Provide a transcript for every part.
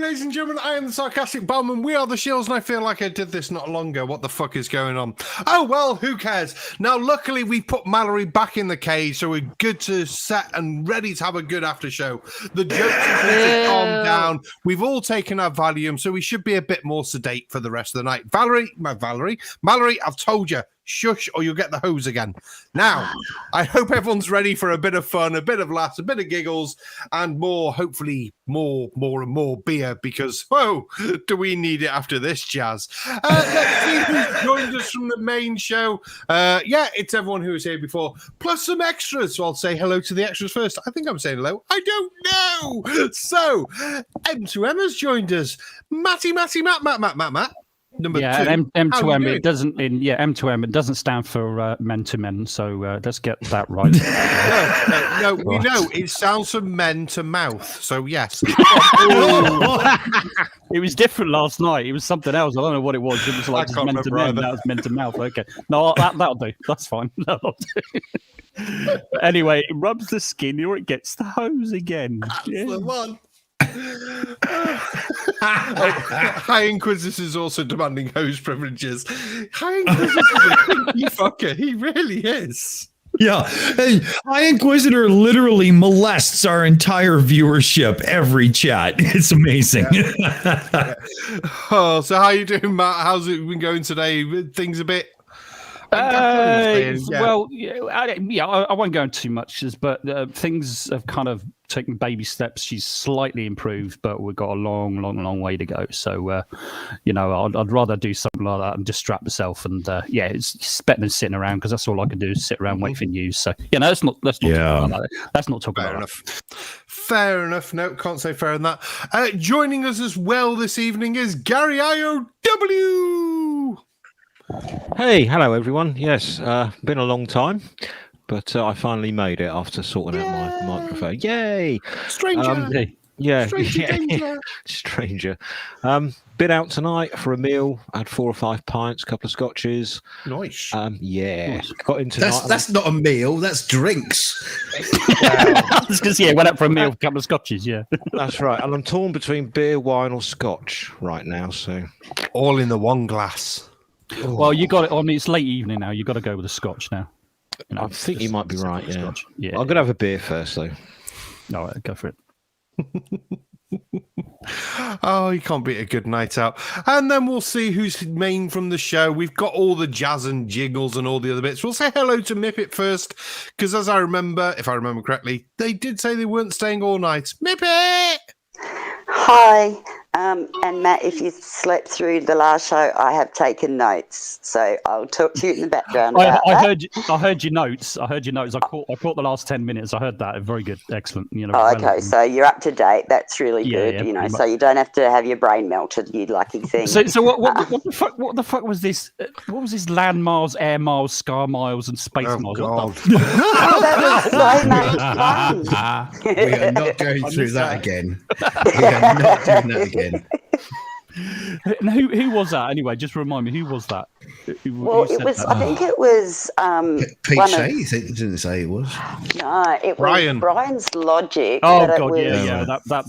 ladies and gentlemen. I am the Sarcastic Barman. We are the Shills, and I feel like I did this not long ago. What the fuck is going on? Oh, well, who cares? Now, luckily, we put Mallory back in the cage, so we're good to set and ready to have a good after show. The jokes have calmed down. We've all taken our Valium, so we should be a bit more sedate for the rest of the night. Mallory, I've told you. Shush, or you'll get the hose again. Now, I hope everyone's ready for a bit of fun, a bit of laughs, a bit of giggles, and more, hopefully, more and more beer, because, whoa, do we need it after this jazz? Let's see who's joined us from the main show. Yeah, it's everyone who was here before, plus some extras. So I'll say hello to the extras first. I think I'm saying hello. I don't know. So, M2M has joined us. Matt. Number two. M2M. It doesn't. M2M. It doesn't stand for men to men. So let's get that right. No, we know it sounds from men to mouth. So yes. It was different last night. It was something else. I don't know what it was. It was like just men to men. That was men to mouth. Okay. No, that'll do. That's fine. That'll do. Anyway, it rubs the skin or it gets the hose again. That's the one. High Inquisitor is also demanding hose privileges. High Inquisitor is a kinky fucker. He really is. Yeah. Hey, High Inquisitor literally molests our entire viewership every chat. It's amazing. Yeah. Oh, so how you doing, Matt? How's it been going today? Things a bit... Well, I won't go into too much, but things have kind of taken baby steps. She's slightly improved, but we've got a long way to go. So, I'd rather do something like that and distract myself. And it's better than sitting around, because that's all I can do is sit around wait for news. So, let's not talk about that. Let's not talk fair about enough. That. Fair enough. No, can't say fair on that. Joining us as well this evening is Gary IOW. Hey, hello everyone. Yes, been a long time, but I finally made it after sorting out my microphone. Yay! Stranger. Stranger. Been out tonight for a meal. Had 4 or 5 pints, a couple of scotches. Nice. Nice. Got in tonight. That's not a meal. That's drinks. Because went out for a meal, a couple of scotches. Yeah, that's right. And I'm torn between beer, wine, or scotch right now. So all in the one glass. Well, you got it. I mean, it's late evening now. You got to go with the scotch now. I think you might be right. Yeah. I'm gonna have a beer first, though. All right, go for it. Oh, you can't beat a good night out. And then we'll see who's main from the show. We've got all the jazz and jiggles and all the other bits. We'll say hello to Mipet first, because as I remember, if I remember correctly, they did say they weren't staying all night. Mipet! Hi. And Matt, if you slept through the last show, I have taken notes, so I'll talk to you in the background. I heard your notes. I caught the last 10 minutes. I heard that. Very good, excellent. Okay, so you're up to date. That's really good. Yeah, so you don't have to have your brain melted. You lucky thing. So what the fuck? What the fuck was this? What was this? Land miles, air miles, sky miles, and space miles. God. That was so much fun. We are not going through that again. We are not doing that again. And who was that anyway? Just remind me, who was that? Well, it was. I think it was. Pete Shea. You didn't say it was. No, it was Brian's Logic. Oh God,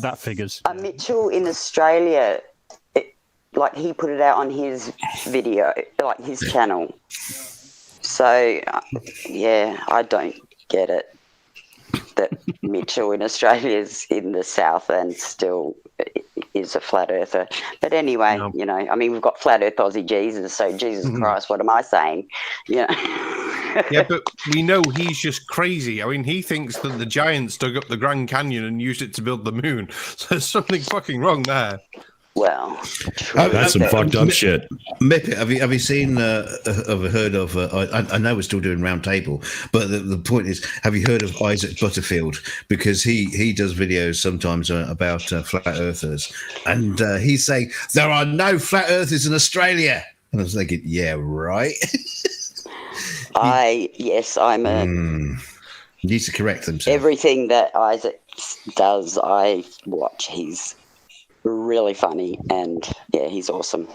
that figures. Mitchell in Australia. He put it out on his video, like his channel. So I don't get it that Mitchell in Australia is in the south and still is a flat earther. But anyway, we've got flat earth Aussie Jesus, so Jesus Christ, what am I saying? Yeah, but we know he's just crazy. I mean, he thinks that the giants dug up the Grand Canyon and used it to build the moon. So there's something fucking wrong there. Well, that's some fucked up shit. Mipet, have you seen, heard of, I know we're still doing round table, but the point is, have you heard of Isaac Butterfield? Because he does videos sometimes about flat earthers, and he's saying, there are no flat earthers in Australia. And I was thinking, yeah, right. I'm a... needs to correct themselves. Everything that Isaac does, I watch. He's really funny, and he's awesome.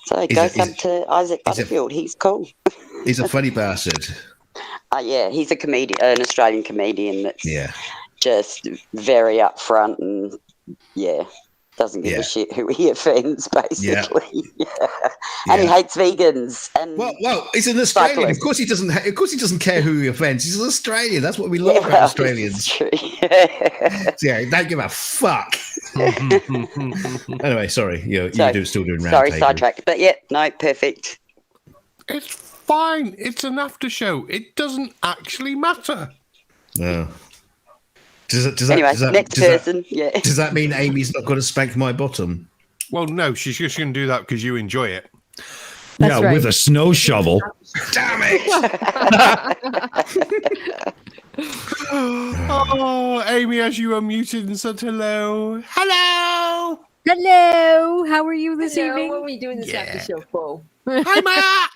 So go come to Isaac Butterfield. He's cool. He's a funny bastard. He's a comedian, an Australian comedian that's just very upfront and doesn't give a shit who he offends, basically. And he hates vegans. And well, he's an Australian. Of course he doesn't. Of course he doesn't care who he offends. He's an Australian. That's what we love about Australians. True. Don't give a fuck. Anyway, sorry. You're still doing round Sorry, table. sidetracked. But yeah, no, perfect. It's fine. It's an after show. It doesn't actually matter. No. Does that, next person. Does that mean Amy's not going to spank my bottom? Well, no, she's just going to do that because you enjoy it. That's right. With a snow shovel. Damn it! Oh, Aimee, as you unmuted and said hello. Hello! Hello! How are you this evening? What are we doing this after show for? Hi, Matt!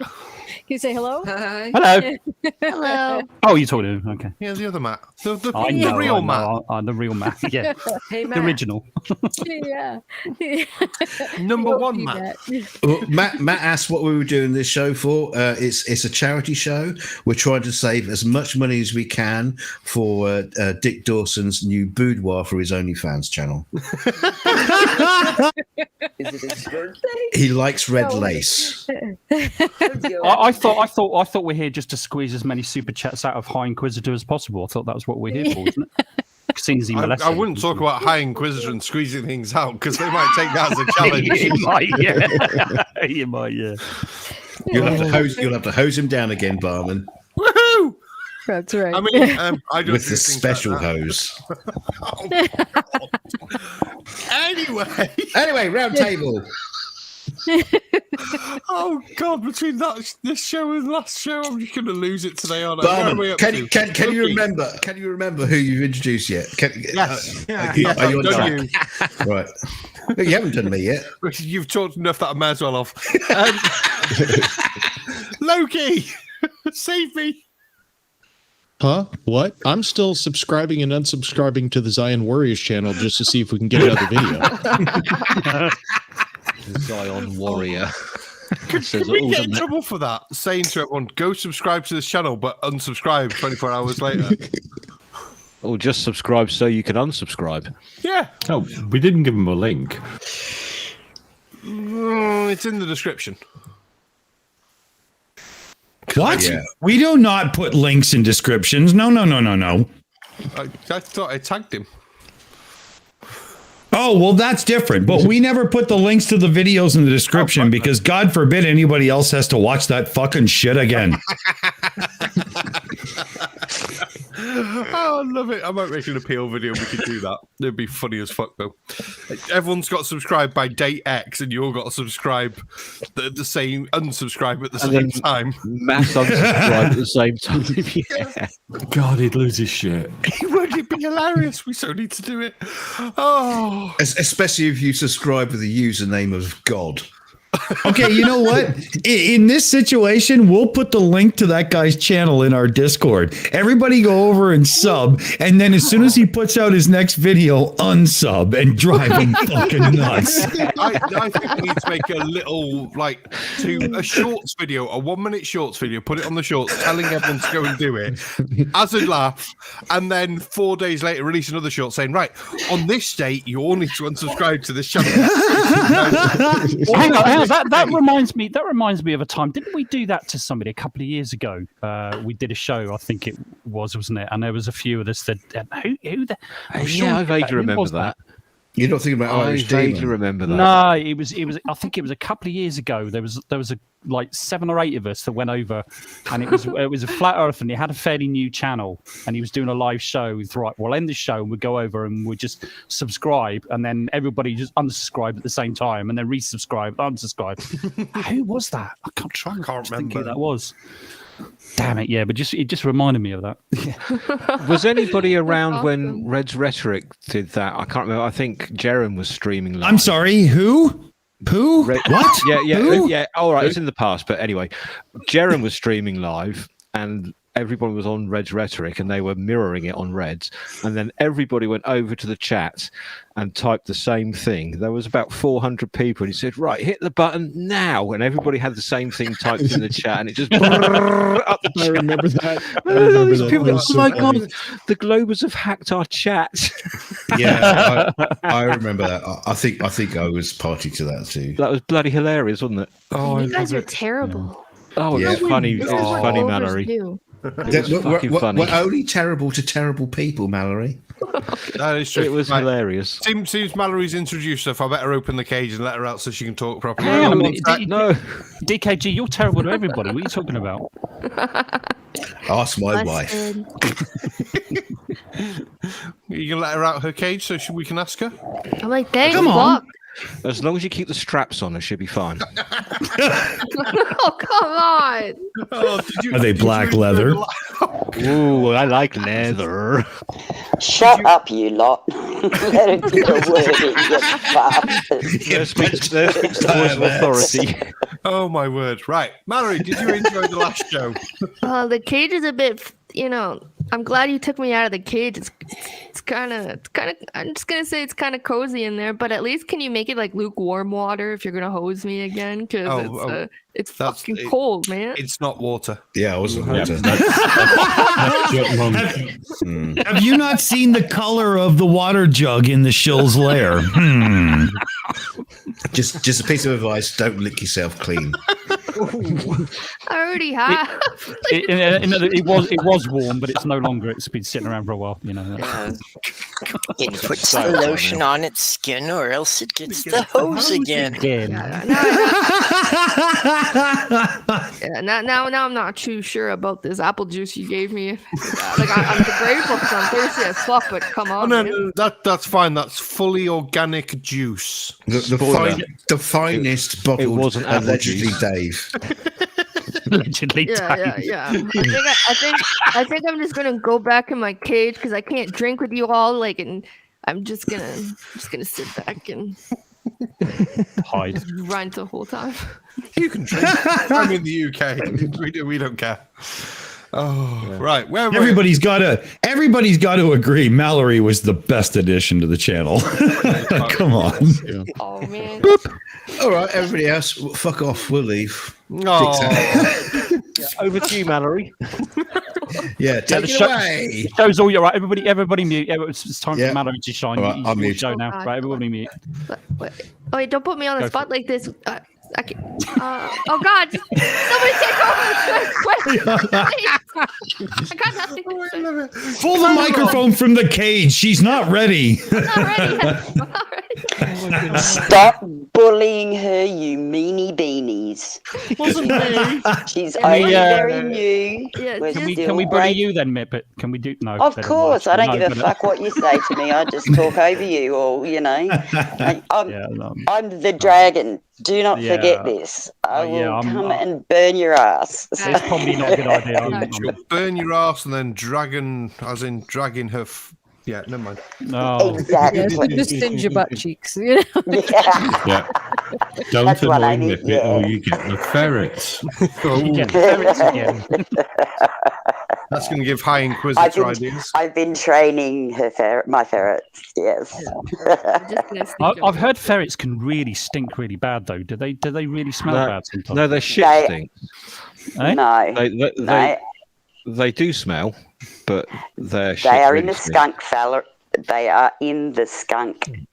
Can you say hello? Hi. Hello. Hello. Oh, you're talking to him. Okay. Yeah, the other Matt. The real Matt. The real Matt. Yeah. Hey, Matt. The original. Yeah. Number one, Matt. Well, Matt asked what we were doing this show for. It's a charity show. We're trying to save as much money as we can for Dick Dawson's new boudoir for his OnlyFans channel. Is it his birthday? He likes red lace. I thought we're here just to squeeze as many super chats out of High Inquisitor as possible. I thought that was what we're here for, isn't it? Seeing as he molested. I wouldn't talk about High Inquisitor and squeezing things out because they might take that as a challenge. You might, yeah. You'll have to hose him down again, Barman. Woohoo! That's right. I mean, I don't With do the things special like that. hose. Anyway, round table. Oh God! Between this show and last show, I'm just going to lose it today, aren't I? Barman, can you remember? Can you remember who you've introduced yet? Yes. Are you on track? Right. You haven't done me yet. You've talked enough that I might as well off. Loki, save me. Huh? What? I'm still subscribing and unsubscribing to the Zion Warriors channel just to see if we can get another video. The Zion Warrior. Could we get in trouble for that? Saying to everyone, go subscribe to this channel, but unsubscribe 24 hours later. Or just subscribe so you can unsubscribe. Yeah. Oh, we didn't give him a link. It's in the description. What? Yeah. We do not put links in descriptions. No. I thought I tagged him. Oh, well, that's different. But we never put the links to the videos in the description because God forbid anybody else has to watch that fucking shit again. Oh, I love it. I might make an appeal video. We could do that. It'd be funny as fuck, though. Everyone's got to subscribe by date X, and you all got to subscribe the same, unsubscribe at the same time. Mass unsubscribe at the same time. Yeah. God, he'd lose his shit. Wouldn't it be hilarious? We so need to do it. Oh, Especially if you subscribe with the username of God. Okay, you know what? In this situation, we'll put the link to that guy's channel in our Discord. Everybody go over and sub, and then as soon as he puts out his next video, unsub and drive him fucking nuts. I think we need to make a little, a shorts video, a 1 minute shorts video, put it on the shorts, telling everyone to go and do it as a laugh, and then 4 days later release another short saying, right, on this date, you all need to unsubscribe to this channel. Hang on. That reminds me of a time. Didn't we do that to somebody a couple of years ago? We did a show, I think it was, wasn't it? And there was a few of us that who the I vaguely remember that. You're not thinking about Irish Demon? I vaguely remember that. No, it was. I think it was a couple of years ago. There was 7 or 8 of us that went over, and it was a flat Earth, and he had a fairly new channel, and he was doing a live show. With right, we'll end the show, and we'll go over, and we'll just subscribe, and then everybody just unsubscribe at the same time, and then resubscribe, unsubscribe. Who was that? I can't remember who that was. Damn it, yeah, but it just reminded me of that. Was anybody around when Red's Rhetoric did that? I can't remember. I think Jerem was streaming live. I'm sorry, who? What? Yeah. Who? Yeah. All right, it's in the past, but anyway, Jerem was streaming live, and everyone was on Red's Rhetoric, and they were mirroring it on Red's, and then everybody went over to the chat and typed the same thing. There was about 400 people, and he said, right, hit the button now, and everybody had the same thing typed in the chat, and it just up the chat. I remember that. All these people go, so oh my funny. God, the Globers have hacked our chat. Yeah, I remember that. I think I was party to that too. That was bloody hilarious, wasn't it? Oh, You guys are terrible. Oh, it Yeah. was funny. This It is was what funny, overs Mallory. do. It was fucking funny. We're only terrible to terrible people, Mallory. That is true. It was Right. hilarious. Seems Mallory's introduced herself. I better open the cage and let her out so she can talk properly. Hang on a One minute. sec. No, DKG, you're terrible to everybody. What are you talking about? Ask my Busted. wife. You can let her out her cage so we can ask her. I'm like, thanks, Come on. fuck. as long as you keep the straps on, it should be fine. Oh, come on. Oh, Are they black leather? Ooh, I like leather. Shut up, you lot. Let him do the wording, you bastards. There speaks the voice of authority. Oh my word! Right, Mallory, did you enjoy the last show? The cage is a bit, I'm glad you took me out of the cage. It's kind of, I'm just going to say it's kind of cozy in there, but at least can you make it like lukewarm water if you're going to hose me again? Because it's fucking cold, man. It's not water. Yeah, I wasn't water. Have you not seen the color of the water jug in the Shills lair? Just a piece of advice: don't lick yourself clean. I already have. It was warm, but it's no longer. It's been sitting around for a while. It puts the lotion on its skin, or else it gets the hose again. Now I'm not too sure about this apple juice you gave me. I'm grateful because I'm thirsty as fuck, but come on. No, that's fine. That's fully organic juice. The finest bottled, It wasn't apple allegedly juice. Dave. Allegedly, Yeah. I think I'm just gonna go back in my cage because I can't drink with you all. And I'm just gonna sit back and hide. run the whole time. You can drink. I'm in the UK. We don't care. Oh, yeah. Right. Everybody's got to agree. Mallory was the best addition to the channel. Come on. Yeah. Oh man. Boop. All right, everybody else, fuck off. We'll leave. Over to you, Mallory. Yeah, take it away. Show's all you're right. Everybody mute. It's time for Mallory to shine. All right, I'll mute. Show now. Right, everybody mute. Wait, don't put me on the spot like this. I can't. Oh God! Somebody take over! I got nothing. Pull the microphone from the cage. She's not ready. I'm not ready. Stop bullying her, you meanie beanies. Wasn't me. She's only very new. Yeah, can we bully you then, Mipet? Can we do? No. Of course, I don't give a fuck what you say to me. I just talk over you, or I'm the dragon. Do not forget this. I will come and burn your ass. It's probably not a good idea. She'll burn your ass and then dragging her. Yeah, never mind. No, exactly. Yeah, it's like just singe your butt cheeks. Yeah. Don't That's what I annoy need, Mipet or you get the ferrets. You get the ferrets again. That's going to give High Inquisitor ideas. I've been training my ferrets. Yes. I've heard ferrets can really stink really bad though. Do they really smell bad sometimes? No, they're shit stink. Eh? No. They do smell, but they're shit. They are really in the stink. skunk They are in the skunk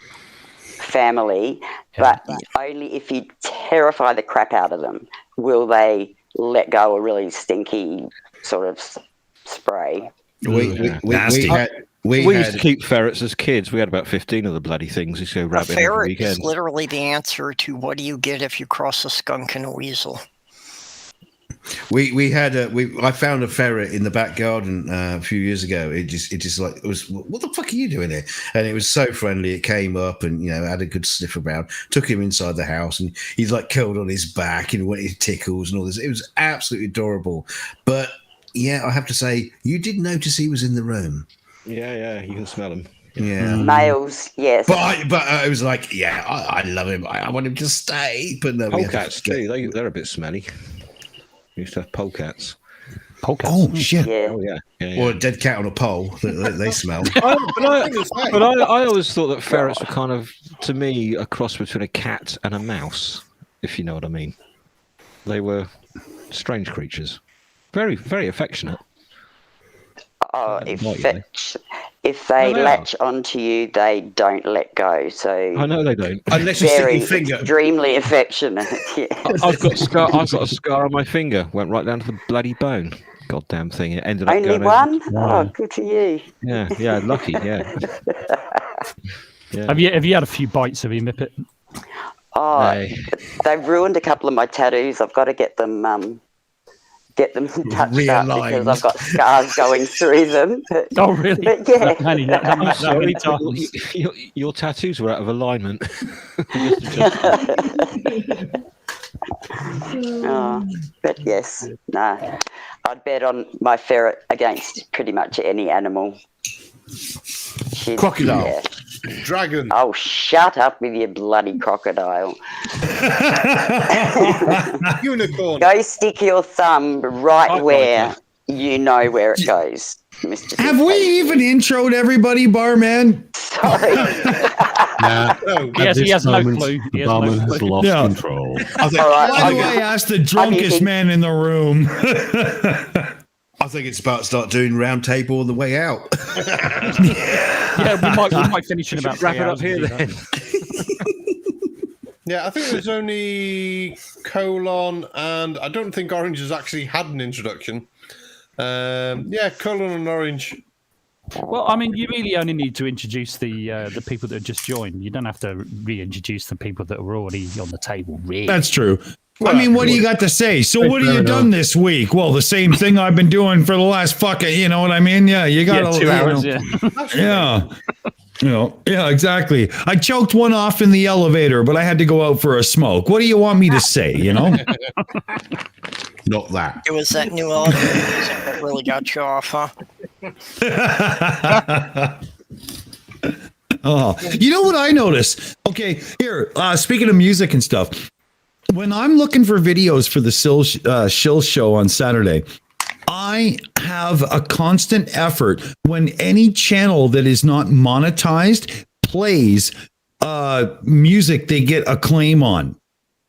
family, but only if you terrify the crap out of them will they let go a really stinky sort of spray. We used to keep ferrets as kids. We had about 15 of the bloody things. Used to go A rabbit every ferret weekend. is literally the answer to what do you get if you cross a skunk and a weasel. I found a ferret in the back garden a few years ago. It was, what the fuck are you doing here? And it was so friendly. It came up and had a good sniff around. Took him inside the house and he's like curled on his back and went his tickles and all this. It was absolutely adorable. But yeah, I have to say, you did notice he was in the room. Yeah, you can smell him. Yeah, males, yes. But I was like, I love him. I want him to stay. But no, polecats too. They're a bit smelly. We used to have polecats. Oh shit! Yeah. Oh yeah. Or a dead cat on a pole. They smell. But I always thought that ferrets were kind of, to me, a cross between a cat and a mouse, if you know what I mean. They were strange creatures. Very, very affectionate. Oh, if they No, they latch onto you, they don't let go. So I know they don't. Unless you stick very your finger. extremely affectionate. Yeah. I've got a scar on my finger. Went right down to the bloody bone. Goddamn thing! It ended up Only going one? Over. Oh, good for you. Yeah, lucky. Yeah. Yeah. Have you had a few bites of your Mipet? Oh, Hey. they've ruined a couple of my tattoos. I've got to get them touched up Realigned. because I've got scars going through them. But, Oh, really? but yeah. Honey, that Sorry, many times. your tattoos were out of alignment. Oh, but yes, no. I'd bet on my ferret against pretty much any animal. Crocodile. Yeah. Dragon. Oh, shut up with your bloody crocodile. Unicorn. Go stick your thumb right where you know where it goes, Mr. Have we even introed everybody, Barman? Sorry. Yes, he has no clue. The barman has lost control. Why do I ask the drunkest man in the room? I think it's about to start doing round table on the way out. Yeah, we might finish in about wrap 3 it up hours. here then. Yeah, I think there's only Colon, and I don't think Orange has actually had an introduction. Yeah, Colon and Orange. Well, I mean, you really only need to introduce the people that have just joined. You don't have to reintroduce the people that were already on the table, really. That's true. I mean, what do you got to say? So what have you done this week? Well, the same thing I've been doing for the last fucking, you know what I mean? Yeah, you got 2 hours, yeah, exactly. I choked one off in the elevator, but I had to go out for a smoke. What do you want me to say, you know? Not that. It was that new elevator music that really got you off, huh? Oh, you know what I noticed? Okay, here, speaking of music and stuff, when I'm looking for videos for the Shills show on Saturday, I have a constant effort when any channel that is not monetized plays music they get a claim on.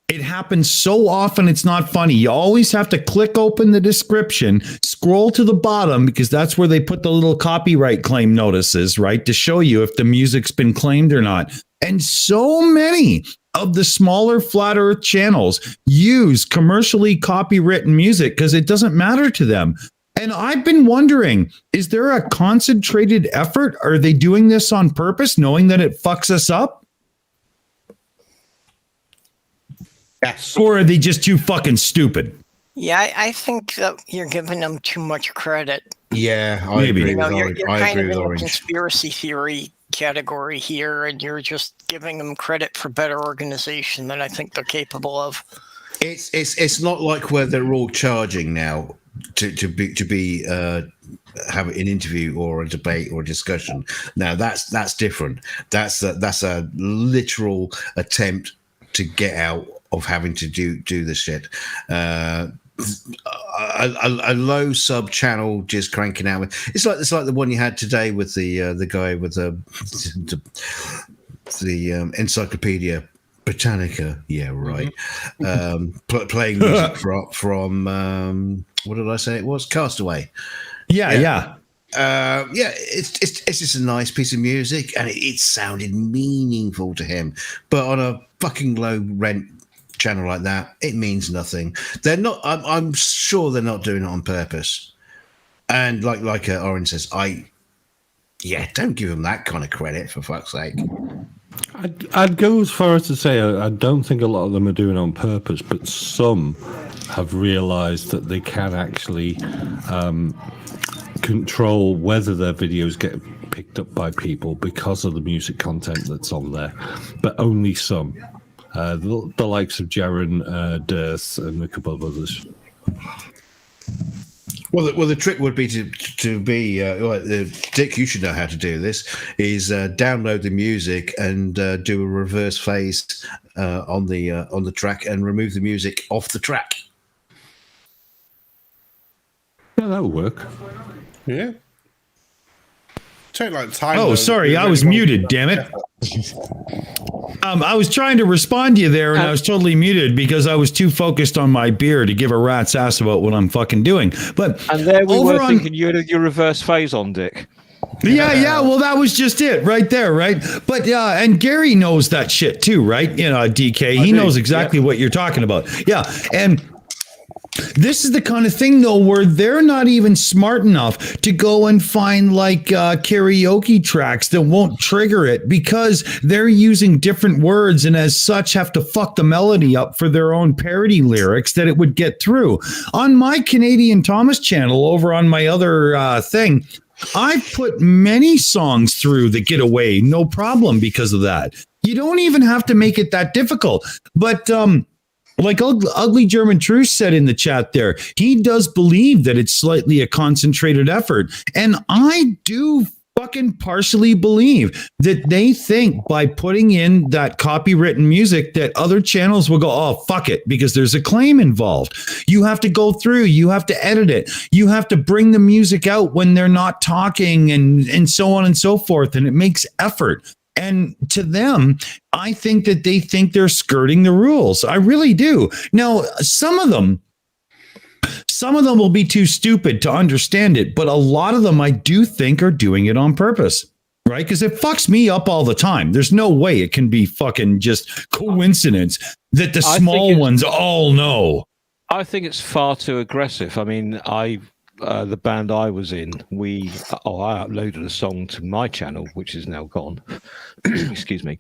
It happens so often, it's not funny. You always have to click open the description, scroll to the bottom, because that's where they put the little copyright claim notices, right? To show you if the music's been claimed or not. And so many of the smaller Flat Earth channels use commercially copywritten music because it doesn't matter to them. And I've been wondering, is there a concentrated effort? Are they doing this on purpose, knowing that it fucks us up? Yes. Or are they just too fucking stupid? Yeah, I think that you're giving them too much credit. Yeah, I Maybe. agree You know, with you're Orange. kind I of agree in with the Orange. conspiracy theory category here, and you're just giving them credit for better organization than I think they're capable of. It's not like where they're all charging now to be have an interview or a debate or a discussion. Now that's different. That's a literal attempt to get out of having to do this shit. A low sub channel just cranking out. It's like the one you had today with the guy with the Encyclopedia Britannica. Yeah, right. Playing music from what did I say it was? Castaway. Yeah. It's just a nice piece of music, and it sounded meaningful to him. But on a fucking low rent channel like that, it means nothing. They're not. I'm sure they're not doing it on purpose. And like Oren says, don't give them that kind of credit, for fuck's sake. I'd go as far as to say I don't think a lot of them are doing it on purpose, but some have realised that they can actually control whether their videos get picked up by people because of the music content that's on there, but only some. The likes of Jaren, Dearth, and a couple of others. Well, the trick would be to be Dick. You should know how to do this. Is download the music and do a reverse phase on the track and remove the music off the track. Yeah, that'll work. Yeah. Take like time. Oh, sorry, I was muted. Damn it. I was trying to respond to you there, and I was totally muted because I was too focused on my beer to give a rat's ass about what I'm fucking doing. But and there we were thinking you had your reverse phase on, Dick. Yeah. Well, that was just it right there, right? But and Gary knows that shit too, right? DK, he knows exactly what you're talking about. Yeah, and this is the kind of thing, though, where they're not even smart enough to go and find like karaoke tracks that won't trigger it because they're using different words and as such have to fuck the melody up for their own parody lyrics that it would get through. On my Canadian Thomas channel over on my other thing, I've put many songs through that get away, no problem because of that. You don't even have to make it that difficult. But like Ugly German Truce said in the chat there, he does believe that it's slightly a concentrated effort. And I do fucking partially believe that they think by putting in that copywritten music that other channels will go, oh, fuck it, because there's a claim involved. You have to go through, you have to edit it, you have to bring the music out when they're not talking and so on and so forth. And it makes effort. And to them, I think that they think they're skirting the rules. I really do. Now, some of them will be too stupid to understand it, but a lot of them I do think are doing it on purpose, right? Because it fucks me up all the time. There's no way it can be fucking just coincidence that the small ones all know. I think it's far too aggressive. I mean, the band I was in, I uploaded a song to my channel, which is now gone. Excuse me.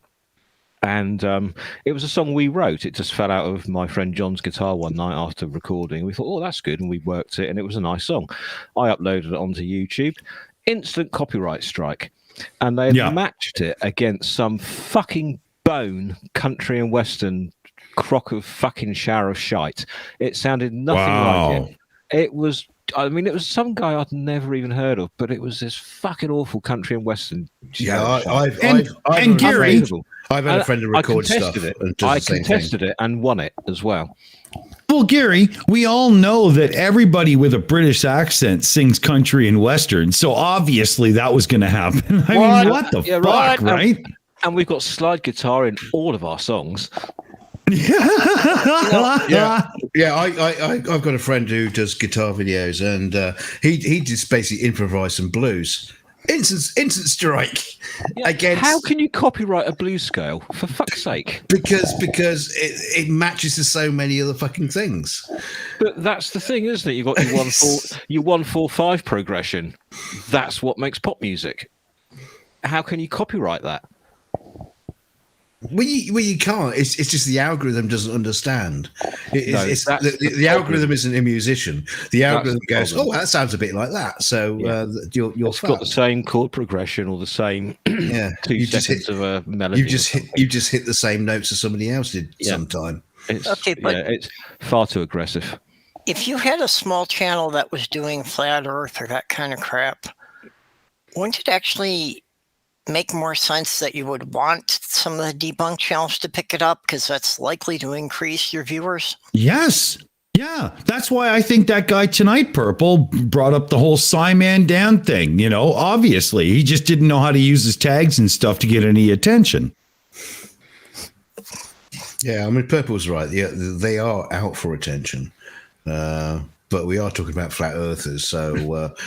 And it was a song we wrote. It just fell out of my friend John's guitar one night after recording. We thought, oh, that's good. And we worked it, and it was a nice song. I uploaded it onto YouTube. Instant copyright strike. And they had matched it against some fucking bone country and western crock of fucking shower of shite. It sounded nothing like it. It was some guy I'd never even heard of, but it was this fucking awful country and western. Yeah, I've Gary, I've had a friend who records stuff. I contested it and won it as well. Well, Gary, we all know that everybody with a British accent sings country and western, so obviously that was going to happen. I mean, what the fuck, right? And we've got slide guitar in all of our songs. I've got a friend who does guitar videos, and he just basically improvised some blues. Instant strike against. How can you copyright a blues scale, for fuck's sake? Because it matches to so many other fucking things. But that's the thing, isn't it? You've got your 1-4-5 progression. That's what makes pop music. How can you copyright that? Well, you can't. It's just the algorithm doesn't understand. The algorithm isn't a musician. The algorithm goes, "Oh, that sounds a bit like that." So you're it's got the same chord progression or the same 2 seconds of a melody. You just hit the same notes as somebody else did sometime. It's far too aggressive. If you had a small channel that was doing flat Earth or that kind of crap, wouldn't it actually make more sense that you would want some of the debunked channels to pick it up because that's likely to increase your viewers? Yes. Yeah. That's why I think that guy tonight, Purple, brought up the whole Simon Dan thing. Obviously, he just didn't know how to use his tags and stuff to get any attention. Yeah, I mean, Purple's right. They are out for attention. But we are talking about flat earthers. So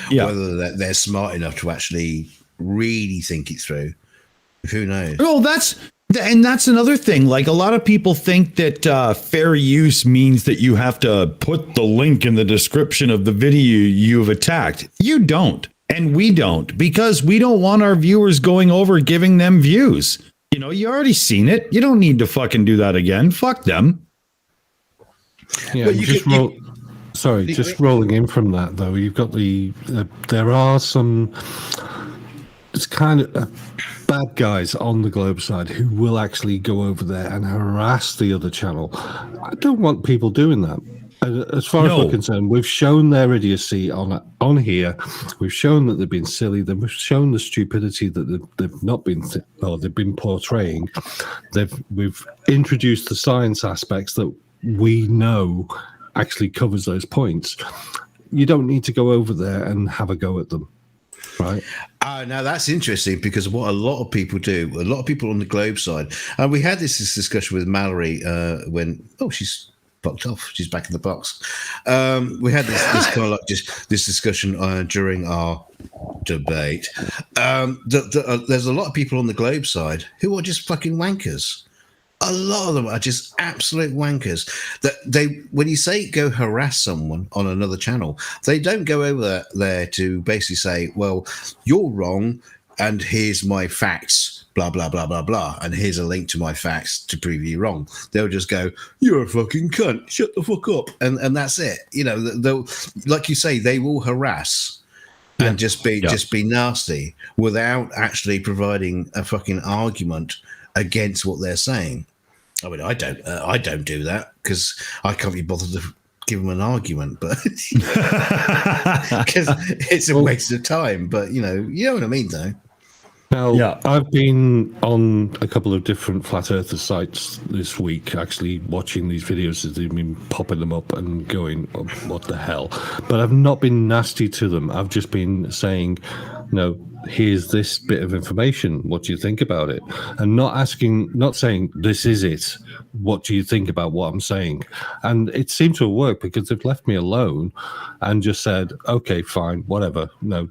whether they're smart enough to actually really think it through, who knows? Well, that's another thing. Like, a lot of people think that fair use means that you have to put the link in the description of the video you've attacked. You don't, and we don't, because we don't want our viewers going over giving them views. You already seen it. You don't need to fucking do that again. Fuck them. Yeah, just rolling in from that though. You've got there are some. It's kind of bad guys on the Globe side who will actually go over there and harass the other channel. I don't want people doing that. As far as we're concerned, we've shown their idiocy on here. We've shown that they've been silly. We've shown the stupidity that they've not been, or they've been portraying. We've introduced the science aspects that we know actually covers those points. You don't need to go over there and have a go at them. Right. Now that's interesting, because what a lot of people do, a lot of people on the Globe side, and we had this discussion with Mallory when she's fucked off. She's back in the box. We had this kind of like just this discussion during our debate. There's a lot of people on the Globe side who are just fucking wankers. A lot of them are just absolute wankers. That when you say go harass someone on another channel, they don't go over there to basically say, well, you're wrong, and here's my facts, blah, blah, blah, blah, blah, and here's a link to my facts to prove you wrong. They'll just go, you're a fucking cunt, shut the fuck up, and that's it. You know, they'll, like you say, they will harass and just be nasty without actually providing a fucking argument against what they're saying. I mean, I don't do that because I can't be bothered to give them an argument, but because it's a waste of time. But you know what I mean, though. Now, I've been on a couple of different flat earther sites this week, actually watching these videos as they've been popping them up and going, oh, what the hell? But I've not been nasty to them. I've just been saying, no, here's this bit of information. What do you think about it? And not saying, this is it. What do you think about what I'm saying? And it seemed to have worked because they've left me alone and just said, okay, fine, whatever. No,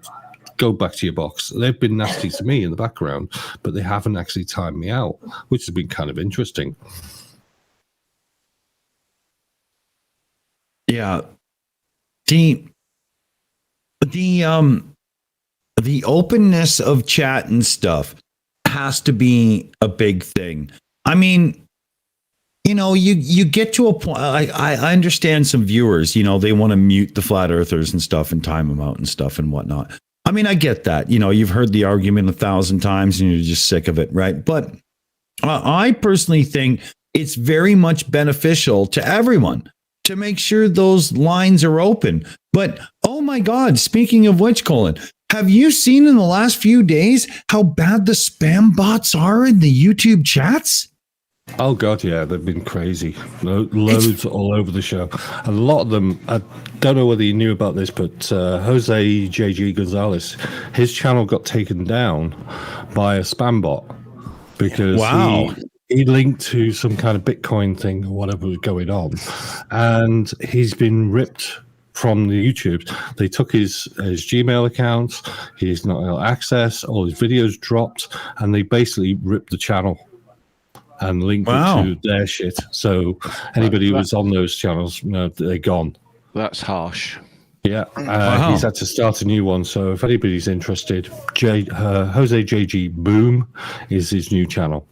go back to your box. They've been nasty to me in the background, but they haven't actually timed me out, which has been kind of interesting. Yeah. The openness of chat and stuff has to be a big thing. I mean, you know, you get to a point. I understand some viewers, you know, they want to mute the flat earthers and stuff and time them out and stuff and whatnot. I mean, I get that. You know, you've heard the argument 1,000 times and you're just sick of it, right? But I personally think it's very much beneficial to everyone to make sure those lines are open. But, oh my God, speaking of which, Colin, have you seen in the last few days how bad the spam bots are in the YouTube chats? Oh God, yeah, they've been crazy. Loads all over the show. A lot of them, I don't know whether you knew about this, but Jose JG Gonzalez, his channel got taken down by a spam bot because he linked to some kind of Bitcoin thing or whatever was going on, and he's been ripped from the YouTube. They took his Gmail account, he's not got access, all his videos dropped, and they basically ripped the channel and linked it to their shit. So anybody who was on those channels, you know, they're gone. That's harsh. Yeah, he's had to start a new one. So if anybody's interested, Jose JG Boom is his new channel.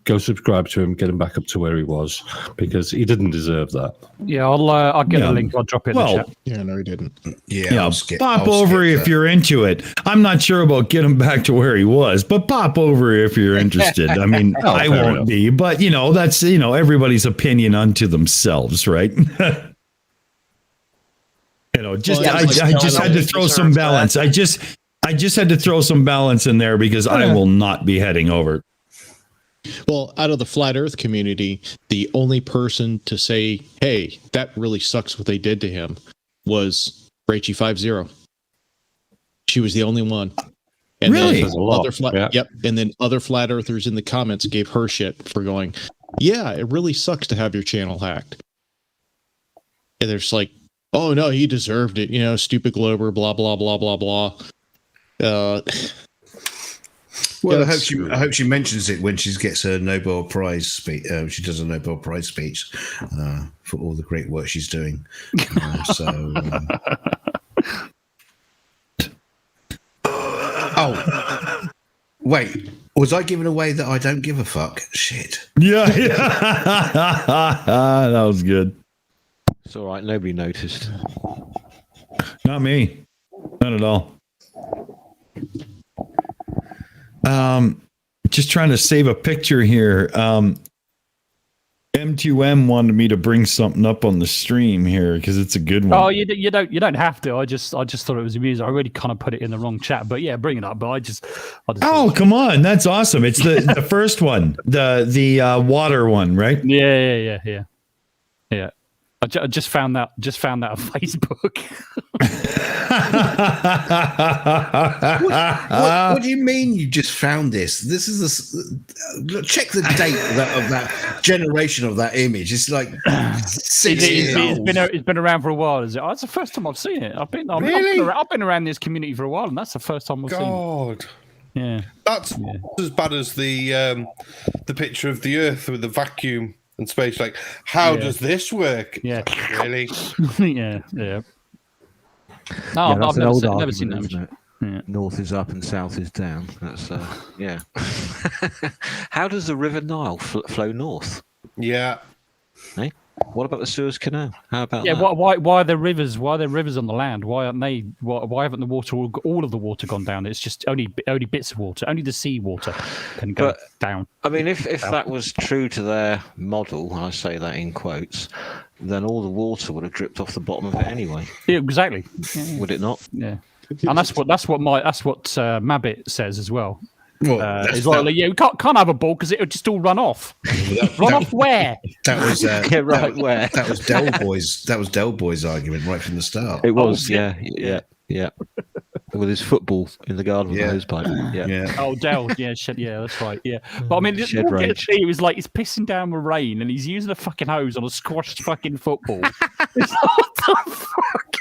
Go subscribe to him, get him back up to where he was, because he didn't deserve that. Yeah, I'll get a link. I'll drop it in the chat. Yeah, no, he didn't. Yeah, pop over if you're into it. I'm not sure about getting him back to where he was, but pop over if you're interested. I mean, I won't be, but you know, that's, you know, everybody's opinion unto themselves, right? You know, just I just had to throw some balance. I just had to throw some balance in there because I will not be heading over. Well, out of the flat earth community, the only person to say, hey, that really sucks what they did to him was Rachie50. She was the only one. And really? Yep. And then other flat earthers in the comments gave her shit for going, yeah, it really sucks to have your channel hacked. And they're just like, oh no, he deserved it. You know, stupid Glober, blah, blah, blah, blah, blah. Well, I hope she mentions it when she gets her Nobel Prize speech. She does a Nobel Prize speech for all the great work she's doing. Oh, wait. Was I giving away that I don't give a fuck? Shit. Yeah. That was good. It's all right. Nobody noticed. Not me. Not at all. Just trying to save a picture here. M2M wanted me to bring something up on the stream here because it's a good one. Oh, you don't have to. I just thought it was amusing. I really kind of put it in the wrong chat, but yeah, bring it up. But I just oh, come on, that's awesome. It's the first one, the water one, right? Yeah. I just found that on Facebook. What do you mean you just found this? This is check the date of that generation of that image. It's like 6 years old. It's been around for a while, is it? Oh, it's the first time I've seen it. I've been around this community for a while, and that's the first time I've seen it. God. Yeah. That's as bad as the picture of the Earth with the vacuum and space. Like, how does this work? Yeah. Really? yeah. No, I've never seen that. Isn't it? Yeah. North is up and south is down. That's yeah. How does the River Nile flow north? Yeah. Hey? What about the Suez Canal? How about that? Why are there rivers? Why are there rivers on the land? Why aren't they? Why haven't the water all of the water gone down? It's just only bits of water. Only the sea water can go down. I mean, if that was true to their model, and I say that in quotes, then all the water would have dripped off the bottom of it anyway. Yeah, exactly. Yeah. Would it not? Yeah. And that's what Mabit says as well. Well, you can't have a ball because it'll just all run off. Run off where? That was where? That was Del Boy's. That was Del Boy's argument right from the start. It was, yeah. With his football in the garden with the hosepipe. Yeah. Oh, Del. Yeah, that's right. Yeah. But I mean, it was like he's pissing down with rain and he's using a fucking hose on a squashed fucking football. What the fuck?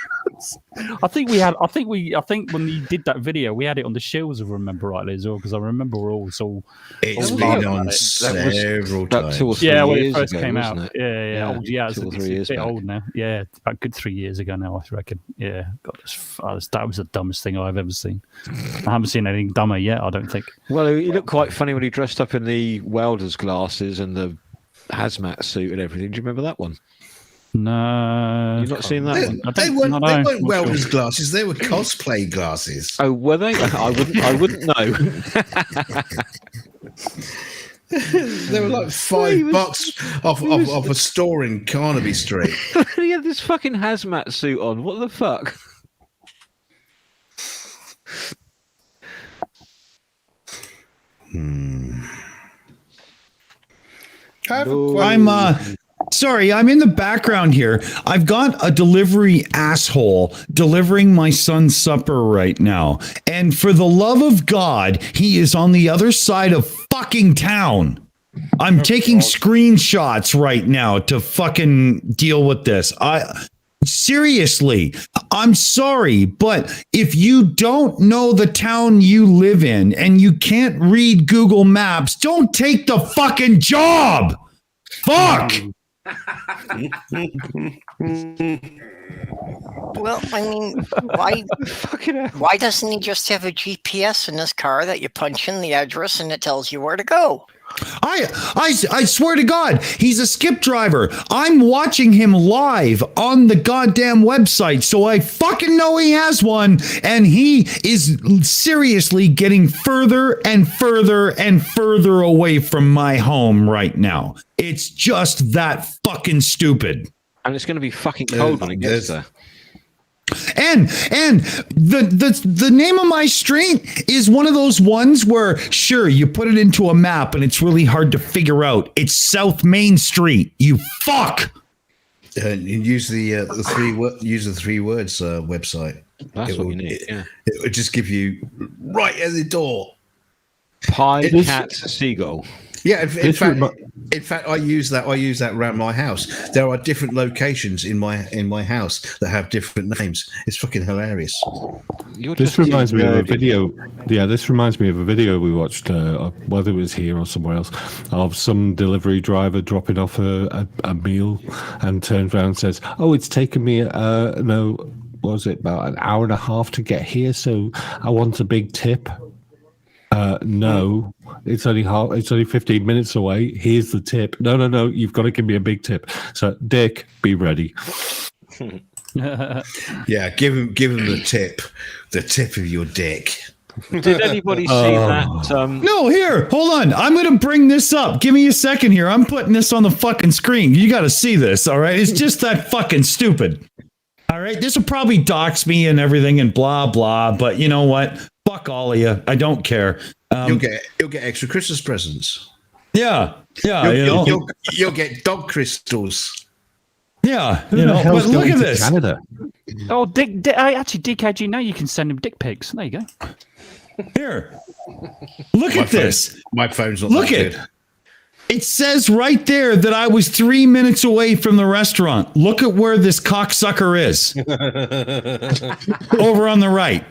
I think when he did that video, we had it on the Shills, if I remember rightly as well, because I remember we're all so. It's been on several times. 2 or 3 when years it first ago, came out. It? Yeah. It's 2 or 3 a years bit back. old now. Yeah, about good 3 years ago now, I reckon. Yeah, God, that was the dumbest thing I've ever seen. I haven't seen anything dumber yet, I don't think. Well, he looked quite funny when he dressed up in the welder's glasses and the hazmat suit and everything. Do you remember that one? No, you've not seen that one. They weren't welder's glasses; they were cosplay glasses. Oh, were they? I wouldn't know. They were like $5 off a store in Carnaby Street. He had this fucking hazmat suit on. What the fuck? Sorry, I'm in the background here. I've got a delivery asshole delivering my son's supper right now. And for the love of God, he is on the other side of fucking town. I'm taking screenshots right now to fucking deal with this. Seriously, I'm sorry, but if you don't know the town you live in and you can't read Google Maps, don't take the fucking job. Fuck. Well, I mean, why doesn't he just have a GPS in his car that you punch in the address and it tells you where to go? I swear to God, he's a skip driver. I'm watching him live on the goddamn website, so I fucking know he has one, and he is seriously getting further and further and further away from my home right now. It's just that fucking stupid. And it's going to be fucking cold when it gets there. And the name of my street is one of those ones where, sure, you put it into a map and it's really hard to figure out. It's South Main Street. You fuck. Use the three words website. That's what you need. It would just give you right at the door. Pie, cat, seagull. Yeah, in fact, I use that around my house. There are different locations in my house that have different names. It's fucking hilarious. This reminds me of a video. Yeah, this reminds me of a video we watched, whether it was here or somewhere else, of some delivery driver dropping off a meal and turns around and says, "Oh, it's taken me what was it, about an hour and a half to get here, so I want a big tip." No, it's only 15 minutes away. Here's the tip. No, you've got to give me a big tip. So, Dick, be ready. Yeah, give him the tip of your dick. Did anybody see that? No, here, hold on. I'm going to bring this up. Give me a second here. I'm putting this on the fucking screen. You got to see this, all right? It's just that fucking stupid. All right, this will probably dox me and everything and blah, blah, but you know what? Fuck all of you. I don't care. You'll get extra Christmas presents. Yeah. You'll get dog crystals. Yeah, Who you the know. hell's But look going at to this. Canada? Oh, actually, DKG, now you can send him dick pics. There you go. Here, look at this. My phone's not Look that at good. it. Says right there that I was 3 minutes away from the restaurant. Look at where this cocksucker is. Over on the right.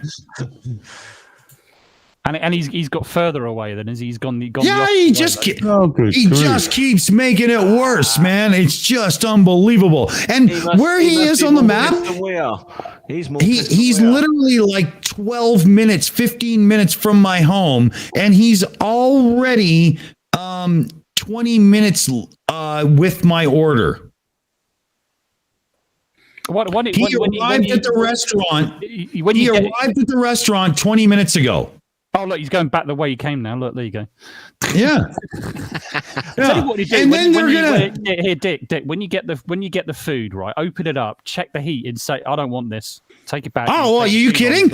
And he's got further away than he's gone. Yeah, he just just keeps making it worse, man. It's just unbelievable. And where he is on the map, he's literally like 12 minutes, 15 minutes from my home, and he's already 20 minutes with my order. He arrived at the restaurant. He arrived at the restaurant 20 minutes ago. Oh, look, he's going back the way he came now. Look, there you go. Yeah. Tell you what you do. And then they're gonna here, Dick. When you get the food, right, open it up, check the heat, and say, "I don't want this." Take it back. Oh, are you kidding?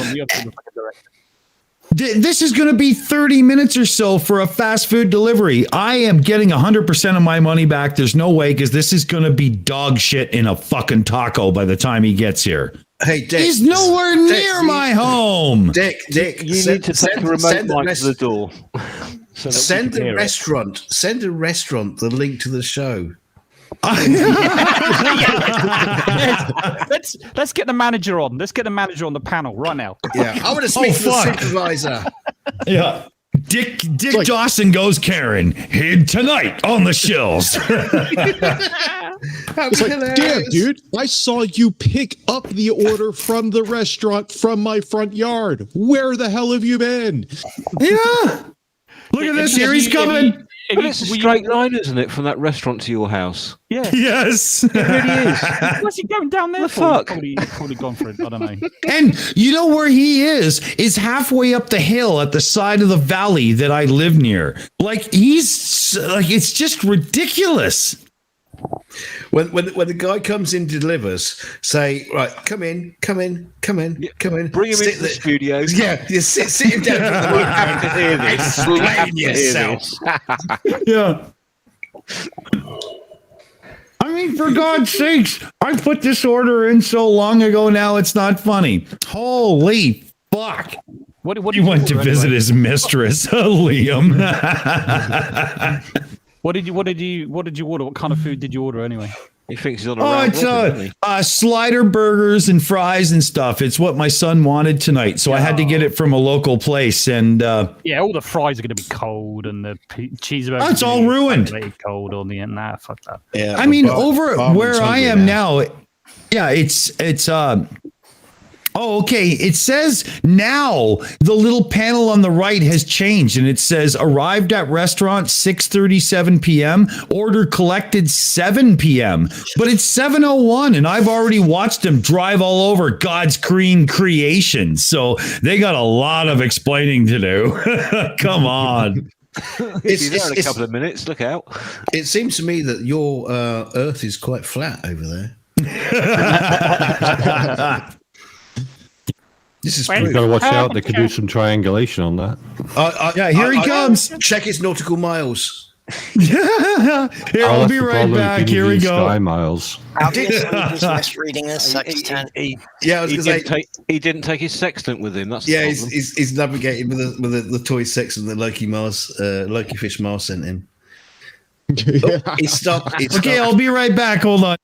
This is going to be 30 minutes or so for a fast food delivery. I am getting 100% of my money back. There's no way, because this is going to be dog shit in a fucking taco by the time he gets here. Hey, Dick. He's nowhere near my home. Dick, you need to take a remote mic to the door. So send a restaurant the link to the show. Let's get the manager on. Let's get the manager on the panel right now. Yeah, I want to speak to the supervisor. Yeah. Dick Dawson goes Karen. Hid tonight on the Shills. It's like, damn, dude, I saw you pick up the order from the restaurant from my front yard. Where the hell have you been? Yeah. Look at this. Here he's coming. But it's a straight line, isn't it, from that restaurant to your house? Yeah. Yes. It really is. What's he going down there for? Fuck? Probably gone for it. I don't know. And you know where he is halfway up the hill at the side of the valley that I live near. Like, it's just ridiculous. When the guy comes in, delivers, say, right, come in. Bring him into the studio. Yeah, you sit him down for the work to hear this. Slay yourself. Yeah. I mean, for God's sakes, I put this order in so long ago now, it's not funny. Holy fuck. What he went to visit his mistress, Liam. What did you order? What kind of food did you order anyway? He thinks he's on a round robin, it's slider burgers and fries and stuff. It's what my son wanted tonight, so I had to get it from a local place. And yeah, all the fries are going to be cold, and the cheeseburger. It's all ruined. Cold on the end. Nah, fuck that. Yeah, I mean, over where I am now, yeah, it's. Oh, okay. It says now the little panel on the right has changed, and it says arrived at restaurant 6:37 p.m. Order collected 7 p.m. But it's 7:01, and I've already watched them drive all over God's green creation. So they got a lot of explaining to do. Come on. It's there in a couple of minutes. Look out. It seems to me that your Earth is quite flat over there. This is You've got to watch out. They could do some triangulation on that. Yeah, here he comes. Check his nautical miles. Here, I'll be right back. Here we go. Sky miles. Obviously, he's misreading his sextant. I was going to say he didn't take his sextant with him. That's the problem. he's navigating with the toy sextant that Loki Fish Mars sent him. Oh, he stopped. Okay, I'll be right back. Hold on.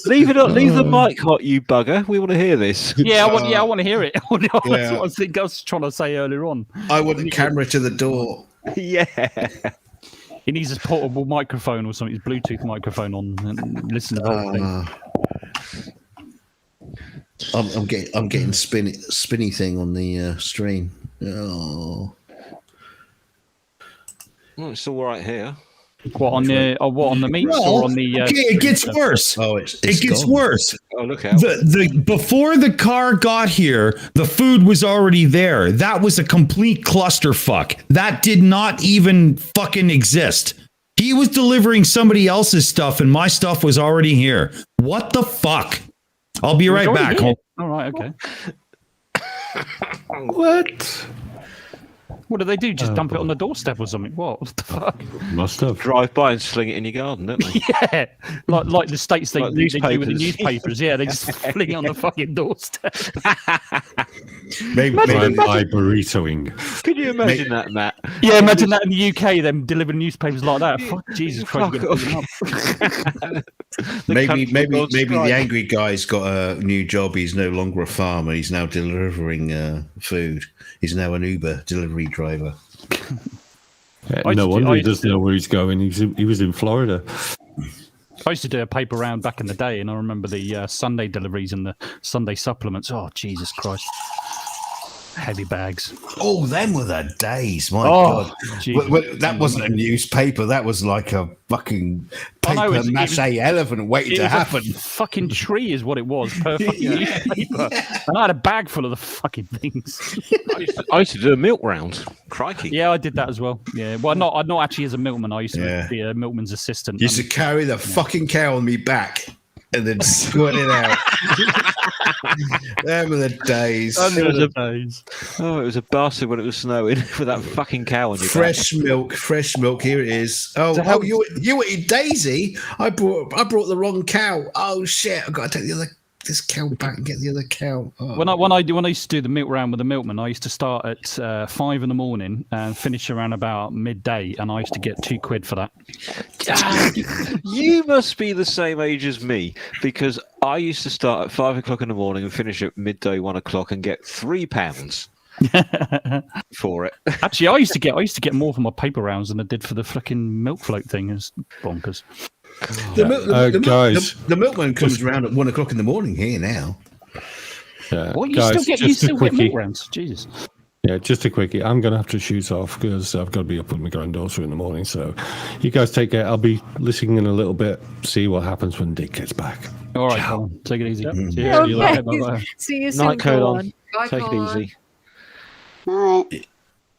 Leave the mic hot, you bugger. We want to hear this. Yeah, I want to hear it. That's what I was trying to say earlier on. I want a camera to the door. Yeah. He needs a portable microphone or something, his Bluetooth microphone on, and listen to the whole thing. I'm getting spinny thing on the stream. Oh. Well, it's all right here. What on the meats or on the? Okay, it gets worse. Oh, it gets worse. Oh, look out! Before the car got here, the food was already there. That was a complete clusterfuck. That did not even fucking exist. He was delivering somebody else's stuff, and my stuff was already here. What the fuck? I'll be right back. All right, okay. What? What do they do? Just dump it on the doorstep or something? What the fuck? Must have. Drive by and sling it in your garden, don't they? Yeah, like the states they Like do with the newspapers. newspapers. Yeah, they just fling it on the fucking doorstep. Maybe, By maybe, burritoing. Could you imagine that, Matt? Yeah, imagine that in the UK, them delivering newspapers like that. Fuck, Jesus Christ, you're gonna pick them up. maybe God's the strike. angry guy's got a new job. He's no longer a farmer. He's now delivering food. He's now an Uber delivery driver. No wonder he doesn't know where he's going. He was in Florida. I used to do a paper round back in the day, and I remember the Sunday deliveries and the Sunday supplements. Oh, Jesus Christ. Heavy bags. Oh, them were the days. My Oh, God. Jesus. That wasn't a newspaper. That was like a fucking I know, paper mache elephant waiting It to was happen. a fucking tree is what it was per fucking newspaper. And I had a bag full of the fucking things. I used to do a milk round. Crikey. Yeah, I did that as well. Yeah, well, not actually as a milkman. I used to Yeah. be a milkman's assistant. Used to carry the fucking cow on me back and then squirt it out. Them were the days. It was a bastard when it was snowing with that fucking cow on your back. Fresh milk. Here it is. Oh, you were in Daisy. I brought the wrong cow. Oh shit! I've got to take this cow back and get the other cow. Oh. When I used to do the milk round with the milkman, I used to start at 5 a.m. and finish around about midday, and I used to get £2 for that. You must be the same age as me, because I used to start at 5 o'clock in the morning and finish at midday, 1 o'clock, and get £3 for it. Actually, I used to get more for my paper rounds than I did for the fucking milk float thing. It's bonkers. The milkman comes around at 1 o'clock in the morning here now. What, you guys, still get milk quickie. rounds? Jesus. Yeah, just a quickie. I'm going to have to shoot off because I've got to be up with my granddaughter in the morning. So you guys take care. I'll be listening in a little bit, see what happens when Dick gets back. All right, Colin, take it easy. Mm. See you later. Bye-bye. See you soon. Night, Colin. Bye, Take it Colin. easy. Night.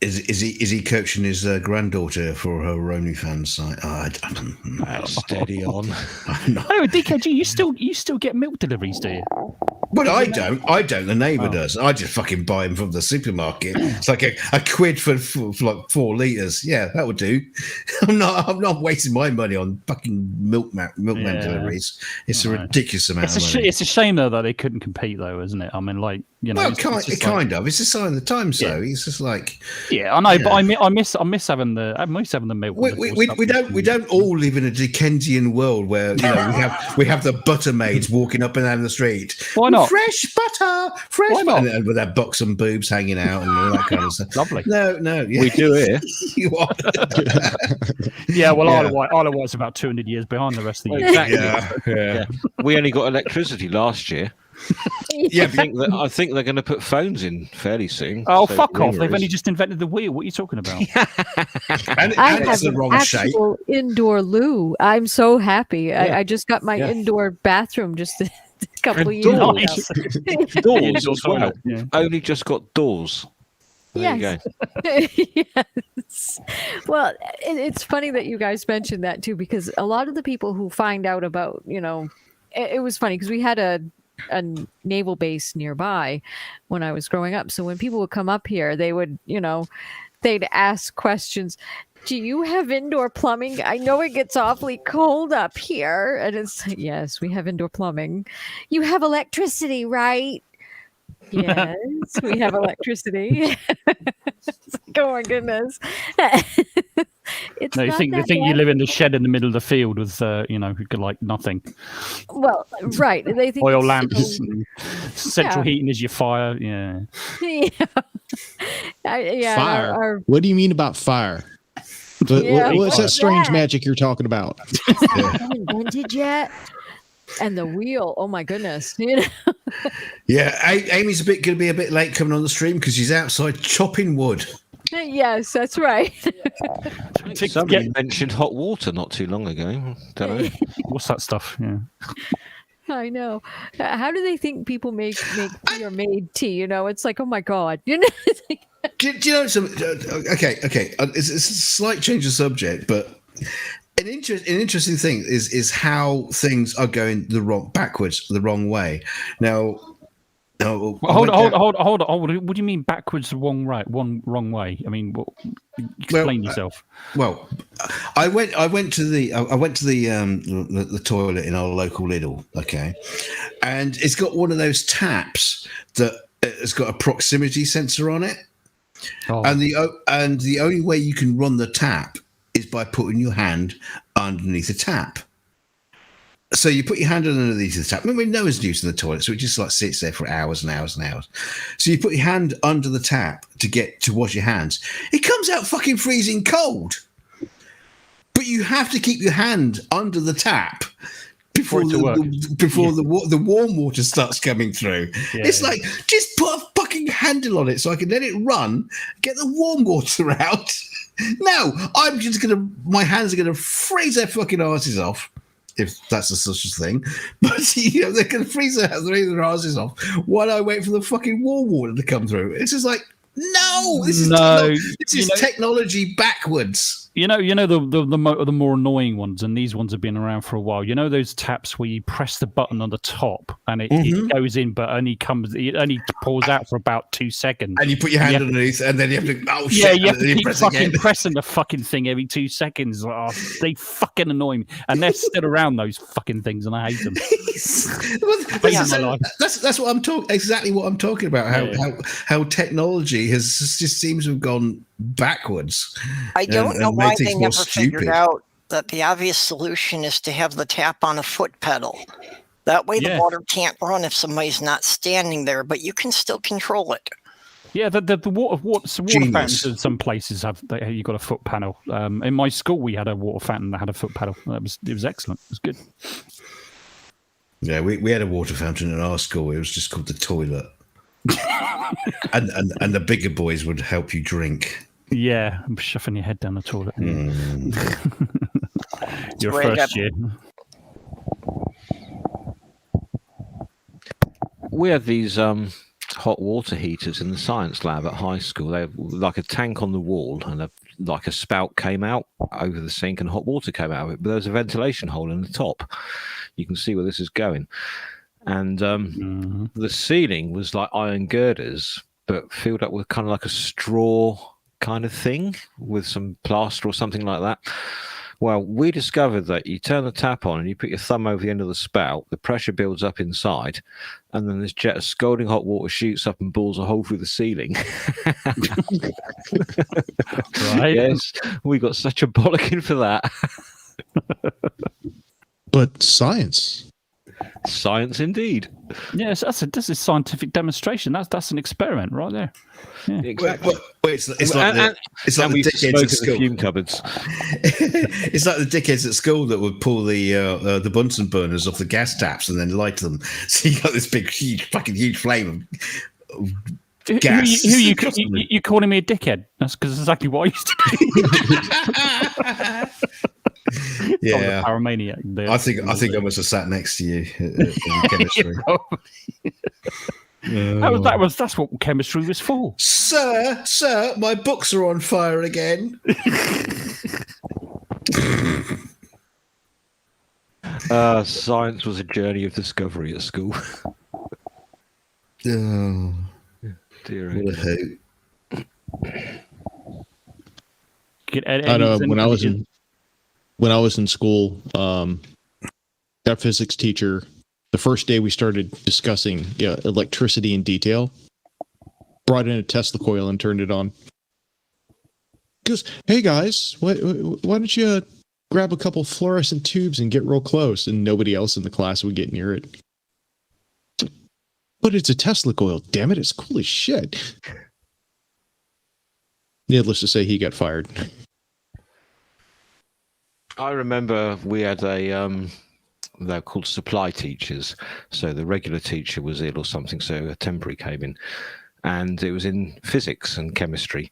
Is he coaching his granddaughter for her OnlyFans site? Steady on. Anyway, DKG, you still get milk deliveries, do you? But I don't. The neighbour does. I just fucking buy them from the supermarket. It's like a quid for like 4 litres. Yeah, that would do. I'm not wasting my money on fucking milkman deliveries. It's a ridiculous amount of money. It's a shame though that they couldn't compete, though, isn't it? I mean, like, you know, Well, it's kind of. It's a sign of the times, though. It's just like, yeah, I know, but I miss having the milk. we don't all live in a Dickensian world where you know we have the butter maids walking up and down the street. Why not? Fresh butter, Why not? and with their buxom boobs hanging out and all that kind of stuff. Lovely. No, yeah. We do here. You are. Yeah, well, Yeah. Isle of Wight's about 200 years behind the rest of the year. Exactly. Yeah. We only got electricity last year. Yeah, I think they're going to put phones in fairly soon. Oh, So fuck off! rumour They've is- only just invented the wheel. What are you talking about? and I it's have the an wrong shape. actual indoor loo. I'm so happy. I just got my Yeah. indoor bathroom just a couple And years ago. doors. Yeah, Doors doors as well. toilet, yeah. Only just got doors. There you go. Yes. Well, it's funny that you guys mentioned that too, because a lot of the people who find out about, you know, it was funny because we had a naval base nearby when I was growing up. So when people would come up here, they would, you know, they'd ask questions. Do you have indoor plumbing? I know it gets awfully cold up here. And it's like, yes, we have indoor plumbing. You have electricity, right? Yes, we have electricity. It's like, oh my goodness. It's No, you not think that you bad. live in the shed in the middle of the field with you know, like nothing. Well, right. They think Oil it's, lamps, you know, and central Yeah. heating is your fire. Yeah. yeah. Fire. Our, What do you mean about fire? Yeah, What's that what's strange that? magic you're talking about? haven't invented yet. And the wheel. Oh my goodness. You know? Yeah, Amy's going to be a bit late coming on the stream because she's outside chopping wood. Yes, that's right. Somebody mentioned hot water not too long ago. Don't know. What's that stuff? Yeah. I know. How do they think people make tea or made tea? You know, it's like, oh my God. You know, it's like, Do you know something? Okay. It's a slight change of subject, but an interesting thing is how things are going the wrong way. Now, No, Well, hold on. What do you mean backwards the wrong way? I mean, explain yourself. Well, I went to the toilet in our local Lidl, okay, and it's got one of those taps that has got a proximity sensor on it, and the only way you can run the tap is by putting your hand underneath the tap. So you put your hand underneath the tap. I mean, no one's using the toilet, so it just like sits there for hours and hours and hours. So you put your hand under the tap to wash your hands. It comes out fucking freezing cold. But you have to keep your hand under the tap before the warm water starts coming through. It's like, just put a fucking handle on it so I can let it run, get the warm water out. No, my hands are gonna freeze their fucking asses off. If that's a such a thing, but they're going to freeze their asses off while I wait for the fucking warm water to come through. It's just like, no, this is technology backwards. You know the more annoying ones, and these ones have been around for a while. You know those taps where you press the button on the top and it goes in, but it only pours out for about 2 seconds. And you put your hand underneath, and then you have to you have to keep fucking pressing the fucking thing every 2 seconds. Oh, they fucking annoy me, and they're still around, those fucking things, and I hate them. That's what I'm talking. Exactly what I'm talking about. How technology just seems to have gone backwards. I don't know why they never figured out that the obvious solution is to have the tap on a foot pedal. That way the water can't run if somebody's not standing there, but you can still control it. Yeah, the water fountains in some places you got a foot panel. In my school, we had a water fountain that had a foot pedal. It was excellent. It was good. Yeah, we had a water fountain in our school. It was just called the toilet. and the bigger boys would help you drink. Yeah, I'm shoving your head down the toilet. Your first year. We had these hot water heaters in the science lab at high school. They had like a tank on the wall, and like a spout came out over the sink, and hot water came out of it. But there was a ventilation hole in the top. You can see where this is going. And the ceiling was like iron girders, but filled up with kind of like a straw kind of thing with some plaster or something like that. Well, we discovered that you turn the tap on and you put your thumb over the end of the spout, the pressure builds up inside, and then this jet of scalding hot water shoots up and bores a hole through the ceiling. Right. Yes, we got such a bollocking for that. But science indeed. Yes, that's a scientific demonstration. That's an experiment right there. Yeah. Exactly. It's like the dickheads at school. Fume cupboards. It's like the dickheads at school that would pull the Bunsen burners off the gas taps and then light them. So you got this big, huge flame of gas. Who you calling me a dickhead? That's because exactly what I used to do. Yeah, pyromaniac. I think I must have sat next to you in chemistry. That's what chemistry was for. Sir, my books are on fire again. Science was a journey of discovery at school. Oh, dear. What a hoot. I know when I was in school, our physics teacher, the first day we started discussing electricity in detail, brought in a Tesla coil and turned it on. He goes, "Hey guys, why don't you grab a couple fluorescent tubes and get real close?" And nobody else in the class would get near it. But it's a Tesla coil. Damn it, it's cool as shit. Needless to say, he got fired. I remember we had they're called supply teachers. So the regular teacher was ill or something, so a temporary came in, and it was in physics and chemistry.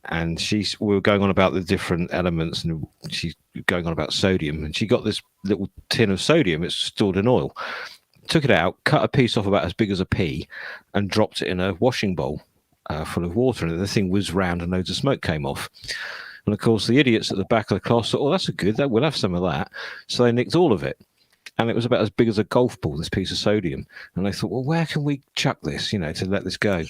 And we were going on about the different elements, and she's going on about sodium. And she got this little tin of sodium. It's stored in oil. Took it out, cut a piece off about as big as a pea, and dropped it in a washing bowl full of water. And the thing whizzed round, and loads of smoke came off. And of course, the idiots at the back of the class thought, "Oh, that's good. We'll have some of that." So they nicked all of it. and it was about as big as a golf ball, this piece of sodium. And they thought, well, where can we chuck this, to let this go?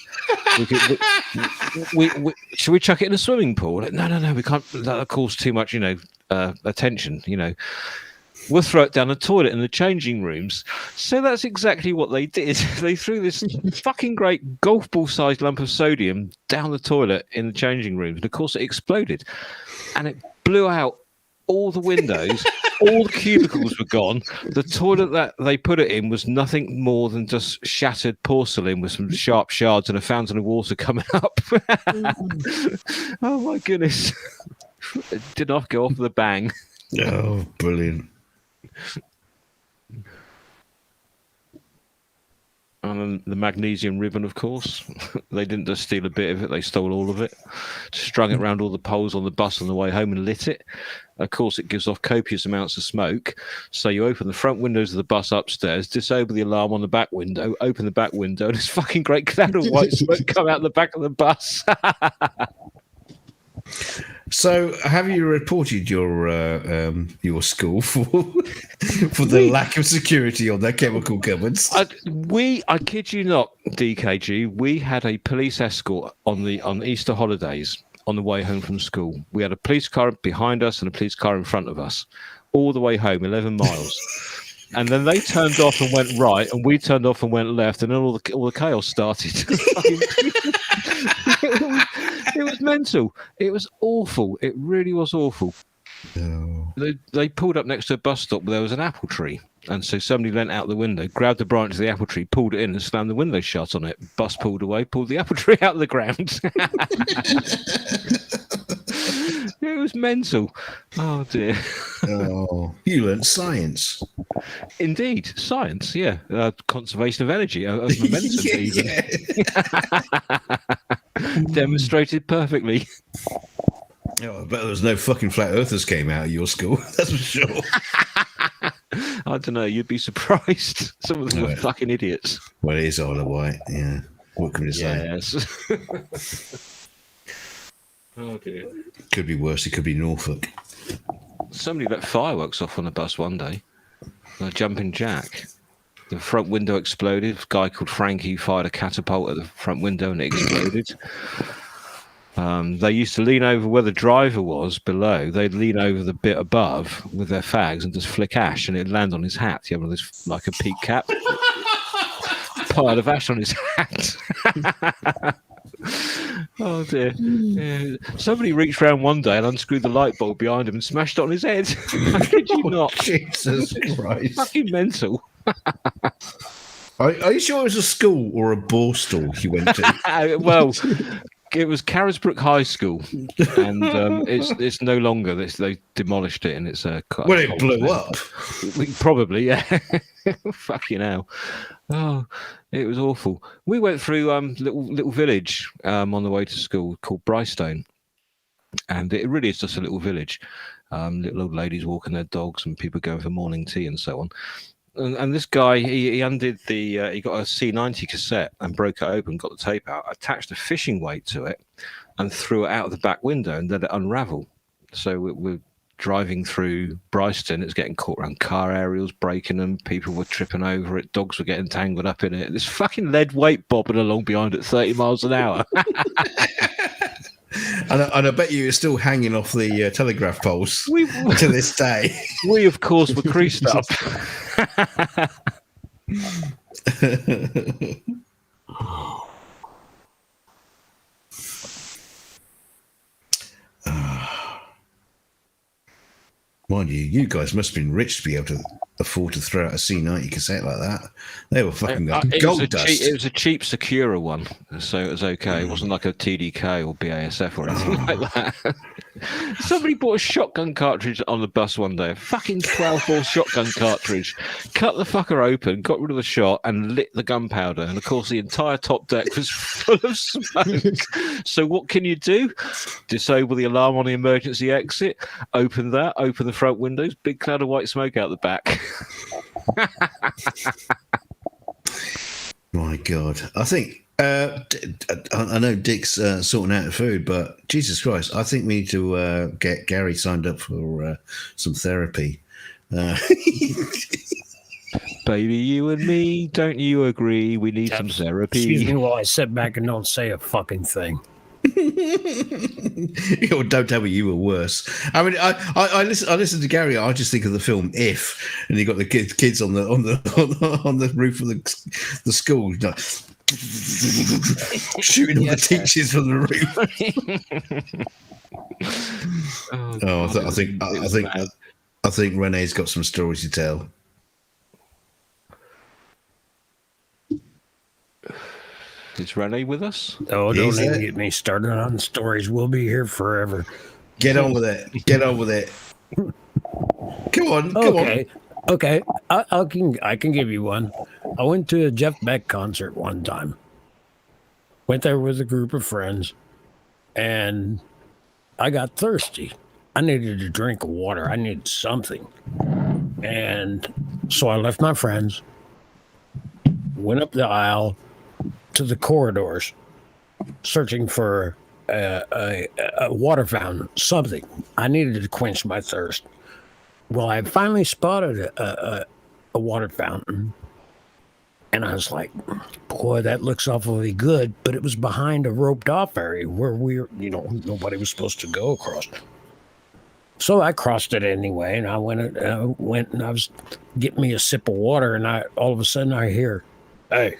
Should we chuck it in a swimming pool? Like, no, we can't. That'll cause too much, attention. We'll throw it down the toilet in the changing rooms. So that's exactly what they did. They threw this fucking great golf ball-sized lump of sodium down the toilet in the changing rooms, and of course it exploded, and it blew out all the windows. All the cubicles were gone. The toilet that they put it in was nothing more than just shattered porcelain with some sharp shards and a fountain of water coming up. Oh my goodness. It did not go off with a bang. Oh, brilliant. And then the magnesium ribbon, of course. They didn't just steal a bit of it, they stole all of it. Strung it around all the poles on the bus on the way home and lit it. Of course, it gives off copious amounts of smoke. So you open the front windows of the bus upstairs, disable the alarm on the back window, open the back window, and this fucking great cloud of white smoke come out the back of the bus. So, have you reported your school for the lack of security on their chemical cupboards? I kid you not, DKG. We had a police escort on Easter holidays on the way home from school. We had a police car behind us and a police car in front of us, all the way home, 11 miles. And then they turned off and went right, and we turned off and went left, and then all the chaos started. It was mental. It was awful. It really was awful. No. They pulled up next to a bus stop where there was an apple tree. And so somebody leant out the window, grabbed the branch of the apple tree, pulled it in and slammed the window shut on it. Bus pulled away, pulled the apple tree out of the ground. It was mental. Oh, dear. Oh, you learned science. Indeed. Science, yeah. Conservation of energy, of momentum even. Demonstrated perfectly. Oh, I bet there was no fucking flat earthers came out of your school. That's for sure. I don't know. You'd be surprised. Some of them were fucking idiots. Well, it is Isle of Wight. Yeah. What can we say? Yes. Oh dear. Could be worse. It could be Norfolk. Somebody let fireworks off on the bus one day. A jumping jack. The front window exploded. A guy called Frankie fired a catapult at the front window and it exploded. They used to lean over where the driver was below. They'd lean over the bit above with their fags and just flick ash, and it'd land on his hat. You have this like a peak cap, pile of ash on his hat. Oh dear! Yeah. Somebody reached around one day and unscrewed the light bulb behind him and smashed it on his head. I kid you not. Jesus Christ! Fucking mental. Are you sure it was a school or a borstal you went to? Well. It was Carisbrooke High School, and it's no longer. They demolished it, and it's a. Well, it blew up. Probably, yeah. Fucking hell! Oh, it was awful. We went through little village on the way to school called Brystone, and it really is just a little village. Little old ladies walking their dogs, and people going for morning tea and so on. And this guy, he undid he got a C90 cassette and broke it open, got the tape out, attached a fishing weight to it, and threw it out of the back window and let it unravel. So we're driving through Bryston. It's getting caught around car aerials, breaking them. People were tripping over it. Dogs were getting tangled up in it. This fucking lead weight bobbing along behind at 30 miles an hour. And I bet you it's still hanging off the telegraph poles to this day. We, of course, were creased up. Mind you guys must have been rich to be able to afford to throw out a C90 cassette like that. They were fucking gold dust. It was a cheap Secura one, so it was okay. It wasn't like a TDK or BASF or anything like that. Somebody bought a shotgun cartridge on the bus one day, a fucking 12-ball shotgun cartridge, cut the fucker open, got rid of the shot, and lit the gunpowder. And of course, the entire top deck was full of smoke. So what can you do? Disable the alarm on the emergency exit, open the front windows, big cloud of white smoke out the back. My God, I think I know Dick's sorting out the food, but Jesus Christ, I think we need to get Gary signed up for some therapy. Baby, you and me, don't you agree? We need some therapy. Excuse me while I sit back and don't say a fucking thing. Don't tell me you were worse. I mean, I listen to Gary. I just think of the film If, and you got the kids on the roof of the school, like, shooting all the teachers from the roof. I think Renee's got some stories to tell. Is Renee with us? Oh, don't even get me started on stories. We'll be here forever. Get on with it. Get on with it. Come on. Okay. I can give you one. I went to a Jeff Beck concert one time. Went there with a group of friends, and I got thirsty. I needed a drink of water. I needed something. And so I left my friends, went up the aisle to the corridors, searching for a water fountain, something. I needed to quench my thirst. Well, I finally spotted a water fountain, and I was like, boy, that looks awfully good, but it was behind a roped off area where nobody was supposed to go across. So I crossed it anyway, and I went and I was getting me a sip of water, and all of a sudden I hear, "Hey."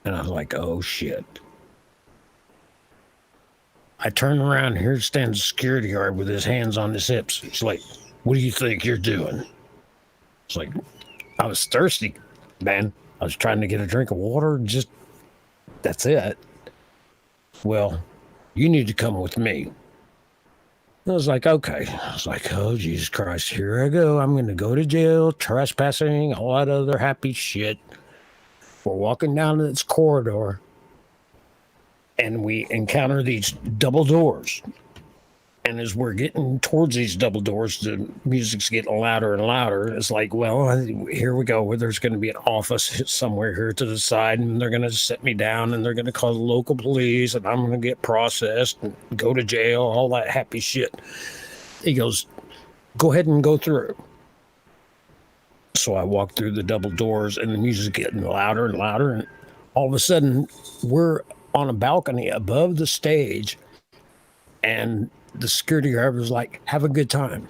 And I was like, oh, shit. I turn around, here stands a security guard with his hands on his hips. He's like, what do you think you're doing? It's like, I was thirsty, man. I was trying to get a drink of water. That's it. Well, you need to come with me. I was like, okay. I was like, oh, Jesus Christ, here I go. I'm going to go to jail, trespassing, all that other happy shit. We're walking down this corridor, and we encounter these double doors. And as we're getting towards these double doors, the music's getting louder and louder. It's like, well, here we go. There's going to be an office somewhere here to the side, and they're going to set me down, and they're going to call the local police, and I'm going to get processed and go to jail, all that happy shit. He goes, go ahead and go through. So I walk through the double doors, and the music's getting louder and louder, and all of a sudden, we're on a balcony above the stage, and the security guard was like, have a good time.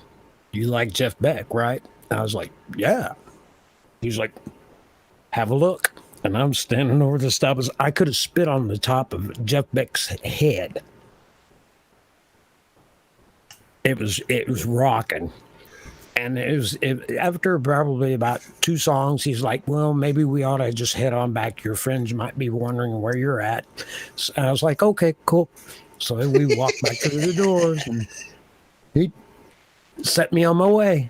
You like Jeff Beck, right? I was like, yeah. He's like, have a look. And I'm standing over the stop. I could have spit on the top of Jeff Beck's head. It was rocking. And after probably about 2 songs, he's like, well, maybe we ought to just head on back. Your friends might be wondering where you're at. So I was like, okay, cool. So we walked back through the doors, and he set me on my way.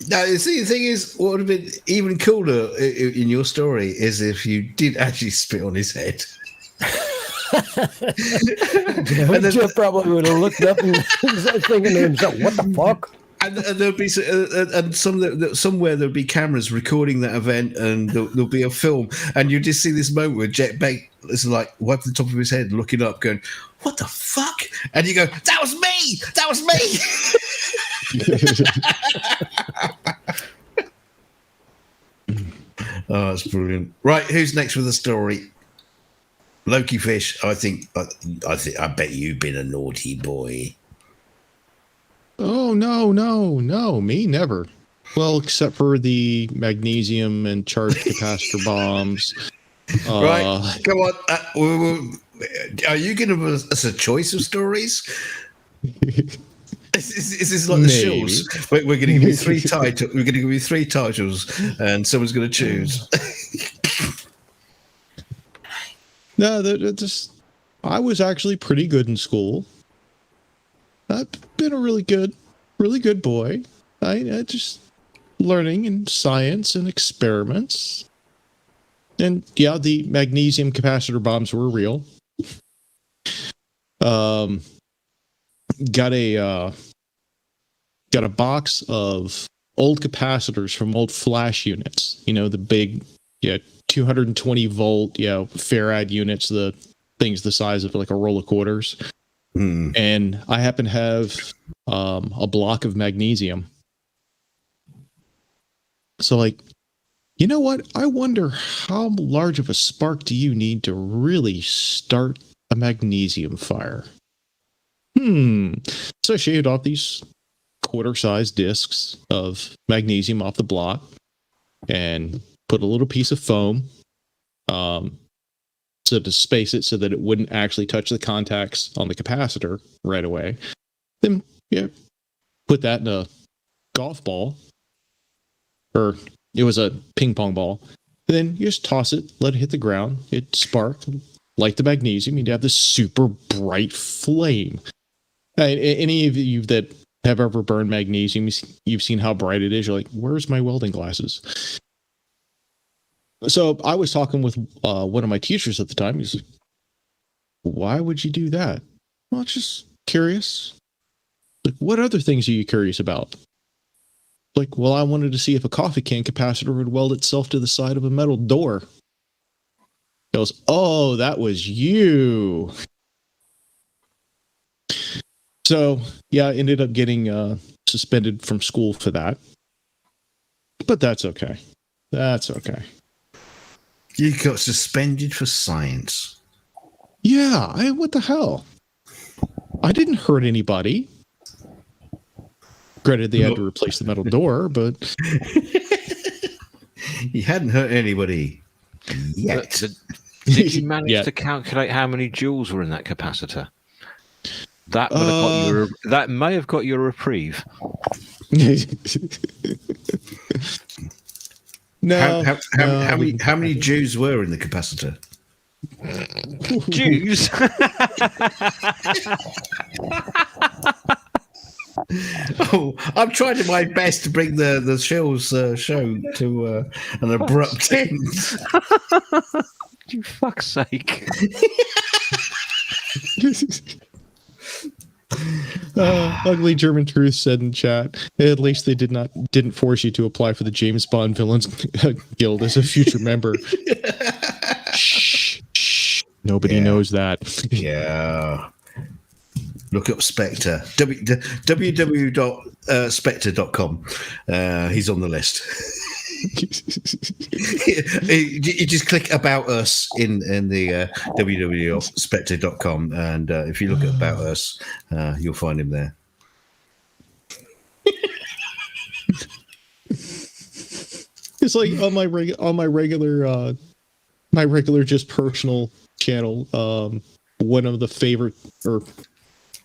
Now, see, the thing is, what would have been even cooler in your story is if you did actually spit on his head. And then Jeff probably would have looked up and thinking to himself, what the fuck? And there'll be somewhere there'll be cameras recording that event, and there'll be a film, and you just see this moment where Jeff Beck is like wiping the top of his head, looking up, going, "What the fuck?" And you go, "That was me! That was me!" Oh, that's brilliant. Right, who's next with the story? Loki Fish. I bet you've been a naughty boy. Oh, no, me never. Well, except for the magnesium and charged capacitor bombs. Right, come on. Are you going to give us a choice of stories? Is this like the Shills? We're going to give you 3 titles. We're going to give you 3 titles, and someone's going to choose. No, I was actually pretty good in school. I've been a really good boy. I just learning in science and experiments. And yeah, the magnesium capacitor bombs were real. Got a box of old capacitors from old flash units. You know, the big 220 volt farad units, the things the size of like a roll of quarters. And I happen to have a block of magnesium. So, like, you know what? I wonder how large of a spark do you need to really start a magnesium fire? So I shaved off these quarter-sized discs of magnesium off the block and put a little piece of foam so to space it so that it wouldn't actually touch the contacts on the capacitor right away. Then, put that in a golf ball, or it was a ping pong ball. Then you just toss it, let it hit the ground. It sparked, like the magnesium. You'd have this super bright flame. Any of you that have ever burned magnesium, you've seen how bright it is. You're like, where's my welding glasses? So I was talking with one of my teachers at the time. He's like, why would you do that? Well, it's just curious. Like, what other things are you curious about? Like, well, I wanted to see if a coffee can capacitor would weld itself to the side of a metal door. He goes, oh, that was you. So, yeah, I ended up getting suspended from school for that. But that's okay. That's okay. You got suspended for science. Yeah, what the hell? I didn't hurt anybody. Granted, they had to replace the metal door, but... You hadn't hurt anybody yet. Did you manage to calculate how many joules were in that capacitor? That would have got you that may have got you a reprieve. No. How many Jews were in the capacitor? Jews. Oh, I'm trying my best to bring the Shills show to an abrupt end. You fuck's sake. Luckily, German Truth said in chat, at least they didn't force you to apply for the James Bond Villains Guild as a future member. Shh. Nobody knows that. Yeah. Look up Spectre. www.spectre.com. He's on the list. You just click About Us in the www.spectre.com, and if you look at About Us, you'll find him there. It's like on my regular just personal channel. One of the favorite or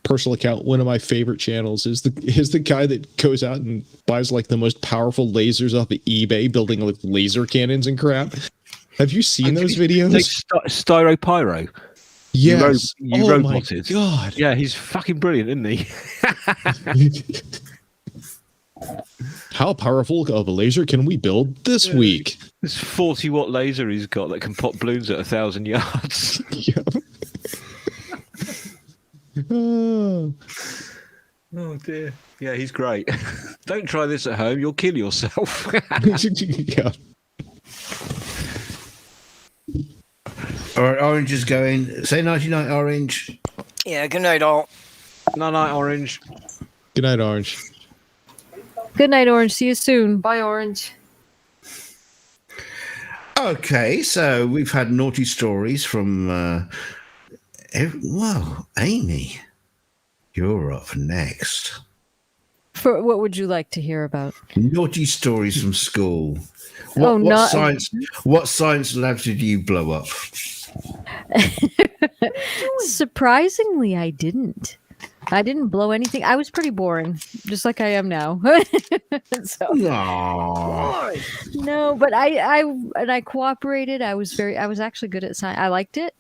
personal account, one of my favorite channels is the guy that goes out and buys like the most powerful lasers off of eBay, building like laser cannons and crap. Have you seen those videos? Like Styropyro. Yes. You roboted. My God. Yeah, he's fucking brilliant, isn't he? How powerful of a laser can we build this week? This 40-watt laser he's got that can pop balloons at 1,000 yards. Yeah. Oh dear. Yeah, he's great. Don't try this at home, you'll kill yourself. Yeah. All right, Orange is going. Say nighty-night, Orange. Yeah, good night, all. Night, Orange. Good night, Orange. Good night, Orange. See you soon. Bye, Orange. Okay, so we've had naughty stories from... well, Amy, you're up next. For what would you like to hear about? Naughty stories from school. What science lab did you blow up? Surprisingly, I didn't. I didn't blow anything. I was pretty boring, just like I am now. So, no, but I cooperated. I was actually good at science. I liked it.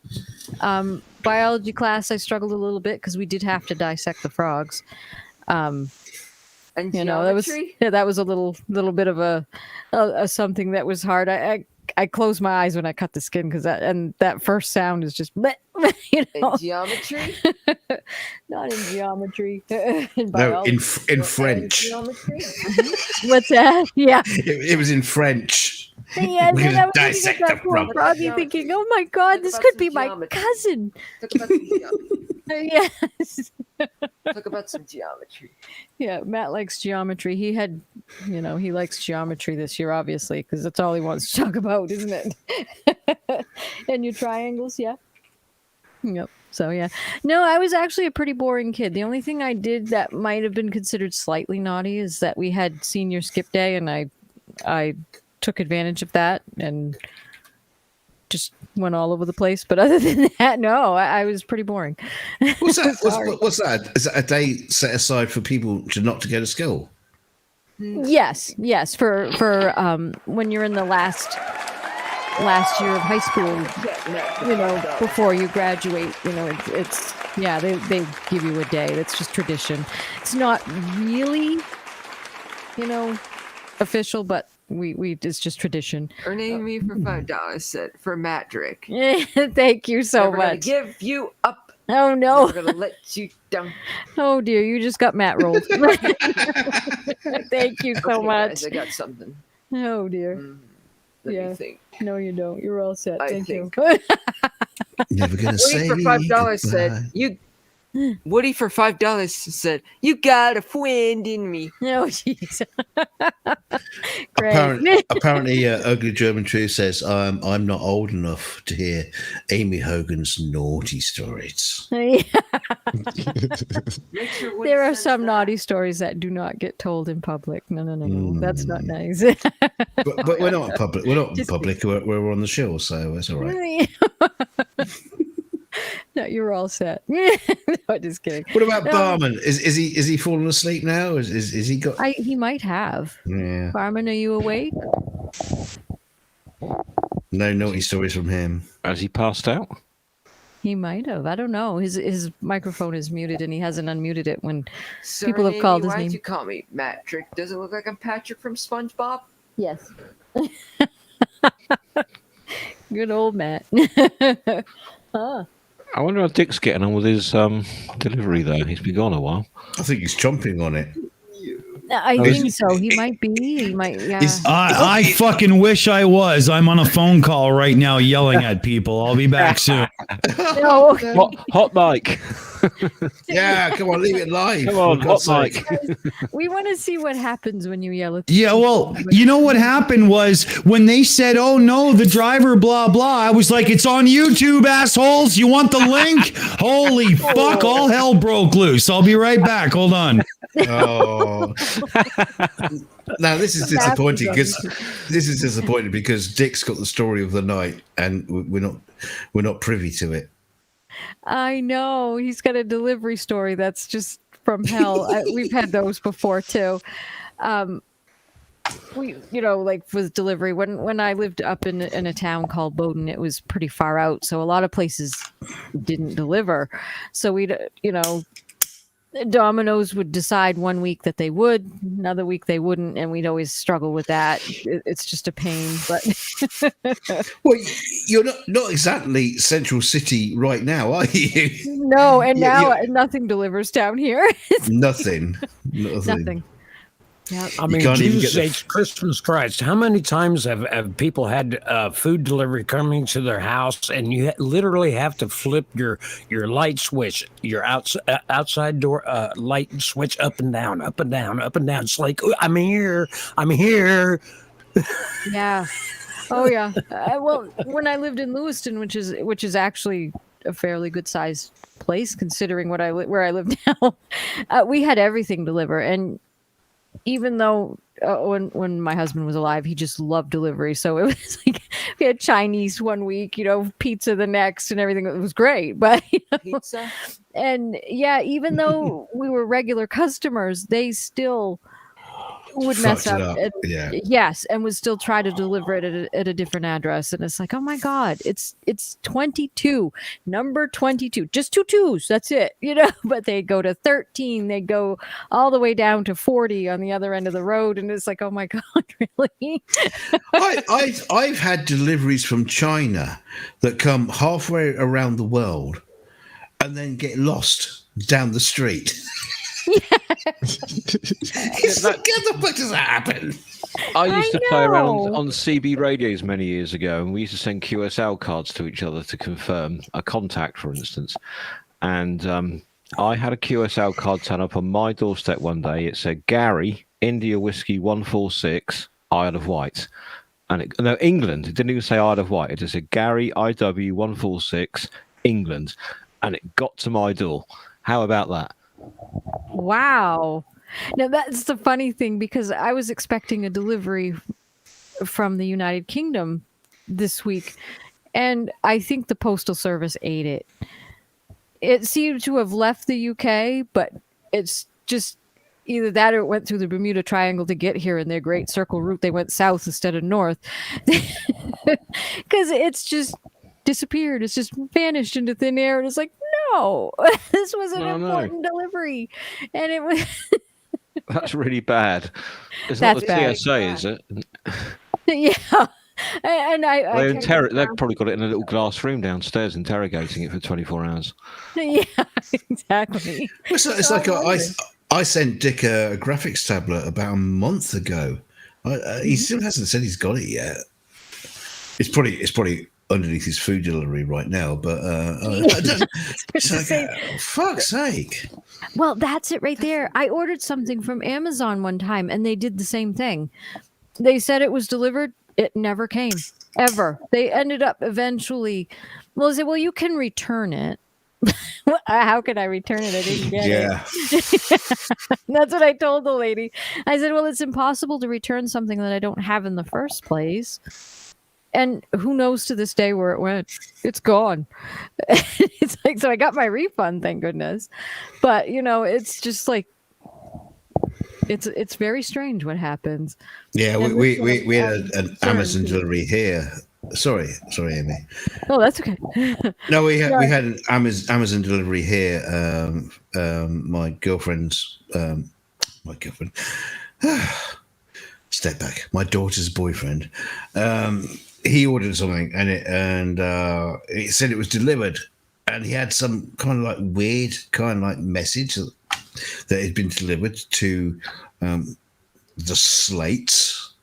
Biology class, I struggled a little bit because we did have to dissect the frogs. And geometry? That was a little bit of a something that was hard. I closed my eyes when I cut the skin because that first sound is just in geometry. Not in geometry. In French. Geometry. What's that? Yeah, it was in French. Yeah, We're then I gonna was dissect looking at that the poor frog. froggy thinking, oh my God, this could be my cousin. Talk about some geometry. Yes. Talk about some geometry. Yeah, Matt likes geometry. He had You know, he likes geometry this year, obviously, because that's all he wants to talk about, isn't it? And your triangles, yeah. Yep. So yeah, no, I was actually a pretty boring kid. The only thing I did that might have been considered slightly naughty is that we had senior skip day, and I took advantage of that and just went all over the place. But other than that, no, I was pretty boring. What's that? What's that? Is that a day set aside for people not to go to school? Yes, for when you're in the last year of high school, you know, before you graduate, you know, it's yeah, they give you a day. That's just tradition. It's not really, you know, official, but we it's just tradition. Aimee for $5 said for Matt Drick. Thank you so Never gonna much. give you up. Oh no! Never gonna let you down. Oh dear, you just got Matt rolled. Thank you so Okay, much. guys, I got something. Oh dear. Let Yeah. me think. No, you don't. You're all set. I Thank think. you. Never gonna Woody say for $5 said goodbye. you. Woody for $5 said you got a friend in me. Oh jeez. Great. Apparently, Ugly German Truth says I'm not old enough to hear Aimee Hogan's naughty stories. Make sure Woody There are sends some that. naughty stories that do not get told in public. No. That's not nice. But we're not in public. We're not in public. We're on the show, so it's all right. No, you're all set. No, just kidding. What about No. Barman? Is he fallen asleep now? Is he got? He might have. Yeah. Barman, are you awake? No naughty stories from him. Has he passed out? He might have. I don't know. His microphone is muted and he hasn't unmuted it when Sir people have Aimee, called his why'd name. you call me Matt Drick? Does it look like I'm Patrick from SpongeBob? Yes. Good old Matt. Huh. I wonder how Dick's getting on with his delivery, though. He's been gone a while. I think he's chomping on it. I think so. He might be. He might. Yeah. I fucking wish I was. I'm on a phone call right now yelling at people. I'll be back soon. No. Hot mic. Yeah, come on, leave it live. Come on, for hot God's sake. mic. We want to see what happens when you yell at. Yeah, well, you know what happened was when they said, "Oh no, the driver, blah blah," I was like, "It's on YouTube, assholes. You want the link?" Holy fuck! All hell broke loose. I'll be right back. Hold on. Oh. Now this is disappointing because Dick's got the story of the night and we're not privy to it. I know he's got a delivery story that's just from hell. We've had those before too. We, you know, like with delivery. When I lived up in a town called Bowden, it was pretty far out, so a lot of places didn't deliver. So we'd, you know, Domino's would decide one week that they would, another week they wouldn't, and we'd always struggle with that. It's just a pain, but Well, you're not exactly Central City right now, are you? no. And Yeah, now nothing delivers down here. Nothing. Nothing. Yeah. I mean, can't even Jesus get the- H. Christmas Christ. How many times have people had food delivery coming to their house and you literally have to flip your light switch, your outside door light switch up and down, up and down, up and down. It's like, I'm here. Yeah. Oh yeah. Well, when I lived in Lewiston, which is actually a fairly good sized place considering where I live now, we had everything deliver. And even though when my husband was alive, he just loved delivery. So it was like we had Chinese one week, you know, pizza the next, and everything. It was great, but you know, Pizza? and yeah, even though we were regular customers, they still would mess Fucked it up. up, And- yeah. Yes, and would still try to deliver it at a different address, and it's like, oh my god, it's 22, number 22, just 2 2s, that's it, you know. But they go to 13, they go all the way down to 40 on the other end of the road, and it's like, oh my god, really? I've had deliveries from China that come halfway around the world and then get lost down the street. It's like, how the fuck does that happen? I used to play around know. on CB radios many years ago, and we used to send QSL cards to each other to confirm a contact, for instance. And I had a QSL card turn up on my doorstep one day. It said Gary, India Whiskey 146 Isle of Wight. And no, England. It didn't even say Isle of Wight. It just said Gary IW 146 England. And it got to my door. How about that? Wow. Now that's the funny thing, because I was expecting a delivery from the United Kingdom this week, and I think the Postal Service ate it. It seemed to have left the UK, but it's just either that or it went through the Bermuda Triangle to get here, in their Great Circle route they went south instead of north, because it's just disappeared. It's just vanished into thin air, and it's like, no, this was an important delivery, and it was. That's really bad. It's That's not the bad. TSA, is it? Yeah. And they've probably got it in a little glass room downstairs, interrogating it for 24 hours. Yeah, exactly. It's like I sent Dick a graphics tablet about a month ago. He still hasn't said he's got it yet. It's probably underneath his food delivery right now, but it's like, fuck's sake. Well, that's it right there. I ordered something from Amazon one time, and they did the same thing. They said it was delivered. It never came, ever. They ended up eventually. Well, I said, well, you can return it. How can I return it? I didn't get it. That's what I told the lady. I said, well, it's impossible to return something that I don't have in the first place. And who knows to this day where it went? It's gone. It's like, so I got my refund, thank goodness. But, it's just like, it's very strange what happens. Yeah, we had an Amazon delivery here. Sorry, Aimee. Oh, that's okay. No, we had an Amazon delivery here. My girlfriend's step back. My daughter's boyfriend. He ordered something, and it said it was delivered, and he had some kind of like weird kind of like message that had been delivered to the Slates.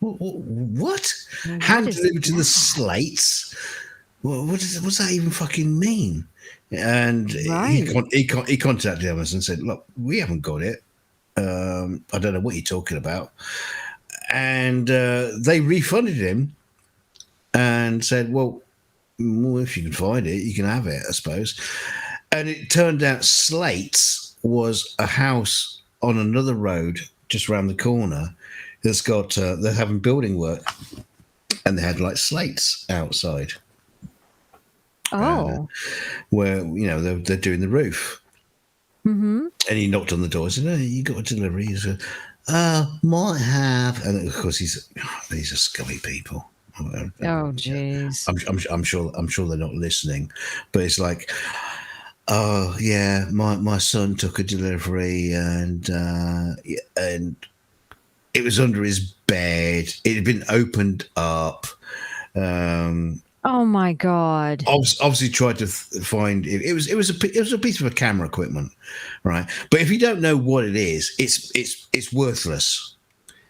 What? Hand delivered to the Slates? What does that even fucking mean? And he contacted Amazon and said, "Look, we haven't got it. I don't know what you're talking about." And they refunded him and said, well, if you can find it, you can have it, I suppose. And it turned out Slates was a house on another road just around the corner that's got, they're having building work, and they had like slates outside. Oh. Where, they're doing the roof. Mm-hmm. And he knocked on the door and said, "Oh, you got a delivery?" He said, might have. And of course, these are scummy people. Oh, jeez. I'm sure they're not listening, but it's like, oh yeah, my son took a delivery, and it was under his bed. It had been opened up. Oh my God! Obviously, tried to find it was a piece of camera equipment, right? But if you don't know what it is, it's worthless,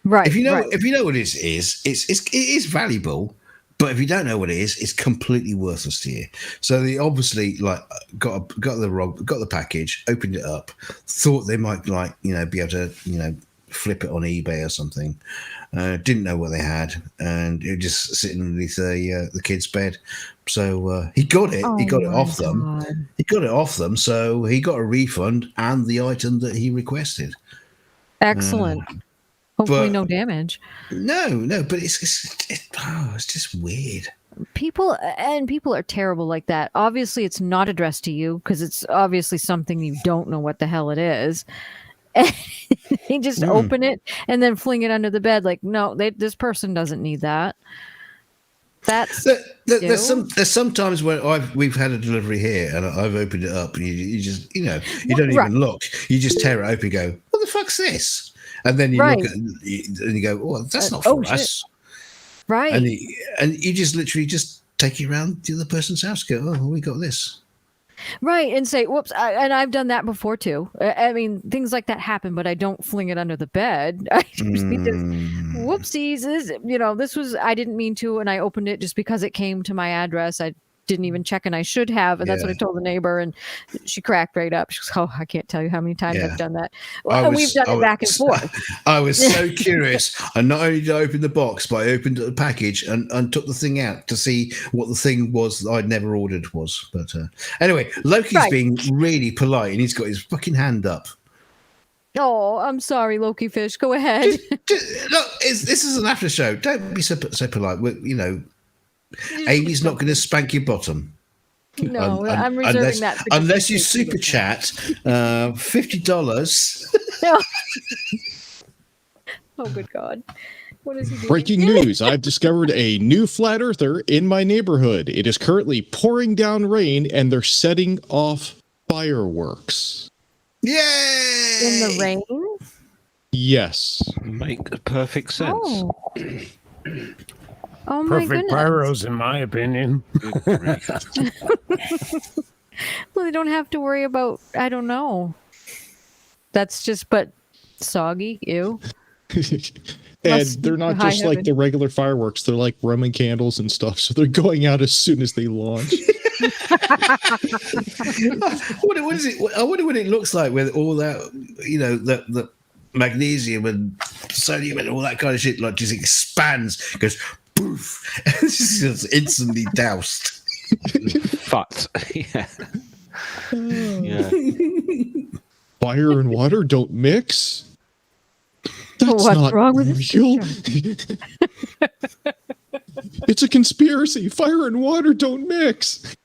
right? If you know what it is, it is valuable. But if you don't know what it is, it's completely worthless to you. So they obviously got the package, opened it up, thought they might be able to flip it on eBay or something. Didn't know what they had, and it was just sitting underneath the kid's bed. So he got it. He got it off them. He got it off them. So he got a refund and the item that he requested. Excellent. Hopefully, no damage. No, but it's just weird. People are terrible like that. Obviously, it's not addressed to you because it's obviously something you don't know what the hell it is. And they just open it and then fling it under the bed. Like, no, this person doesn't need that. There's sometimes where we've had a delivery here and I've opened it up and you just you don't even look. You just tear it open and go, what the fuck's this? And then you look at it and you go, oh, that's not for us. Right. And you just literally just take it around the other person's house, go, oh, we got this. Right, and say, whoops, and I've done that before too. I mean, things like that happen, but I don't fling it under the bed. I just whoopsies, this was, I didn't mean to, and I opened it just because it came to my address. I didn't even check, and I should have. And that's what I told the neighbor, and she cracked right up. She goes, "Oh, I can't tell you how many times I've done that." And we've done it back and forth. I was so curious. And not only did I open the box, but I opened the package and took the thing out to see what the thing was that I'd never ordered was. But anyway, Loki's being really polite, and he's got his fucking hand up. Oh, I'm sorry, Loki Fish. Go ahead. Look, this is an after show. Don't be so polite. Amy's not going to spank your bottom. No, I'm reserving that. Unless you super chat $50. Oh, good God. What is he doing? Breaking news. I've discovered a new flat earther in my neighborhood. It is currently pouring down rain, and they're setting off fireworks. Yay! In the rain? Yes. Make perfect sense. Oh, my Perfect goodness. pyros, in my opinion. Well, they don't have to worry about, I don't know. That's just, but soggy, ew. And they're not High just like heaven. the regular fireworks. They're like Roman candles and stuff. So they're going out as soon as they launch. What is it? I wonder what it looks like with all that, the magnesium and sodium and all that kind of shit, like just expands, goes poof, and it's just instantly doused. Fucked. Yeah. Yeah. Fire and water don't mix. That's What's not wrong with this real. It's a conspiracy. Fire and water don't mix.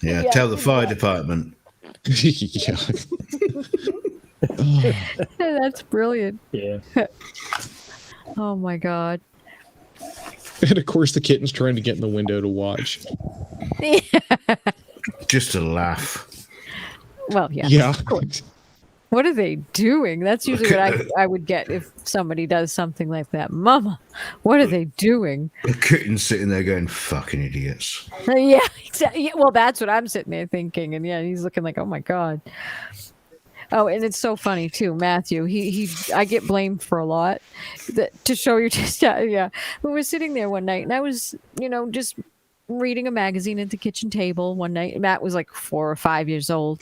Yeah, tell the fire department. Yeah. That's brilliant. Yeah. Oh, my God. And of course, the kitten's trying to get in the window to watch. Just to laugh. Well, yeah. Yeah. Of course. What are they doing? That's usually what I would get if somebody does something like that. Mama, what are they doing? The kitten's sitting there going, fucking idiots. Yeah, exactly. Well, that's what I'm sitting there thinking. And yeah, he's looking like, oh my God. Oh, and it's so funny too, Matthew. I get blamed for a lot. To show you just yeah. We were sitting there one night, and I was, just reading a magazine at the kitchen table one night. Matt was like 4 or 5 years old,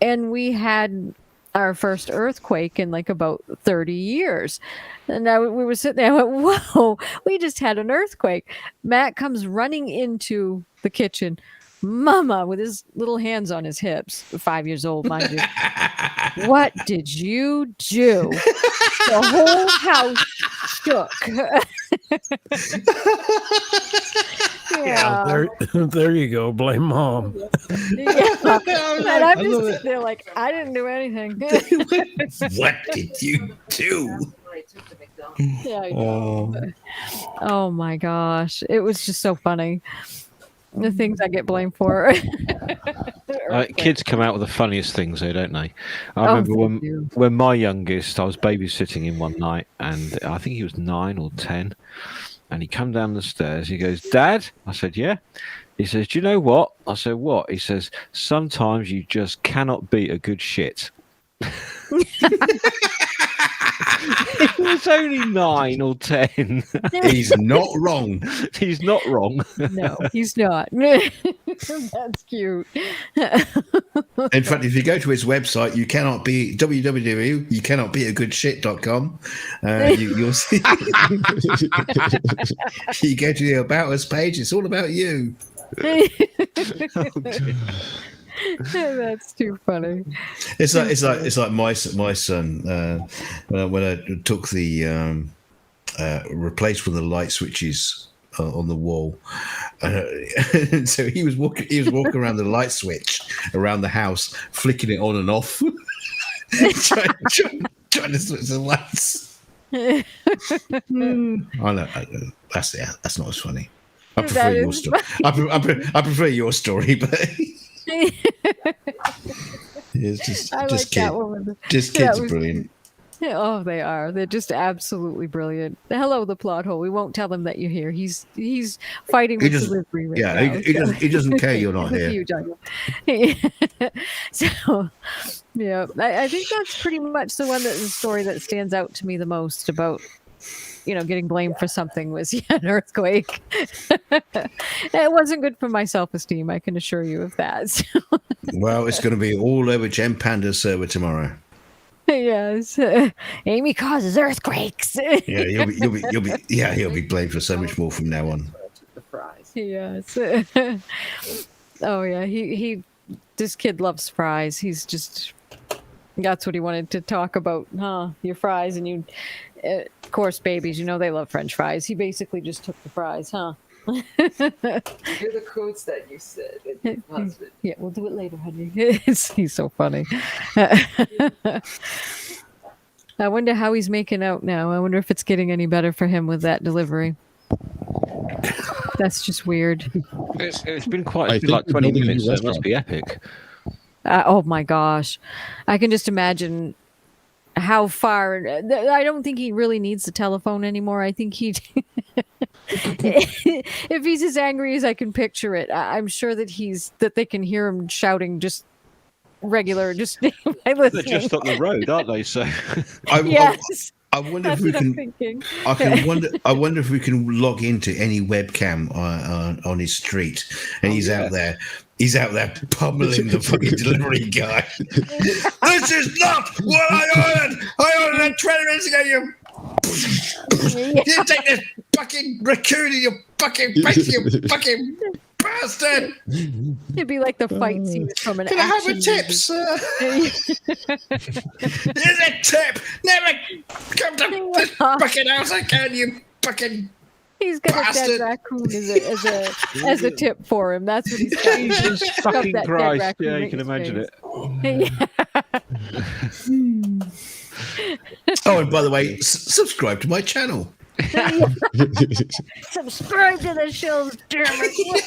and we had our first earthquake in like about 30 years. And now we were sitting there, I went, whoa, we just had an earthquake. Matt comes running into the kitchen, Mama, with his little hands on his hips, 5 years old, mind you. What did you do? The whole house shook. Yeah, there you go. Blame mom. Yeah. And I'm just sitting there like, I didn't do anything. What did you do? Yeah, oh my gosh. It was just so funny. The things I get blamed for. Kids come out with the funniest things, though, don't they? I remember when my youngest, I was babysitting him one night, and I think he was 9 or 10, and he come down the stairs. He goes, "Dad?" I said, "Yeah." He says, "Do you know what?" I said, "What?" He says, "Sometimes you just cannot beat a good shit." He was only 9 or 10. He's not wrong. He's not wrong. No, he's not. That's cute. In fact, if you go to his website, you cannot be www.youcannotbeatagoodshit.com. You'll see. You go to the About Us page, it's all about you. That's too funny. It's like my son when I took the replaced one of the light switches on the wall, and so he was walking around the light switch around the house, flicking it on and off, trying to switch the lights. I know that's not as funny. I prefer your story. I prefer your story, but. It's just kids are brilliant. Oh, they are. They're just absolutely brilliant. Hello, the plot hole. We won't tell him that you're here. He's fighting with delivery right now. He doesn't care you're not here. So, yeah, I think that's pretty much the story that stands out to me the most about getting blamed for something was an earthquake. It wasn't good for my self-esteem. I can assure you of that. Well, it's going to be all over Gem Panda's server tomorrow. Yes, Aimee causes earthquakes. Yeah, he'll be blamed for so much more from now on. Yes. Oh yeah, he this kid loves fries. He's just that's what he wanted to talk about, huh? Your fries, and of course, babies, they love French fries. He basically just took the fries, huh? You're the quotes that you said. Husband. Yeah, we'll do it later, honey. He's so funny. I wonder how he's making out now. I wonder if it's getting any better for him with that delivery. That's just weird. It's been like 20 minutes, so it must be epic. Oh my gosh. I can just imagine how far. I don't think he really needs the telephone anymore. I think if he's as angry as I can picture it, I'm sure that they can hear him shouting just regular, just by listening. They're just up the road, aren't they? So yes. I wonder That's if we what I'm can. thinking. I wonder if we can log into any webcam on his street, and he's out there. He's out there pummeling the fucking delivery guy. This is not what I ordered. I ordered it 20 minutes ago. You take this fucking raccoon in your fucking face, you fucking bastard. It'd be like the fight scene from an Can I have a action tip, movie. sir? Here's a tip. Never come to this fucking house again, you fucking. He's got bastard. a dead raccoon as a tip for him. That's what he's got. Jesus He's got fucking that dead Christ! raccoon Yeah, you in can his imagine face. it. Oh, and by the way, subscribe to my channel. Subscribe to the Shills, damn it.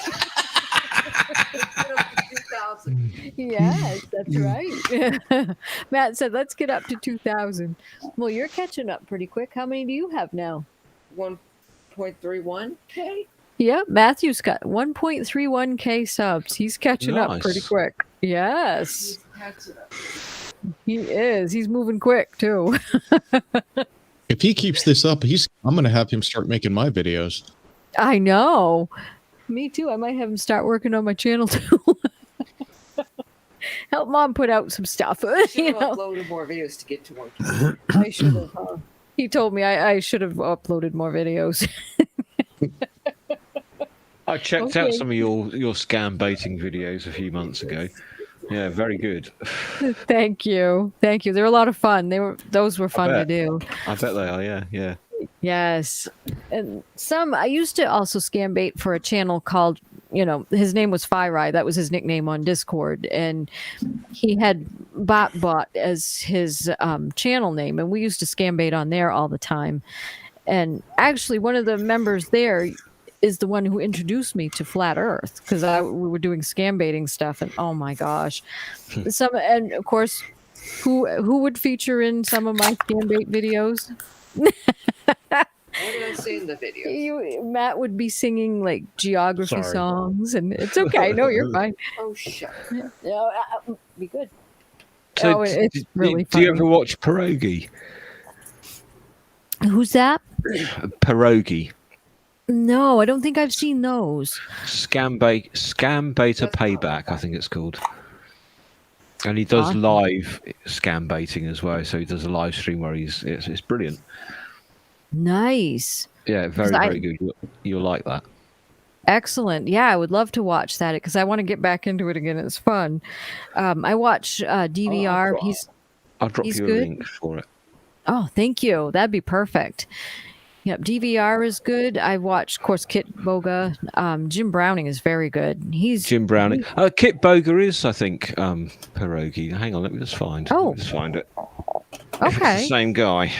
Yes, that's right. Matt said, let's get up to 2,000. Well, you're catching up pretty quick. How many do you have now? 1.31K. Yeah, Matthew's got 1.31K subs. He's catching up pretty quick. Yes. He is. He's moving quick, too. If he keeps this up, I'm going to have him start making my videos. I know. Me too. I might have him start working on my channel, too. Help Mom put out some stuff. Should have uploaded more videos to get to 1K. I should have. He told me I should have uploaded more videos. I checked out some of your scam baiting videos a few months ago. Yeah, very good. Thank you. They're a lot of fun. Those were fun to do. I bet they are. Yeah. Yes, and I used to also scam bait for a channel called, his name was Firai. That was his nickname on Discord, and he had Bot as his channel name, and we used to scam bait on there all the time. And actually, one of the members there is the one who introduced me to Flat Earth, because we were doing scam baiting stuff, and oh my gosh, and of course, who would feature in some of my scam bait videos? What did I say in the video? Matt would be singing like geography songs, and it's okay. No, you're fine. Oh, shut up. Yeah, be good. So it's really do you funny. ever watch Pierogi? Who's that? Pierogi. No, I don't think I've seen those. Scam Beta Payback, I think it's called. And he does live scam baiting as well. So he does a live stream where it's brilliant. Nice. Yeah, very good. You'll like that. Excellent. Yeah, I would love to watch that because I want to get back into it again. It's fun. I watch DVR. I'll drop he's you a good. link for it. Oh, thank you. That'd be perfect. Yep, DVR is good. I watched, of course, Kit Boga. Jim Browning is very good. Jim Browning. Kit Boga is, I think, Pierogi. Hang on, let me just find. Just find it. Okay. It's the same guy.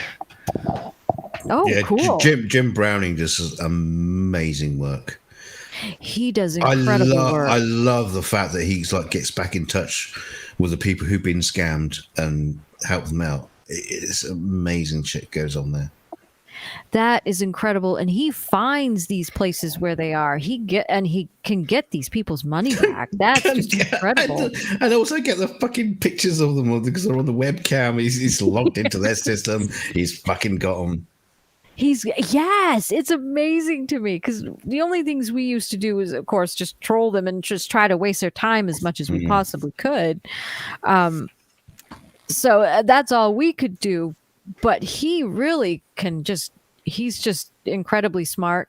Oh, yeah, cool. Jim Browning does amazing work. He does incredible work. I love the fact that he's gets back in touch with the people who've been scammed and help them out. It's amazing shit goes on there. That is incredible, and he finds these places where they are. He can get these people's money back. That's just incredible. And also get the fucking pictures of them because they're on the webcam. He's logged into their system. He's fucking got them. Yes, it's amazing to me because the only things we used to do is, of course, just troll them and just try to waste their time as much as we possibly could. So that's all we could do. But he really can he's just incredibly smart.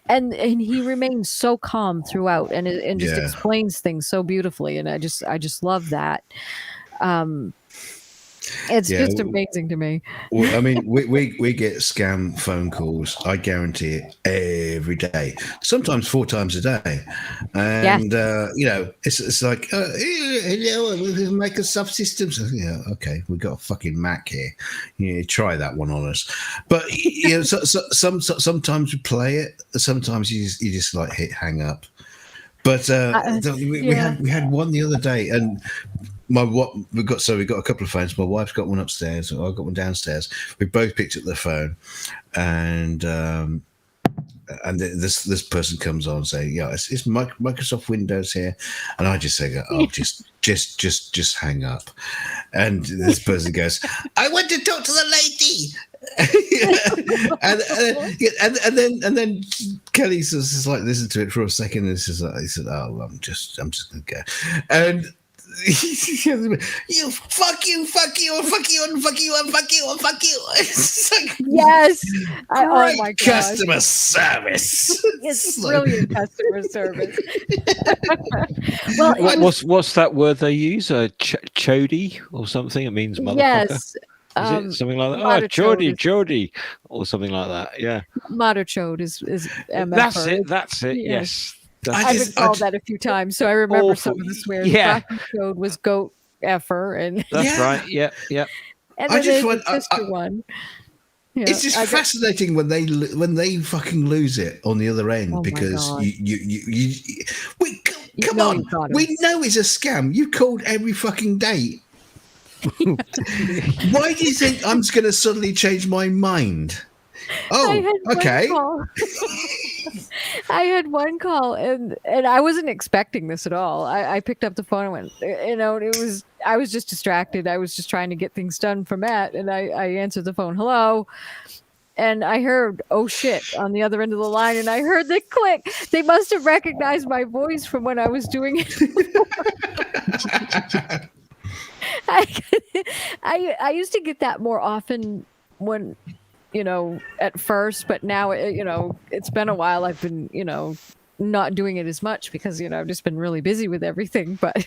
And he remains so calm throughout and just explains things so beautifully. And I just love that. It's just amazing to me. Well, I mean, we get scam phone calls. I guarantee it every day, sometimes 4 times a day, and it's like, hello, we'll make a subsystem. So, okay, we've got a fucking Mac here. Try that one on us. But sometimes we play it. Sometimes you just like hit hang up. But we had one the other day, and we got a couple of phones. My wife's got one upstairs, I've got one downstairs. We both picked up the phone, and this person comes on saying, it's Microsoft Windows here, and I just say, just hang up. And this person goes, I want to talk to the lady. and then Kelly says, like, listen to it for a second, and he said, oh, I'm just gonna go. And you fuck you, and fuck you, and fuck you, and fuck you, and fuck you, and fuck you. It's like, yes, great my customer service. It's brilliant customer service. Well, what's that word they use? Chody or something? It means motherfucker. Yes. Is it something like that? Oh, Chody, or something like that. Yeah. Moderchode is MF. That's it. Yes. I've been called that a few times, so I remember some of the swears. Yeah. Chode was goat effer, and that's right. Yeah. And then there's the sister one. It's just fascinating when they fucking lose it on the other end, because come on, we know it's a scam. You called every fucking day. Why do you think I'm just going to suddenly change my mind? Oh, okay. I had one call, and I wasn't expecting this at all. I picked up the phone and went, I was just distracted. I was just trying to get things done for Matt, and I answered the phone, hello. And I heard, oh shit, on the other end of the line, and I heard the click. They must have recognized my voice from when I was doing it. I used to get that more often when, at first, but now, it's been a while. I've been, not doing it as much because, I've just been really busy with everything. But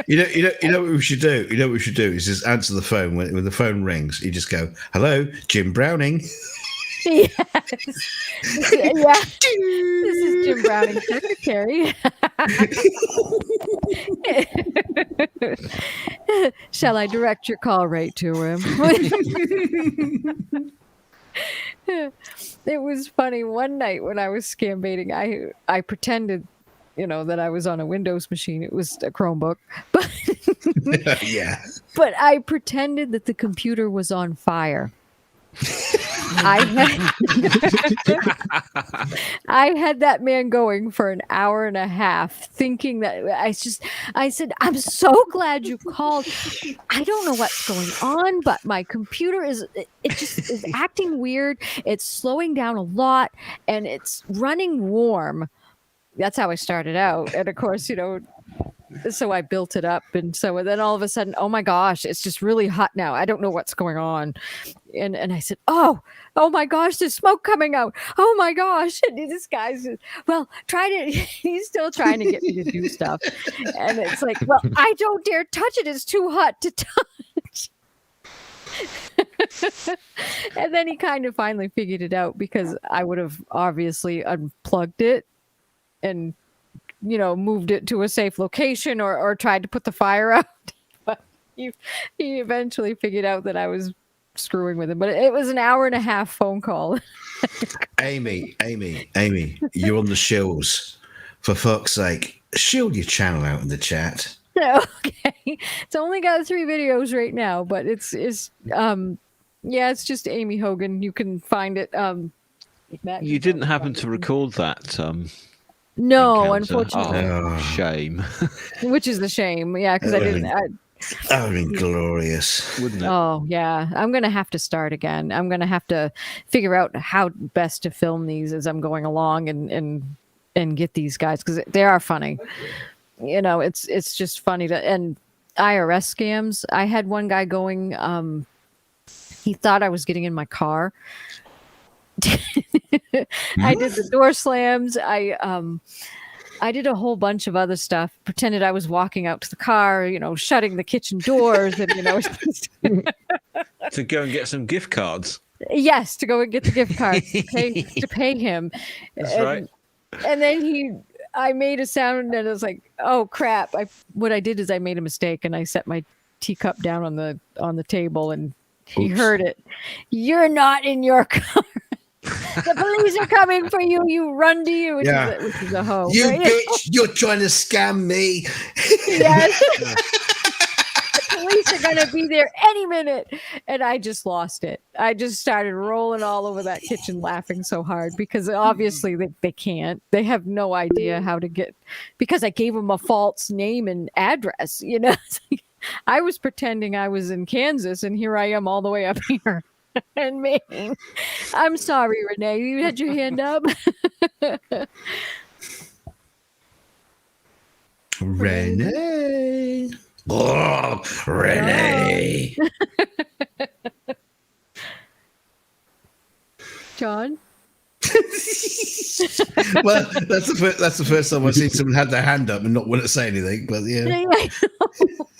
you know what we should do? You know what we should do is just answer the phone when the phone rings. You just go, hello, Jim Browning. Yes. Yeah. This is Jim Browning, secretary. Shall I direct your call right to him? It was funny. One night when I was scam baiting, I pretended, that I was on a Windows machine. It was a Chromebook, but yeah. But I pretended that the computer was on fire. I had that man going for an hour and a half, thinking that I said, I'm so glad you called. I don't know what's going on, but my computer is acting weird. It's slowing down a lot, and it's running warm. That's how I started out. And of course, so I built it up, and so then all of a sudden, oh my gosh, it's just really hot now. I don't know what's going on. And I said, oh my gosh, there's smoke coming out. Oh my gosh. And this guy's, he's still trying to get me to do stuff. And it's like, well, I don't dare touch it. It's too hot to touch. And then he kind of finally figured it out, because I would have obviously unplugged it and moved it to a safe location or tried to put the fire out. But he eventually figured out that I was screwing with him. But it was an hour and a half phone call. Aimee, you're on the Shills. For fuck's sake, shield your channel out in the chat. Okay. It's only got 3 videos right now, but it's just Aimee Hogan. You can find it. You didn't happen to record that no, encounter? Unfortunately. Oh, shame. Which is a shame. Yeah, because I That would have been glorious, wouldn't it? Oh yeah, I'm gonna have to start again. I'm gonna have to figure out how best to film these as I'm going along and get these guys because they are funny. You know, it's just funny to and IRS scams. I had one guy going. He thought I was getting in my car. I did the door slams. I did a whole bunch of other stuff. Pretended I was walking out to the car, you know, shutting the kitchen doors, and you know, To go and get some gift cards. yes, to go and get the gift cards to pay him. That's right. And then I made a sound, and it was like, oh crap! What I did is I made a mistake, and I set my teacup down on the table, and he heard it. You're not in your car. The police are coming for you. You run to you, which is a hoe. You right? bitch! You're trying to scam me. Yes. The police are gonna be there any minute, and I just lost it. I just started rolling all over that kitchen, laughing so hard because obviously they can't. They have no idea how to get because I gave them a false name and address. You know, I was pretending I was in Kansas, and here I am all the way up here. And Maine. I'm sorry, Renee. You had your hand up. Renee. Oh, Renee. John? Well, that's the first time I've seen someone had their hand up and not want to say anything. But yeah,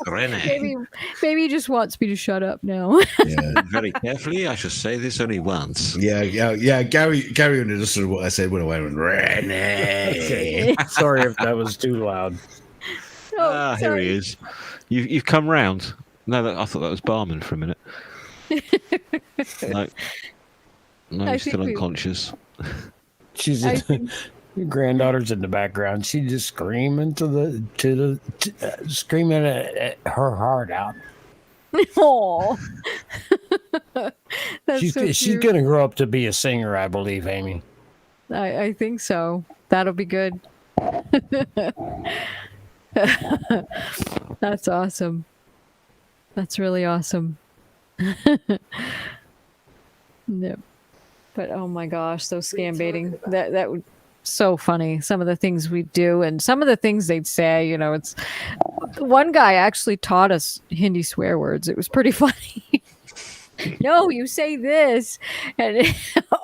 Renee. Maybe he just wants me to shut up now. yeah, Very carefully, I should say this only once. yeah. Gary understood what I said when I went Renee. Sorry if that was too loud. Here he is. You've come round. No, I thought that was Barman for a minute. No, he's still unconscious. She's your granddaughter's in the background. She's just screaming screaming at her heart out. Oh, She's gonna grow up to be a singer, I believe, Aimee. I think so. That'll be good. That's awesome. That's really awesome. Yep. But oh my gosh, those scam baiting that would so funny. Some of the things we do and some of the things they'd say, you know, it's one guy actually taught us Hindi swear words. It was pretty funny. No, you say this. And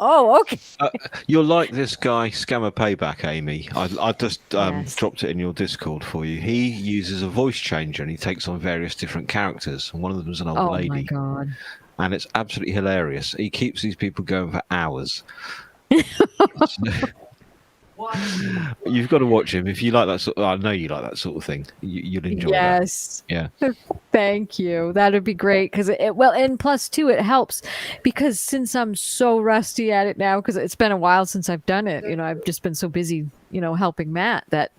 oh, okay. You're like this guy, Scammer Payback, Aimee. I just dropped it in your Discord for you. He uses a voice changer and he takes on various different characters. And one of them is an old lady. Oh my God. And it's absolutely hilarious. He keeps these people going for hours. You've got to watch him if you like that I know you like that sort of thing. You'll enjoy yes. that. Yeah. Thank you. That'd be great because and plus too, it helps because since I'm so rusty at it now, because it's been a while since I've done it. You know, I've just been so busy, you know, helping Matt that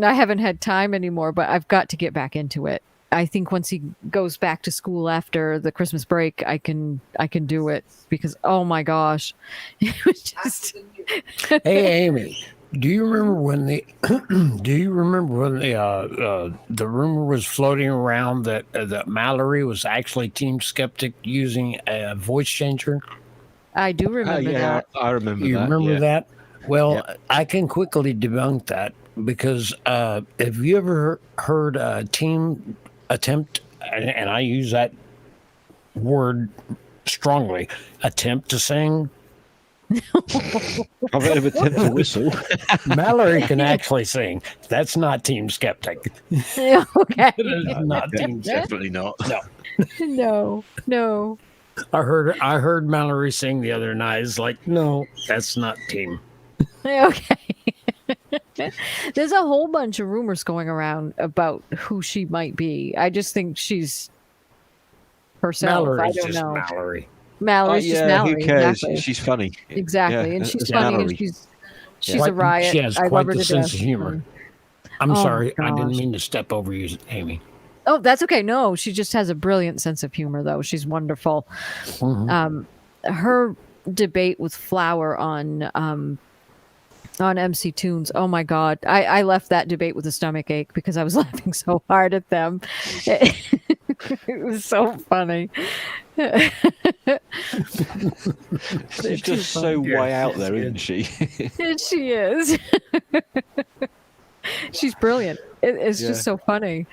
I haven't had time anymore. But I've got to get back into it. I think once he goes back to school after the Christmas break, I can do it because oh my gosh, it was just. Hey, Aimee, do you remember when the rumor was floating around that Mallory was actually Team Skeptic using a voice changer? I do remember that. I remember you that. Remember yeah. that? Well, Yep. I can quickly debunk that because have you ever heard a team attempt, and I use that word strongly, attempt to sing? I've heard of attempt to whistle. Mallory can actually sing. That's not Team Skeptic. Okay. That is not Team Skeptic. Definitely not. No. No. I heard Mallory sing the other night. It's like, no, that's not Team. Okay. There's a whole bunch of rumors going around about who she might be. I just think she's herself. Mallory's I don't just know. Mallory. Mallory's just Mallory. Who cares? Exactly. She's funny. Exactly. Yeah, and she's it's funny Mallory. and she's a riot. She has I quite love her the to sense death. of humor. I'm Oh, sorry. I didn't gosh. mean to step over you, Aimee. Oh, that's okay. No, she just has a brilliant sense of humor, though. She's wonderful. Mhm. Her debate with Flower on on MC Tunes. Oh my God. I left that debate with a stomach ache because I was laughing so hard at them. It was so funny. She's just so way out there, isn't she? She is. She's brilliant. It's just so funny.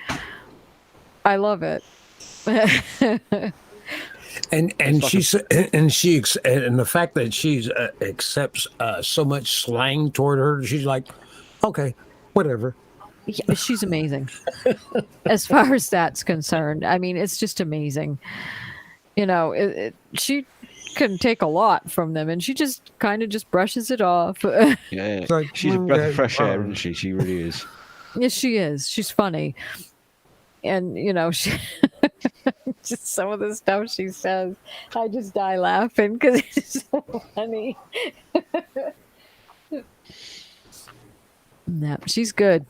I love it. And the fact that she accepts so much slang toward her, she's like, okay, whatever. Yeah, she's amazing. As far as that's concerned, I mean, it's just amazing. You know, she can take a lot from them, and she just kind of just brushes it off. Yeah, she's a breath of fresh air, isn't she? She really is. Yes, she is. She's funny, and you know, she just some of the stuff she says, I just die laughing because it's so funny. Yeah, she's good.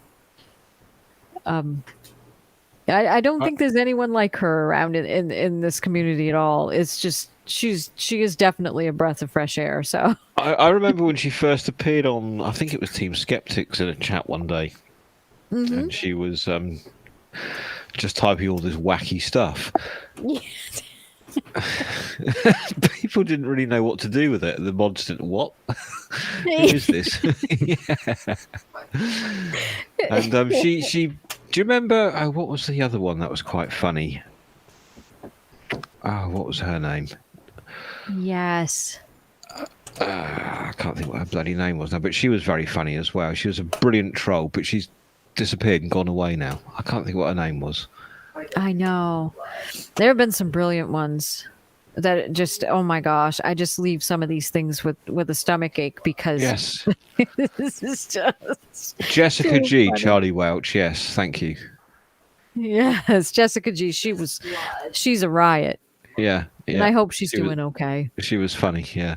I don't think there's anyone like her around in this community at all. It's just she is definitely a breath of fresh air. So I remember when she first appeared on, I think it was Team Skeptics in a chat one day, and she was just typing all this wacky stuff. People didn't really know what to do with it. The mods didn't. What? Who is this? Yeah. And she. Do you remember? Oh, what was the other one that was quite funny? Oh, what was her name? Yes. I can't think what her bloody name was now, but she was very funny as well. She was a brilliant troll, but she's disappeared and gone away now. I can't think what her name was. I know. There have been some brilliant ones that just, oh my gosh, I just leave some of these things with a stomach ache because yes. This is just Jessica too G, funny. Charlie Welch. Yes, thank you. Yes, Jessica G. She's a riot. Yeah. And I hope she's doing okay. She was funny. Yeah.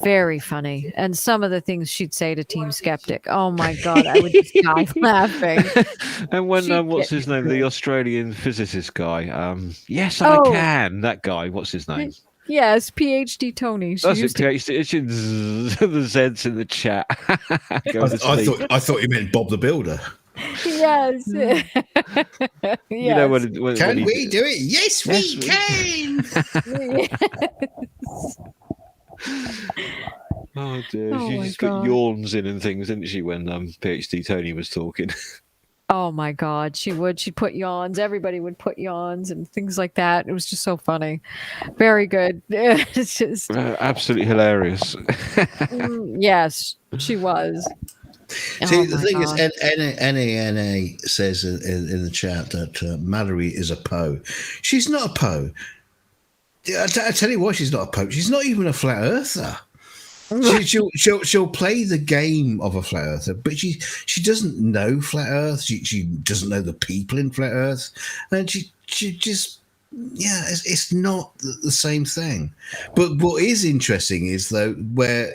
Very funny. And some of the things she'd say to Team Skeptic. Oh my God, I would just die laughing. And when, what's his name? The Australian physicist guy. Yes, I can. That guy. What's his name? Yes, PhD Tony. That's it. PhD. It's the Zeds in the chat. I thought you meant Bob the Builder. Yes. You know when can we do it? Yes, we can. Oh dear, Oh she my just put God. yawns in and things, didn't she, when PhD Tony was talking? Oh my God, she would. She'd put yawns. Everybody would put yawns and things like that. It was just so funny. Very good. It's just Absolutely hilarious. yes, she was. See, Oh the my thing God. is, NA says in the chat that Mallory is a Poe. She's not a Poe. I tell you why she's not a Poe. She's not even a flat earther. She'll play the game of a flat earther, but she doesn't know flat Earth. She doesn't know the people in flat Earth, and she just it's not the same thing. But what is interesting is though where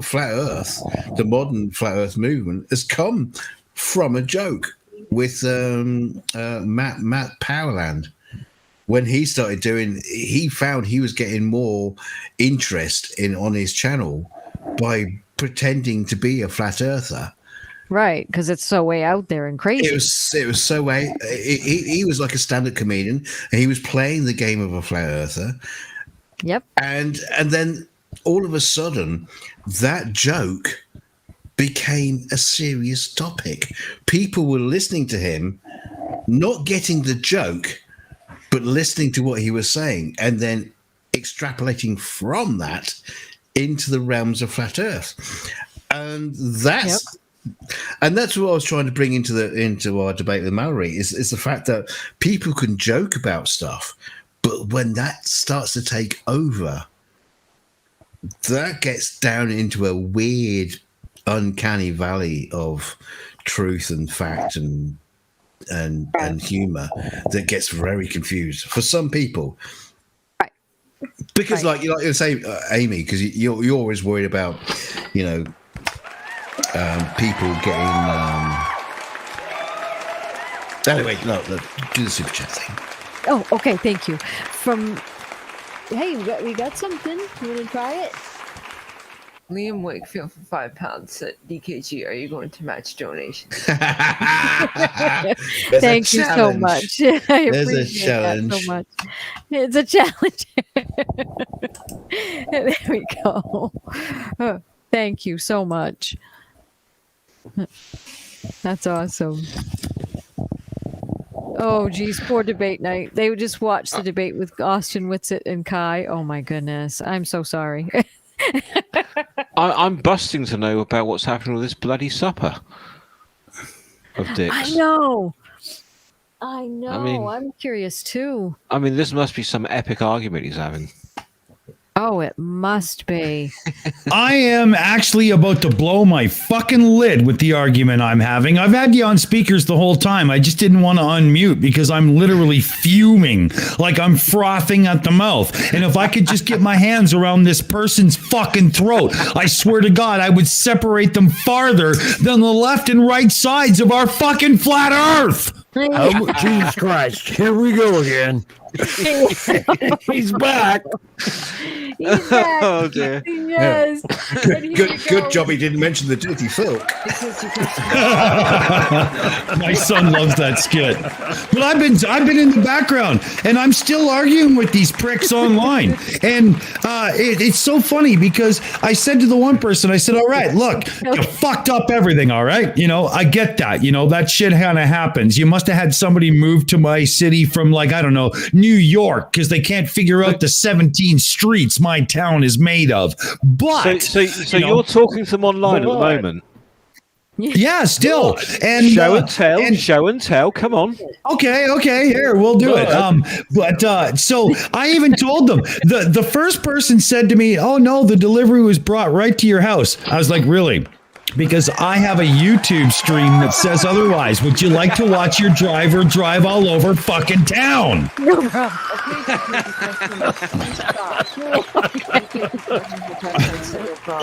flat Earth, the modern flat Earth movement has come from a joke with Matt Powerland. When he started doing, he found he was getting more interest on his channel by pretending to be a flat earther. Right, because it's so way out there and crazy. It was so way. He was like a stand-up comedian, and he was playing the game of a flat earther. Yep. And then all of a sudden, that joke became a serious topic. People were listening to him, not getting the joke, but listening to what he was saying and then extrapolating from that into the realms of flat Earth. And that's what I was trying to bring into our debate with Mallory is the fact that people can joke about stuff, but when that starts to take over, that gets down into a weird, uncanny valley of truth and fact and humor that gets very confused for some people, right? Because like you say, Aimee, because you're always worried about people getting anyway. Look, do the super chat thing. Oh, okay, thank you. Hey, we got something. You want to try it? Liam Wakefield for £5 at DKG. Are you going to match donations? Thank you so much. I appreciate that so much. It's a challenge. There we go. Thank you so much. That's awesome. Oh, geez, poor debate night. They would just watch the debate with Austin Whitsitt and Kai. Oh, my goodness. I'm so sorry. I'm busting to know about what's happening with this bloody supper of dicks. I know. I mean, I'm curious, too. I mean, this must be some epic argument he's having. Oh, it must be. I am actually about to blow my fucking lid with the argument I'm having. I've had you on speakers the whole time. I just didn't want to unmute because I'm literally fuming, like I'm frothing at the mouth. And if I could just get my hands around this person's fucking throat, I swear to God, I would separate them farther than the left and right sides of our fucking flat earth. Oh, Jesus Christ. Here we go again. He's back. He's back. Oh, dear. Yes. Good job he didn't mention the dirty filk. My son loves that skit. But I've been in the background and I'm still arguing with these pricks online. And it's so funny because I said to the one person, I said, all right, look, you fucked up everything, all right? You know, I get that. You know, that shit kind of happens. You must have had somebody move to my city from, like, I don't know, New York, because they can't figure out the 17 streets my town is made of. But so you're talking to them online at the moment. Yeah, still. And show and tell. Come on. Okay, here, we'll do it. So I even told them, the first person said to me, oh no, the delivery was brought right to your house. I was like, really? Because I have a YouTube stream that says otherwise. Would you like to watch your driver drive all over fucking town? No problem.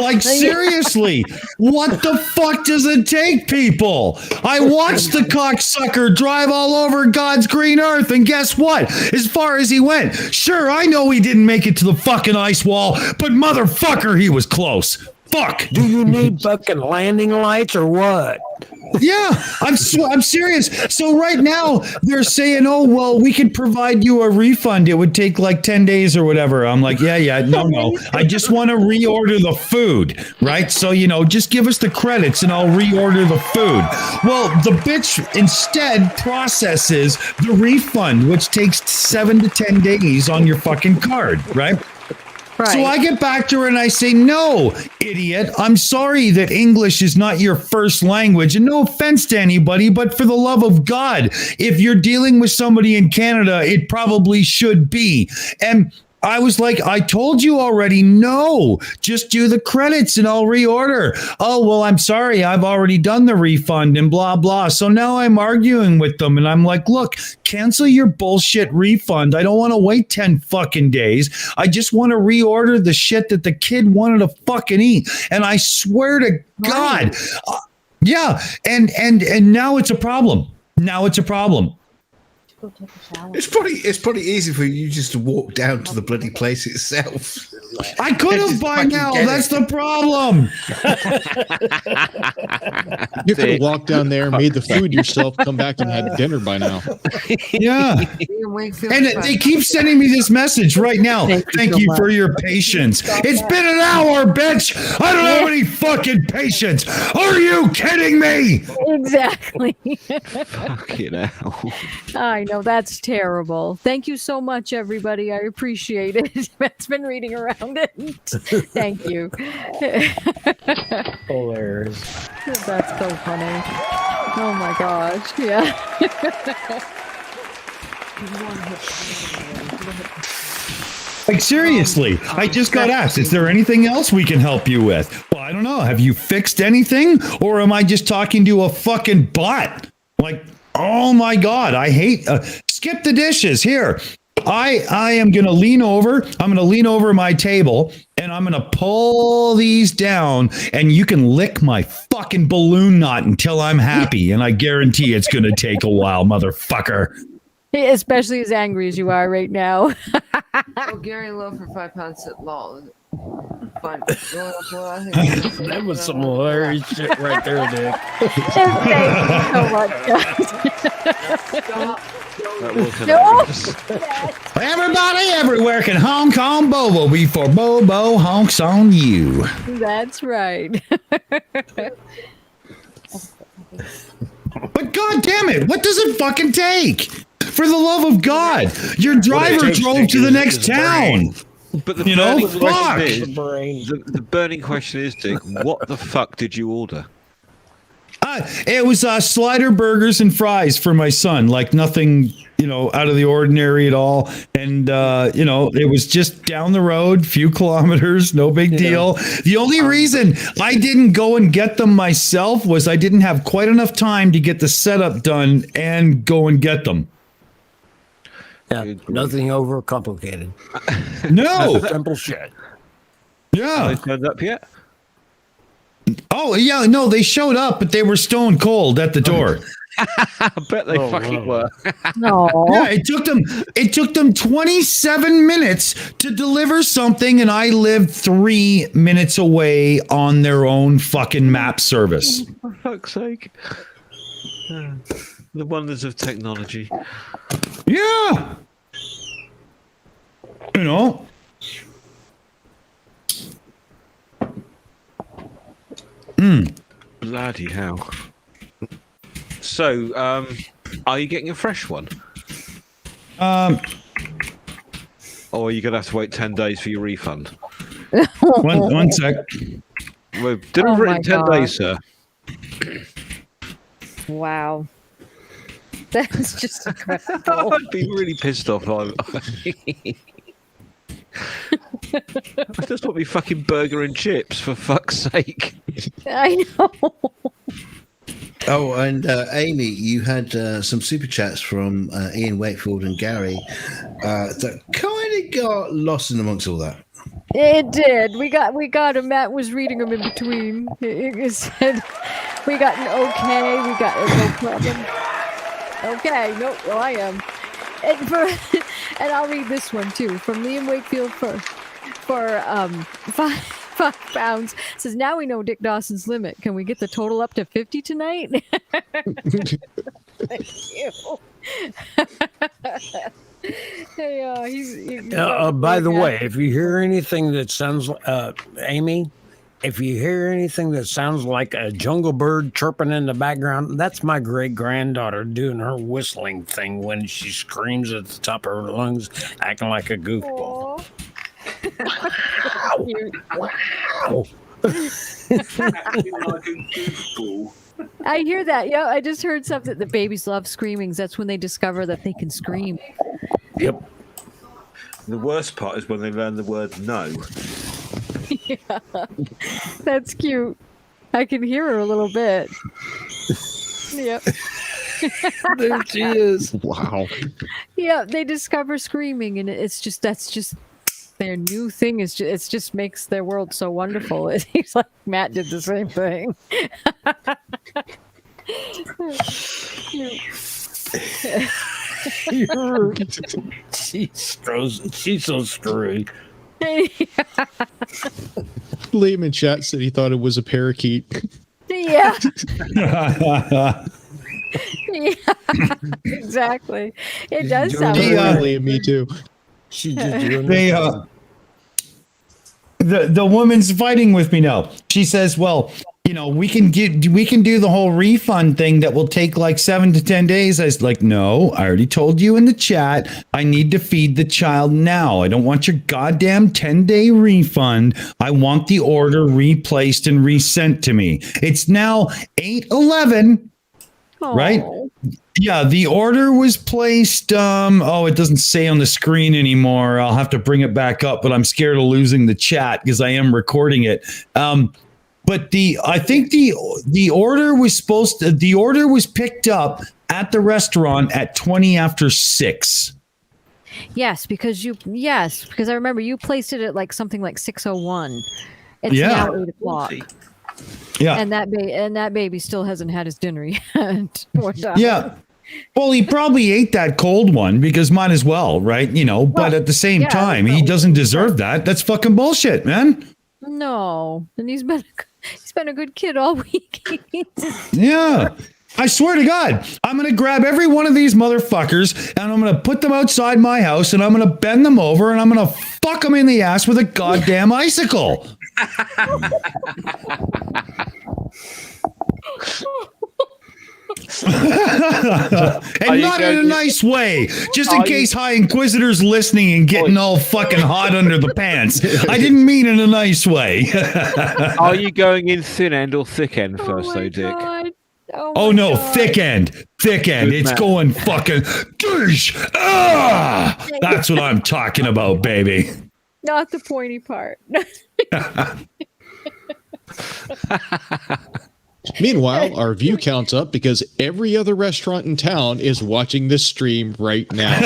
Like, seriously, what the fuck does it take, people? I watched the cocksucker drive all over God's green earth, and guess what? As far as he went, sure, I know he didn't make it to the fucking ice wall, but motherfucker, he was close. Fuck. Do you need fucking landing lights or what? Yeah, I'm serious. So right now they're saying, oh, well, we could provide you a refund. It would take like 10 days or whatever. I'm like, yeah, no. I just want to reorder the food, right? So, you know, just give us the credits and I'll reorder the food. Well, the bitch instead processes the refund, which takes 7 to 10 days on your fucking card, right? Right. So I get back to her and I say, no, idiot, I'm sorry that English is not your first language. And no offense to anybody, but for the love of God, if you're dealing with somebody in Canada, it probably should be. And I was like, I told you already, no, just do the credits and I'll reorder. Oh, well, I'm sorry, I've already done the refund and blah, blah. So now I'm arguing with them and I'm like, look, cancel your bullshit refund. I don't want to wait 10 fucking days. I just want to reorder the shit that the kid wanted to fucking eat. And I swear to God, yeah. And now it's a problem. It's probably easy for you just to walk down to the bloody place itself. I could have by now. That's the problem. You could have walked down there, made the food yourself, come back and had dinner by now. Yeah. And they keep sending me this message right now. Thank you for your patience. It's been an hour, bitch. I don't have any fucking patience. Are you kidding me? Exactly. Fucking hell. I know, that's terrible. Thank you so much, everybody. I appreciate it. Matt's been reading around it. Thank you. Hilarious. That's so funny. Oh my gosh. Yeah. Like, seriously, I just got asked, is there anything else we can help you with? Well, I don't know. Have you fixed anything? Or am I just talking to a fucking bot? Like, oh my God, I hate, skip the dishes here. I am going to lean over. I'm going to lean over my table and I'm going to pull these down and you can lick my fucking balloon knot until I'm happy. And I guarantee it's going to take a while, motherfucker. Especially as angry as you are right now. Oh, Gary Lowe for £5 at LOL. Fine. That was some hilarious shit right there, Dick. Thank you so much, guys. That was hilarious. Everybody everywhere can honk on Bobo before Bobo honks on you. That's right. But God damn it, what does it fucking take? For the love of God, your driver drove to the next town. But the You know, burning question fuck. is, the burning question is, Dick, what the fuck did you order? It was slider burgers and fries for my son, like nothing, out of the ordinary at all. And, it was just down the road, few kilometers, no big deal. The only reason I didn't go and get them myself was I didn't have quite enough time to get the setup done and go and get them. Yeah, nothing overcomplicated. No. Simple shit. Yeah. Have they turned up yet? Oh, yeah. No, they showed up, but they were stone cold at the door. I bet they fucking were. No. Yeah, it took them 27 minutes to deliver something, and I lived 3 minutes away on their own fucking map service. For fuck's sake. The wonders of technology. Yeah. Bloody hell. So, are you getting a fresh one? Or are you going to have to wait 10 days for your refund? One sec. Well, deliver it in 10 days, sir. Wow. That's just incredible. I'd be really pissed off. I just want me fucking burger and chips, for fuck's sake. I know. Oh, and Amy, you had some super chats from Ian Wakefield and Gary that kind of got lost in amongst all that. It did. We got him. Matt was reading them in between. It said we got an okay. We got a no problem. Okay, no, well, I am. And I'll read this one too from Liam Wakefield for £5. Says, now we know Dick Dawson's limit. Can we get the total up to 50 tonight? Thank you. Hey, by the way, if you hear anything that sounds, Amy, if you hear anything that sounds like a jungle bird chirping in the background, that's my great granddaughter doing her whistling thing when she screams at the top of her lungs, acting like a goofball. Wow. I hear that. Yeah, I just heard something that babies love screaming. That's when they discover that they can scream. Yep. The worst part is when they learn the word no. Yeah, that's cute. I can hear her a little bit. Yep. There she is. Wow. Yeah, they discover screaming, and that's just their new thing. It just makes their world so wonderful. It seems like Matt did the same thing. She's so screwy. Liam in chat said he thought it was a parakeet. Yeah. Yeah, exactly. It does sound Liam, me too. She just doing the woman's fighting with me now. She says, well, we can do the whole refund thing that will take like 7 to 10 days. I was like, no, I already told you in the chat, I need to feed the child now. I don't want your goddamn 10-day refund. I want the order replaced and resent to me. It's now 8/11, right? Yeah, the order was placed. It doesn't say on the screen anymore. I'll have to bring it back up, but I'm scared of losing the chat because I am recording it. But I think the order was picked up at the restaurant at 20 after 6. Yes, because I remember you placed it at like something like 6:01. It's now 8 o'clock. Yeah, and that baby still hasn't had his dinner yet. Yeah. Well, he probably ate that cold one because might as well, right? But at the same time, he doesn't deserve that. That's fucking bullshit, man. No, and he's been a good kid all week. Yeah. I swear to God, I'm going to grab every one of these motherfuckers and I'm going to put them outside my house and I'm going to bend them over and I'm going to fuck them in the ass with a goddamn icicle. And not in a nice way, just in case High Inquisitor's listening and getting all fucking hot under the pants. I didn't mean in a nice way. Are you going in thin end or thick end first, though, Dick? God. Oh no, God. thick end. Thick end. It's going fucking douche. Ah! That's what I'm talking about, baby. Not the pointy part. Meanwhile, our view count's up because every other restaurant in town is watching this stream right now.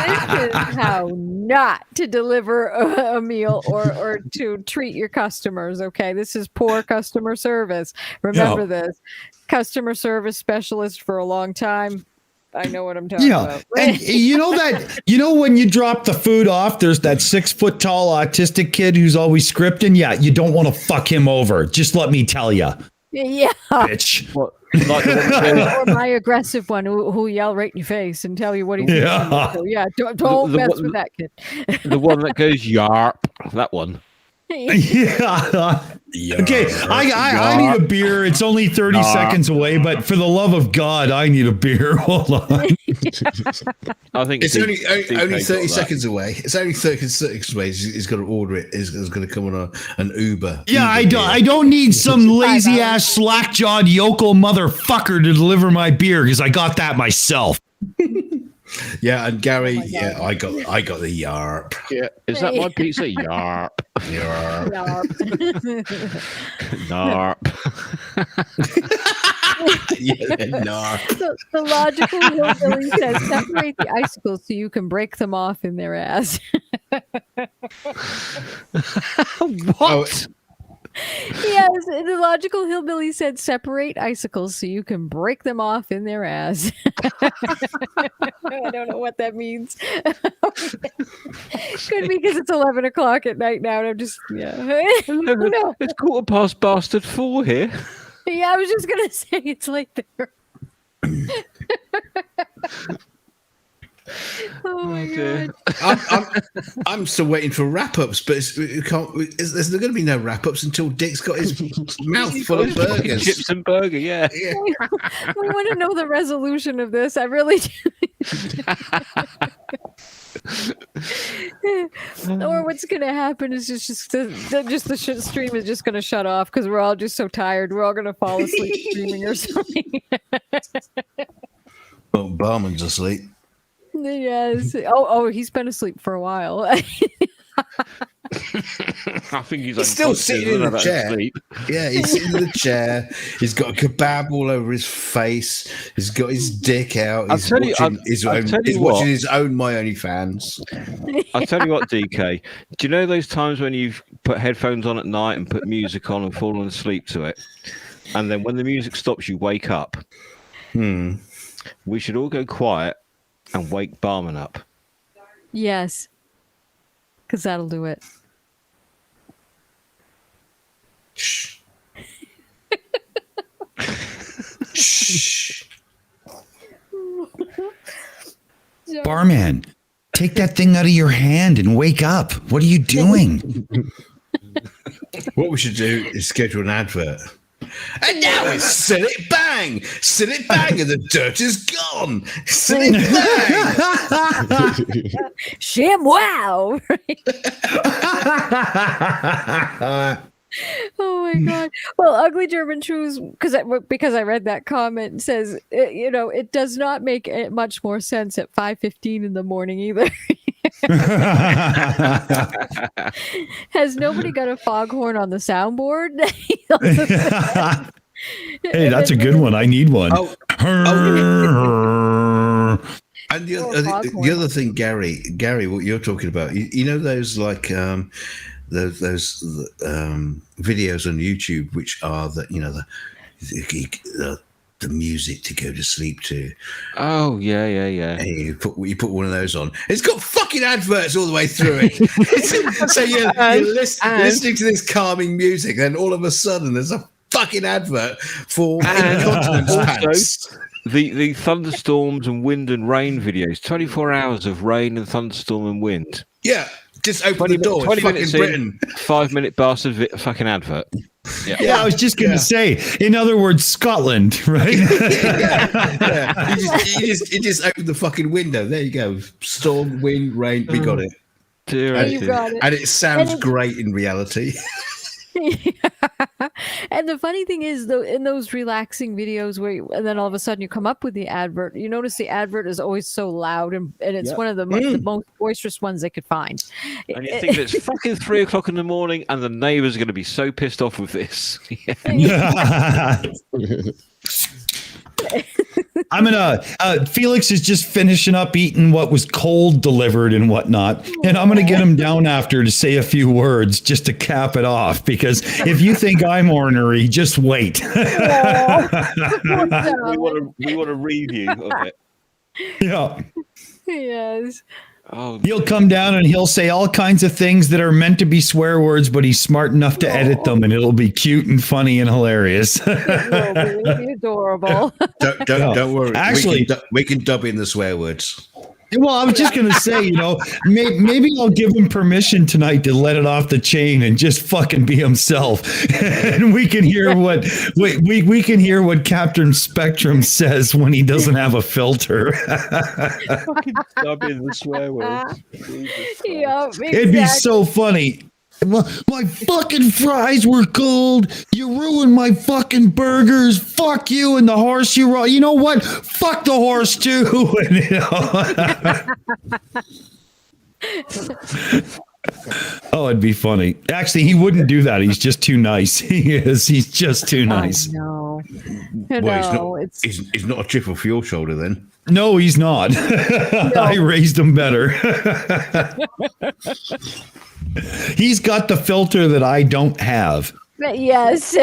This is how not to deliver a meal or to treat your customers. Okay, this is poor customer service. Remember this. Customer service specialist for a long time. I know what I'm talking about. And you know when you drop the food off, there's that 6 foot tall autistic kid who's always scripting. Yeah, you don't want to fuck him over. Just let me tell you. Yeah. Bitch. What? Like Or my aggressive one who yell right in your face and tell you what he's Yeah. doing. So yeah, don't mess with that kid. The one that goes yarp. That one. Yeah. Okay, I need a beer. It's only 30 seconds away, but for the love of God, I need a beer. Hold on. I think It's only 30 seconds away. It's only 30 seconds away. He's got to order it. He's going to come on an Uber. Yeah, I don't need some lazy ass slack jawed yokel motherfucker to deliver my beer because I got that myself. Yeah, and Gary, I got the yarp. Yeah, is that my pizza? Yarp. Yarp. Narp. Narp. The logical hillbilly says separate the icicles so you can break them off in their ass. What? Yes, the logical hillbilly said separate icicles so you can break them off in their ass. I don't know what that means. Could be because it's 11 o'clock at night now and I'm just, No. It's 4:15 here. Yeah, I was just going to say it's late there. Oh my God. I'm still waiting for wrap-ups, but there's going to be no wrap-ups until Dick's got his mouth full of burgers. Chips and burger, yeah. We want to know the resolution of this. I really do. Or what's going to happen is just the stream is just going to shut off because we're all just so tired. We're all going to fall asleep streaming or something. Oh, Barman's asleep. Yes. Oh, he's been asleep for a while. I think he's still sitting in the chair. Sleep. Yeah, he's sitting in the chair. He's got a kebab all over his face. He's got his dick out. He's watching his own My OnlyFans. I'll tell you what, DK. Do you know those times when you've put headphones on at night and put music on and fallen asleep to it? And then when the music stops, you wake up. We should all go quiet and wake Barman up. Yes. Because that'll do it. Shh. Shh. Barman, take that thing out of your hand and wake up. What are you doing? What we should do is schedule an advert. And now it's Sit It Bang! Sit It Bang and the dirt is gone! Sit It Bang! Sham wow! Oh my God. Well, Ugly German Truths, because I read that comment, says, it does not make it much more sense at 5:15 in the morning either. Has nobody got a foghorn on the soundboard? Hey, that's a good one. I need one. And the other thing, Gary, what you're talking about, you know those like those videos on YouTube, which are the the music to go to sleep to. Oh yeah. And you put one of those on. It's got fucking adverts all the way through it. So you're listening to this calming music, then all of a sudden there's a fucking advert for incontinence pants. The thunderstorms and wind and rain videos. 24 hours of rain and thunderstorm and wind. Yeah, just open the door. 20 fucking minutes Britain. 5-minute bastard fucking advert. Yeah, I was just going to say, in other words, Scotland, right? Yeah. You just open the fucking window. There you go. Storm, wind, rain. We got it. You got it. And it sounds great in reality. And the funny thing is, though, in those relaxing videos and then all of a sudden you come up with the advert, you notice the advert is always so loud, and it's one of the most boisterous ones they could find. And you think it's fucking 3 o'clock in the morning, and the neighbours are going to be so pissed off with this. I'm gonna. Felix is just finishing up eating what was cold delivered and whatnot, and I'm gonna get him down after to say a few words just to cap it off. Because if you think I'm ornery, just wait. We want a review of it. Yeah. Yes. Oh, he'll come down and he'll say all kinds of things that are meant to be swear words, but he's smart enough to edit them, and it'll be cute and funny and hilarious. It will be adorable. Don't worry. Actually, we can dub in the swear words. Well, I was just going to say, maybe I'll give him permission tonight to let it off the chain and just fucking be himself, and we can hear what we can hear what Captain Spectrum says when he doesn't have a filter. Fucking dub in the swear words. Yeah, It'd be so funny. My fucking fries were cold. You ruined my fucking burgers. Fuck you and the horse you rode. You know what? Fuck the horse too. Oh, it'd be funny. Actually, he wouldn't do that. He's just too nice. He is. He's just too nice. No. Well, he's not a chip off your shoulder then. No, he's not. I raised him better. He's got the filter that I don't have. Yes.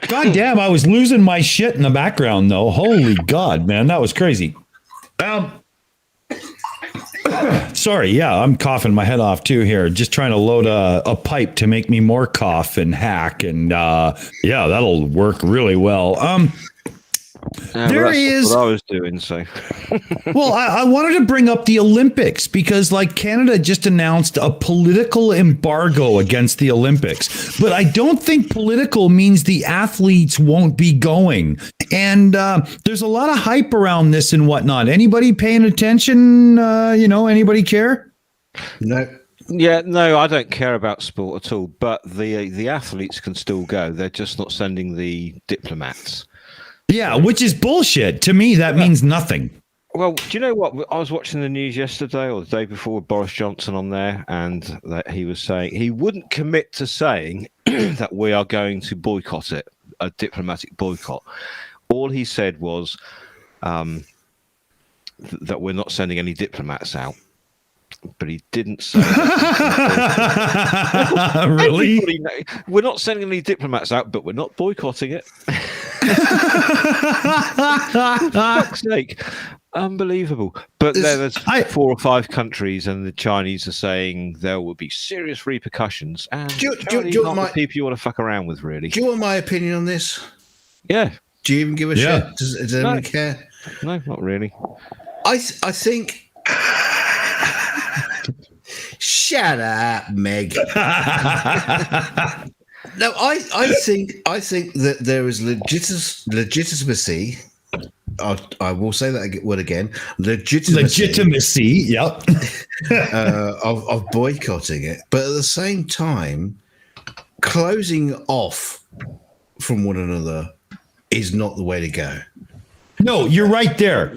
God damn, I was losing my shit in the background though. Holy God, man, that was crazy. Sorry, yeah, I'm coughing my head off too here. Just trying to load a pipe to make me more cough and hack, and yeah, that'll work really well. There he is. What I was doing, so. Well, I wanted to bring up the Olympics because, like, Canada just announced a political embargo against the Olympics, but I don't think political means the athletes won't be going. And there's a lot of hype around this and whatnot. Anybody paying attention? Anybody care? No. Yeah, no, I don't care about sport at all. But the athletes can still go. They're just not sending the diplomats. Yeah, which is bullshit. To me, that means nothing. Well, do you know what? I was watching the news yesterday or the day before with Boris Johnson on there, and that he was saying he wouldn't commit to saying that we are going to boycott it, a diplomatic boycott. All he said was that we're not sending any diplomats out. But he didn't say really? We're not sending any diplomats out, but we're not boycotting it. For fuck's sake. Unbelievable. But there's 4 or 5 countries, and the Chinese are saying there will be serious repercussions. And do you not the people you want to fuck around with, really. Do you want my opinion on this? Yeah. Do you even give a shit? Does anyone care? No, not really. I think. Shut up, Meg. No, I think that there is legitimacy. I will say that word again. Legitimacy. Yep. of boycotting it, but at the same time, closing off from one another is not the way to go. No, you're right there.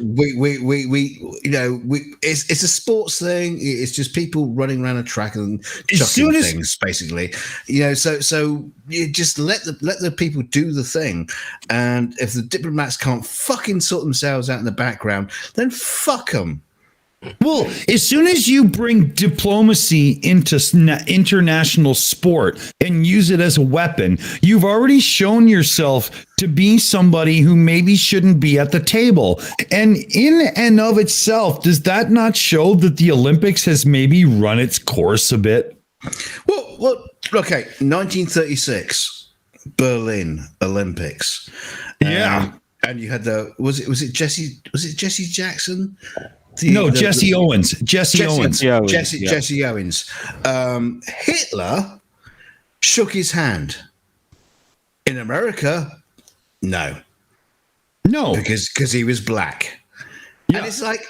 It's a sports thing. It's just people running around a track and chucking things, basically. So you just let the people do the thing. And if the diplomats can't fucking sort themselves out in the background, then fuck them. Well, as soon as you bring diplomacy into international sport and use it as a weapon, you've already shown yourself to be somebody who maybe shouldn't be at the table. And in and of itself, does that not show that the Olympics has maybe run its course a bit? Well, okay, 1936, Berlin Olympics. Yeah. And you had was it Jesse Jackson? Jesse Owens. Jesse Owens. Jesse Owens. Hitler shook his hand. In America, no, because he was black. Yeah. And it's like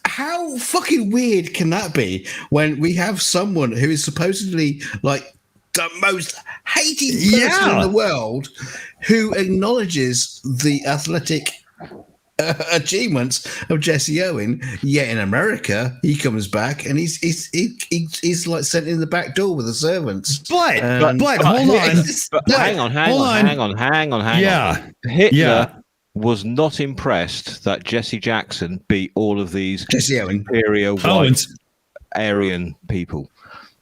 how fucking weird can that be when we have someone who is supposedly like the most hated person in the world who acknowledges the athletic achievements of Jesse Owen, yet in America he comes back and he's like sent in the back door with the servants. But hold on. Hang on. Yeah. Hitler was not impressed that Jesse Jackson beat all of these superior white Aryan people.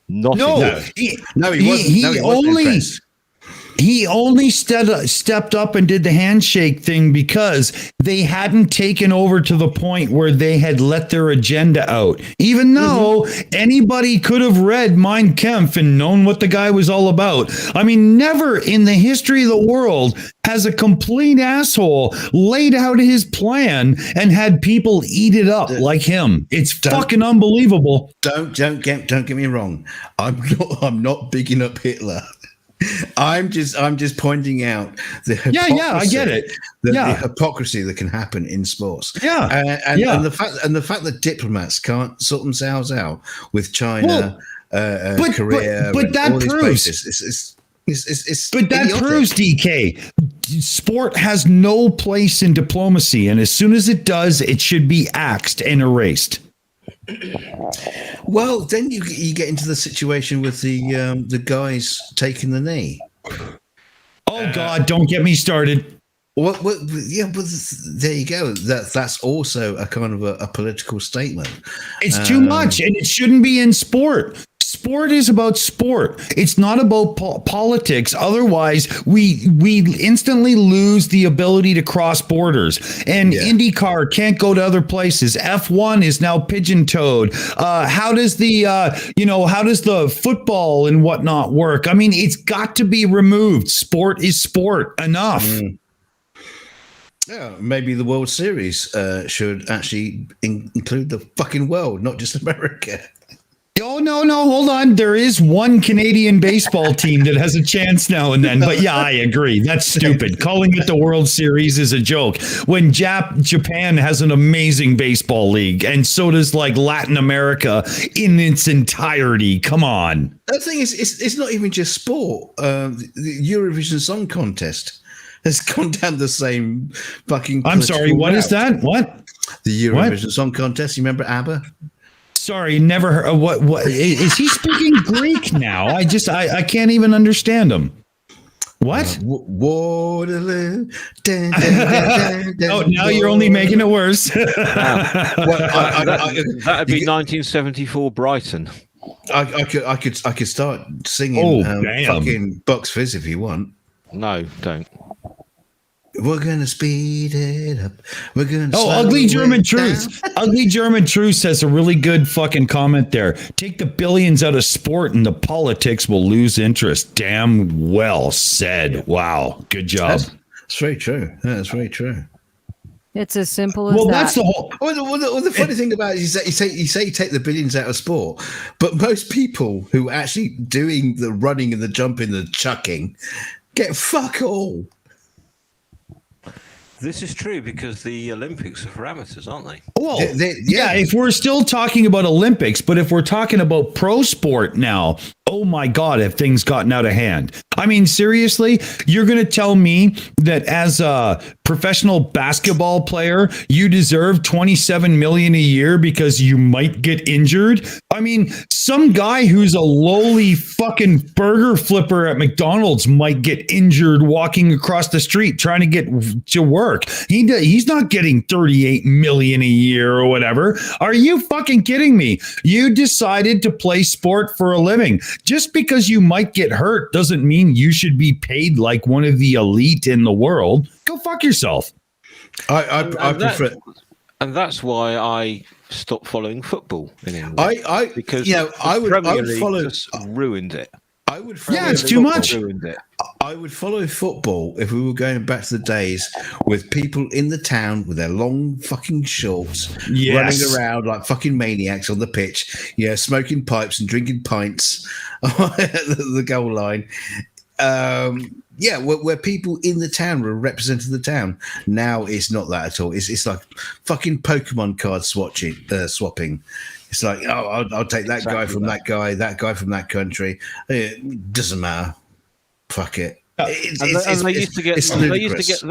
He wasn't impressed. He only stepped up and did the handshake thing because they hadn't taken over to the point where they had let their agenda out. Even though anybody could have read Mein Kampf and known what the guy was all about. I mean, never in the history of the world has a complete asshole laid out his plan and had people eat it up like him. It's fucking unbelievable. Don't get me wrong. I'm not bigging up Hitler. I'm just pointing out the hypocrisy. I get it. The hypocrisy that can happen in sports. And the fact that diplomats can't sort themselves out with China, Korea, but that proves idiotic. Proves, DK, sport has no place in diplomacy, and as soon as it does, it should be axed and erased. Well, then you get into the situation with the guys taking the knee. Oh God! Don't get me started. But there you go. That's also a kind of a political statement. It's too much, and it shouldn't be in sport. Sport is about sport. It's not about politics. Otherwise, we instantly lose the ability to cross borders. And IndyCar can't go to other places. F1 is now pigeon-toed. How does the football and whatnot work? I mean, it's got to be removed. Sport is sport. Enough. Yeah, maybe the World Series should actually include the fucking world, not just America. Oh, no, hold on. There is one Canadian baseball team that has a chance now and then. But yeah, I agree. That's stupid. Calling it the World Series is a joke. When Japan has an amazing baseball league, and so does like Latin America in its entirety. Come on. The thing is, it's not even just sport. The Eurovision Song Contest has gone down the same fucking... I'm sorry, what is that? What? The Eurovision Song Contest. You remember ABBA? Sorry, never heard. What is he speaking Greek now? I can't even understand him. What? Waterloo. Oh, now you're only making it worse. That'd be 1974 Brighton. I could start singing fucking Bucks Fizz if you want. No, don't. We're gonna speed it up. We're gonna. Ugly German Truth. Ugly German Truth has a really good fucking comment there. Take the billions out of sport, and the politics will lose interest. Damn well said. Wow, good job. That's very true. That's very true. It's as simple as that. That's the whole. Well, the funny thing about it is that you say you take the billions out of sport, but most people who are actually doing the running and the jumping, the chucking, get fuck all. This is true because the Olympics are for amateurs, aren't they? Well, if we're still talking about Olympics, but if we're talking about pro sport now, oh my God, have things gotten out of hand? I mean, seriously, you're going to tell me that as professional basketball player, you deserve 27 million a year because you might get injured. I mean, some guy who's a lowly fucking burger flipper at McDonald's might get injured walking across the street trying to get to work. He's not getting 38 million a year or whatever. Are you fucking kidding me? You decided to play sport for a living. Just because you might get hurt doesn't mean you should be paid like one of the elite in the world. Go fuck yourself. I prefer, and that's why I stopped following football in England. Because I would follow. Just ruined it. I would follow. Yeah, it's too much. Ruined it. I would follow football if we were going back to the days with people in the town with their long fucking shorts, running around like fucking maniacs on the pitch, smoking pipes and drinking pints at the goal line. Where people in the town were representing the town. Now it's not that at all. It's like fucking Pokemon card swapping. It's like, I'll take that guy from that guy from that country. It doesn't matter. Fuck it. They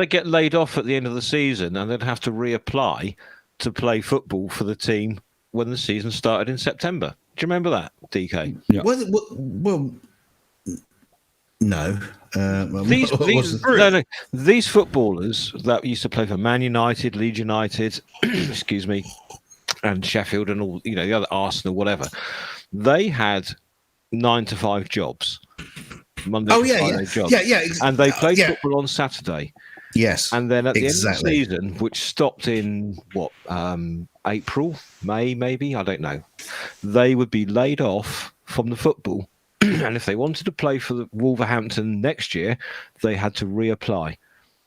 get laid off at the end of the season and then have to reapply to play football for the team when the season started in September. Do you remember that, DK? Yeah. Well, no. These footballers that used to play for Man United, Leeds United, excuse me, and Sheffield and all, the other Arsenal, whatever, they had 9 to 5 jobs. Monday to Friday jobs. And they played football on Saturday. Yes. And then at the end of the season, which stopped in April, May, maybe, I don't know, they would be laid off from the football. And if they wanted to play for the Wolverhampton next year, they had to reapply.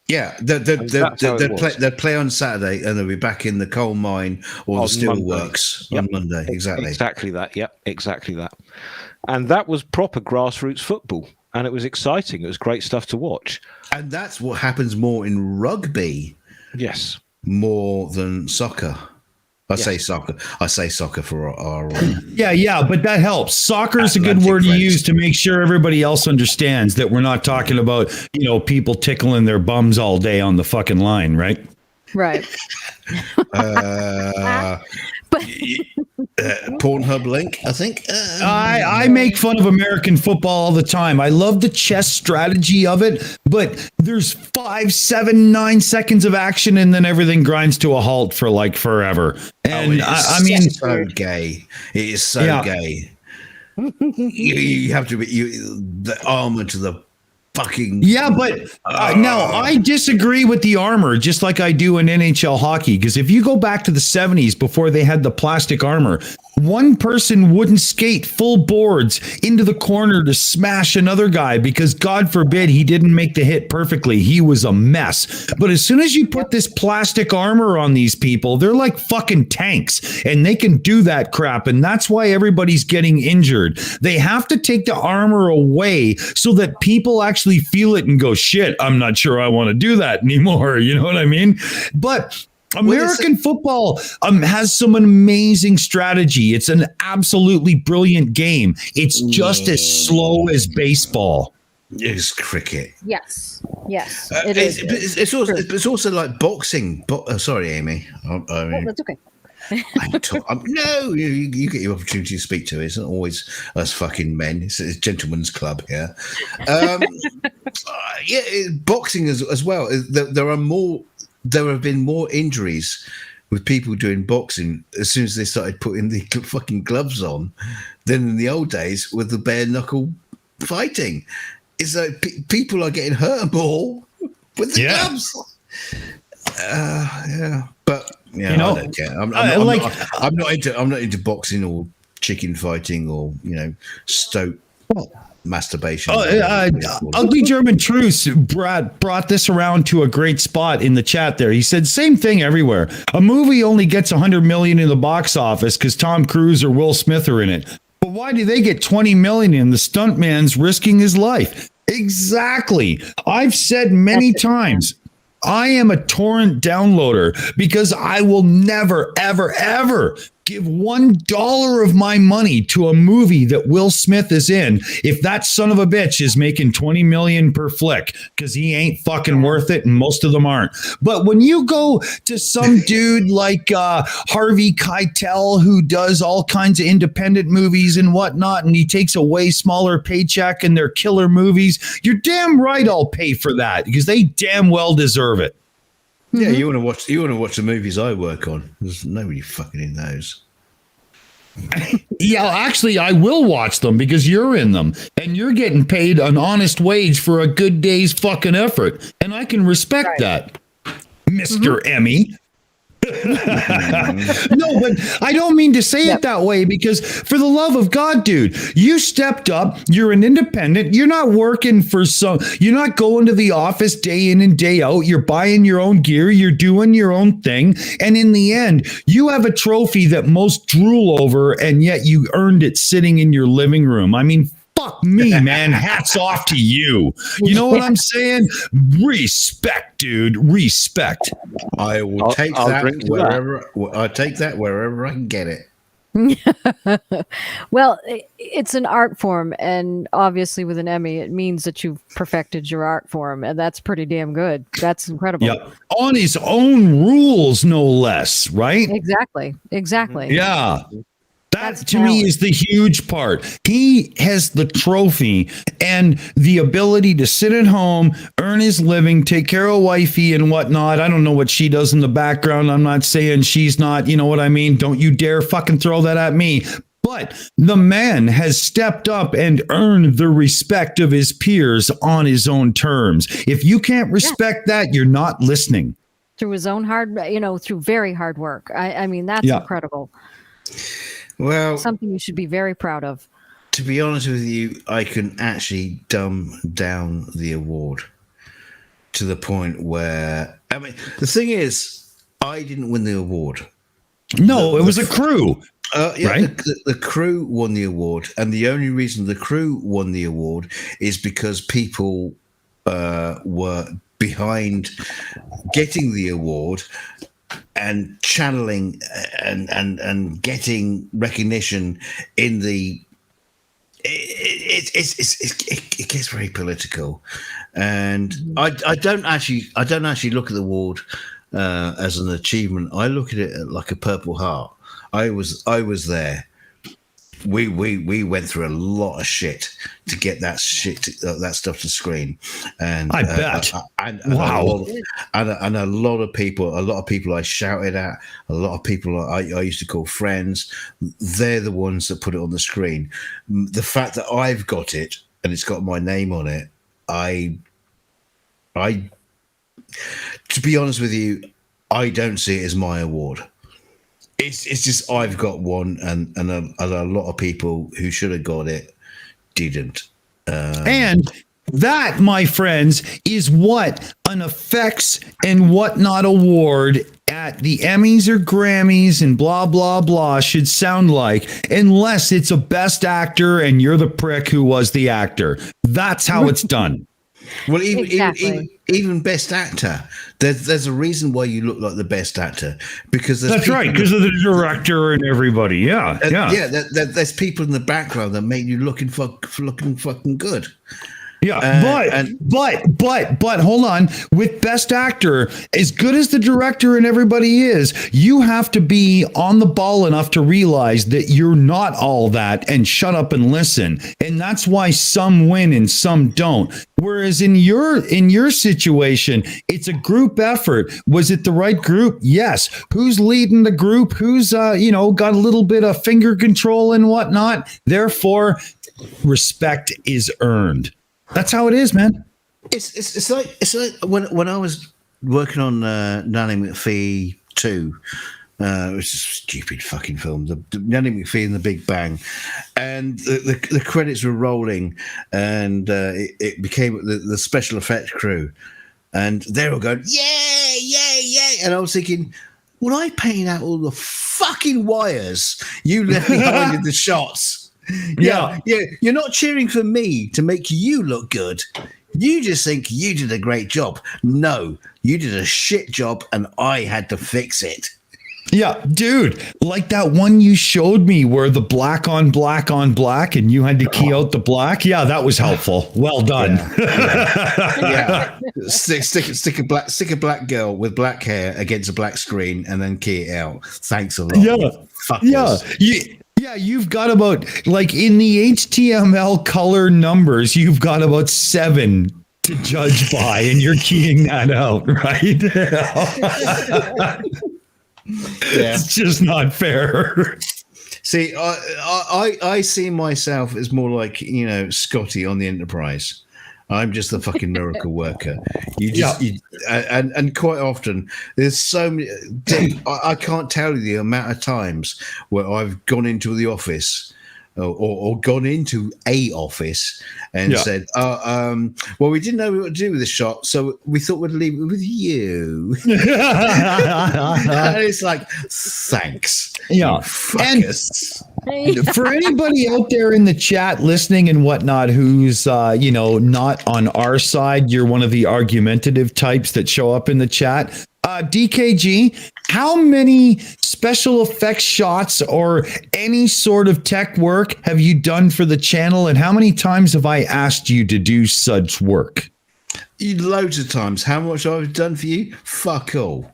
Yeah, they'd play on Saturday and they'll be back in the coal mine or the steelworks on Monday. Exactly that. Yep, exactly that. And that was proper grassroots football. And it was exciting. It was great stuff to watch. And that's what happens more in rugby. Yes. More than soccer. I say soccer for our but that helps. Soccer is a good word to use to make sure everybody else understands that we're not talking about, people tickling their bums all day on the fucking line, right? Right. Pornhub link, I think. I make fun of American football all the time. I love the chess strategy of it, but there's 5, 7, 9 seconds of action and then everything grinds to a halt for like forever. And it's so gay. It is so gay. You have to be the armor to the fucking but now I disagree with the armor just like I do in NHL hockey, because if you go back to the 70s before they had the plastic armor, one person wouldn't skate full boards into the corner to smash another guy because God forbid he didn't make the hit perfectly. He was a mess. But as soon as you put this plastic armor on these people, they're like fucking tanks and they can do that crap. And that's why everybody's getting injured. They have to take the armor away so that people actually feel it and go, shit, I'm not sure I want to do that anymore. You know what I mean? But American football has some amazing strategy. It's an absolutely brilliant game. It's just as slow as baseball. It's cricket. Yes. It is. It's also like boxing. Sorry, Aimee. That's okay. No, you get your opportunity to speak to it. It's not always us fucking men. It's a gentleman's club here. Boxing as well. There have been more injuries with people doing boxing as soon as they started putting the fucking gloves on than in the old days with the bare knuckle fighting. It's like people are getting hurt more with the gloves. But I don't care. I'm not into boxing or chicken fighting or stoat masturbation. Ugly German Truce brought this around to a great spot in the chat there. He said, same thing everywhere. A movie only gets 100 million in the box office because Tom Cruise or Will Smith are in it. But why do they get 20 million and the stuntman's risking his life? Exactly. I've said many times, I am a torrent downloader because I will never, ever, ever give $1 of my money to a movie that Will Smith is in if that son of a bitch is making 20 million per flick, because he ain't fucking worth it, and most of them aren't. But when you go to some dude like Harvey Keitel, who does all kinds of independent movies and whatnot, and he takes a way smaller paycheck and they're killer movies, you're damn right I'll pay for that, because they damn well deserve it. Yeah, you want to watch the movies I work on. There's nobody fucking in those. Yeah, actually, I will watch them because you're in them and you're getting paid an honest wage for a good day's fucking effort, and I can respect that, Mr. Emmy. No, but I don't mean to say it that way, because for the love of God, dude, you stepped up. You're an independent. You're not working for you're not going to the office day in and day out. You're buying your own gear. You're doing your own thing. And in the end, you have a trophy that most drool over, and yet you earned it sitting in your living room. I mean, fuck me, man. Hats off to you. You know what I'm saying? Respect, dude. Respect. I will take that wherever. I'll take that wherever I can get it. Well, it's an art form, and obviously with an Emmy, it means that you've perfected your art form, and that's pretty damn good. That's incredible. Yeah. On his own rules, no less, right? Exactly. Yeah. That to me is the huge part. He has the trophy and the ability to sit at home, earn his living, take care of wifey and whatnot. I don't know what she does in the background. I'm not saying she's not, you know what I mean? Don't you dare fucking throw that at me. But the man has stepped up and earned the respect of his peers on his own terms. If you can't respect that, you're not listening. Through his own through very hard work. I mean, that's incredible. Well, something you should be very proud of. To be honest with you, I can actually dumb down the award to the point where, I mean, the thing is, I didn't win the award. No, it was a crew. Right? The crew won the award, and the only reason the crew won the award is because people were behind getting the award and channeling and getting recognition in the it gets very political, and I don't actually look at the award as an achievement. I look at it like a Purple Heart. I was there. We went through a lot of shit to get that stuff to screen, and I bet. Wow. And a lot of people I shouted at, a lot of people I used to call friends. They're the ones that put it on the screen. The fact that I've got it and it's got my name on it, I to be honest with you, I don't see it as my award. It's just I've got one, and a lot of people who should have got it didn't. And that, my friends, is what an effects and whatnot award at the Emmys or Grammys and blah, blah, blah should sound like, unless it's a best actor and you're the prick who was the actor. That's how it's done. Well, even best actor, there's a reason why you look like the best actor, because that's right, because of the director and everybody. Yeah. There's people in the background that make you looking fucking good. Yeah, but hold on. With best actor, as good as the director and everybody is, you have to be on the ball enough to realize that you're not all that and shut up and listen. And that's why some win and some don't. Whereas in your situation, it's a group effort. Was it the right group? Yes. Who's leading the group? Who's got a little bit of finger control and whatnot? Therefore, respect is earned. That's how it is, man. It's like when I was working on Nanny McPhee 2, which is a stupid fucking film, the Nanny McPhee and the Big Bang, and the credits were rolling, and it became the special effects crew, and they were going yay, and I was thinking, well, I painted out all the fucking wires you left behind in the shots. Yeah, you're not cheering for me to make you look good. You just think you did a great job. No, you did a shit job, and I had to fix it. Yeah, dude, like that one you showed me where the black on black on black and you had to key out the black. Yeah, that was helpful. Well done. Yeah. Stick a black girl with black hair against a black screen and then key it out. Thanks a lot. Yeah. Fuckers. Yeah. You've got about, like, in the HTML color numbers, you've got about 7 to judge by, and you're keying that out, right? It's just not fair. See, I see myself as more like, Scotty on the Enterprise. I'm just the fucking miracle worker. And quite often there's so many. I can't tell you the amount of times where I've gone into the office or gone into a office and said, well, we didn't know what to do with the shot, so we thought we'd leave it with you. And it's like, thanks. Yeah. And for anybody out there in the chat listening and whatnot who's not on our side, you're one of the argumentative types that show up in the chat. DKG, how many special effects shots or any sort of tech work have you done for the channel, and how many times have I asked you to do such work? Loads of times. How much I've done for you? Fuck all.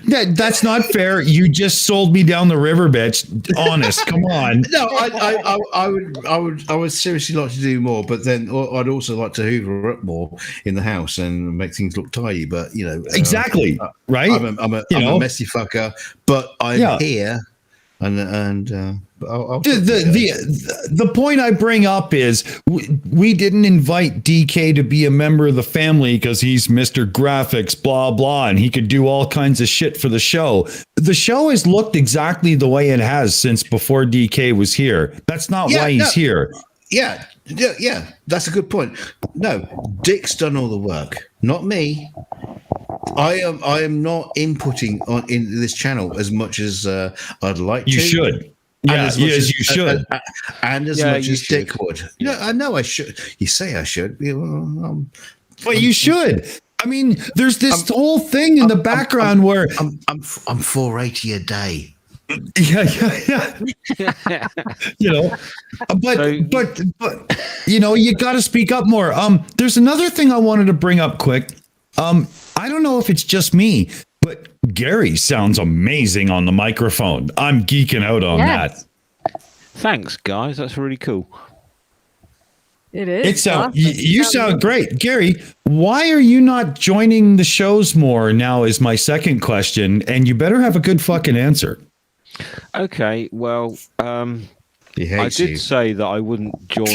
That's not fair. You just sold me down the river, bitch. Honest, come on. No, I would seriously like to do more, but then I'd also like to hoover up more in the house and make things look tidy. But exactly, right? I'm a messy fucker, but I'm here, and the point I bring up is we didn't invite DK to be a member of the family because he's Mr. Graphics, blah, blah, and he could do all kinds of shit for the show. The show has looked exactly the way it has since before DK was here. That's not why he's here. Yeah, that's a good point. No, Dick's done all the work, not me. I am not inputting in this channel as much as I'd like to. You should. Yeah, you should. And as much as Dick would. Yeah, I know I should. You say I should. But you should. I mean, there's this whole thing in the background where I'm 480 a day. Yeah. But you got to speak up more. There's another thing I wanted to bring up quick. I don't know if it's just me, but Gary sounds amazing on the microphone. I'm geeking out on that. Thanks, guys. That's really cool. It is. You sound great. Gary, why are you not joining the shows more now is my second question, and you better have a good fucking answer. Okay, well, I did say that I wouldn't join.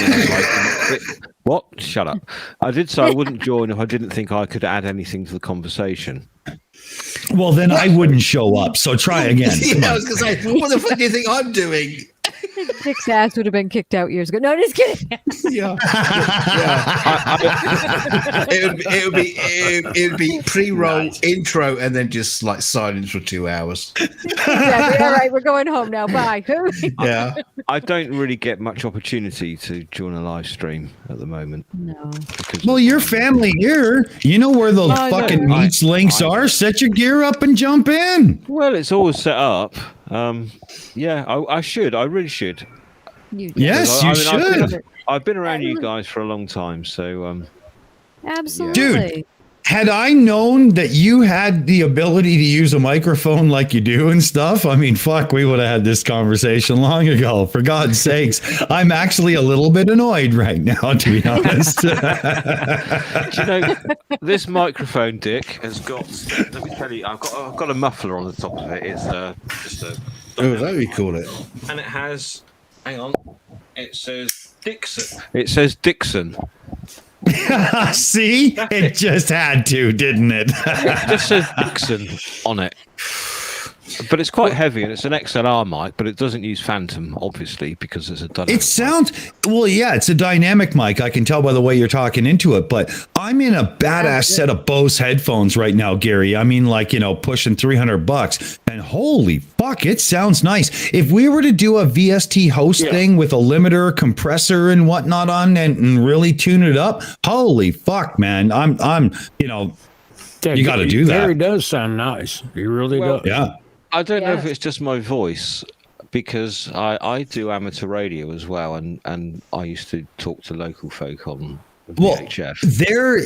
What? Shut up. I did say I wouldn't join if I didn't think I could add anything to the conversation. Well, then I wouldn't show up. So try again. I was going to say, what the fuck do you think I'm doing? Dick's ass would have been kicked out years ago. No, just kidding. It would be pre-roll, intro, and then just like silence for 2 hours. Exactly. All right, we're going home now. Bye. Yeah. I don't really get much opportunity to join a live stream at the moment. No. Well, your family here, you know where the fucking meets links are. Set your gear up and jump in. Well, it's always set up. I should. I really should. Yes, you should. I've been around you guys for a long time, so absolutely. Dude, had I known that you had the ability to use a microphone like you do and stuff, I mean, fuck, we would have had this conversation long ago. For God's sakes, I'm actually a little bit annoyed right now, to be honest. Do you know, this microphone, Dick, has got. Let me tell you, I've got a muffler on the top of it. It's just a. Oh, that we call it. And it has. Hang on. It says Dixon. It says Dixon. See, it just had to, didn't it? It just says Dixon on it. But it's quite heavy, and it's an XLR mic, but it doesn't use Phantom, obviously, because it's a dynamic It sounds, it's a dynamic mic. I can tell by the way you're talking into it, but I'm in a badass set of Bose headphones right now, Gary. I mean, pushing $300, and holy fuck, it sounds nice. If we were to do a VST host thing with a limiter, compressor, and whatnot on, and really tune it up, holy fuck, man. You got to do that. Gary does sound nice. He really does. Yeah. I don't know if Yes. it's just my voice, because I do amateur radio as well, and I used to talk to local folk on VHF.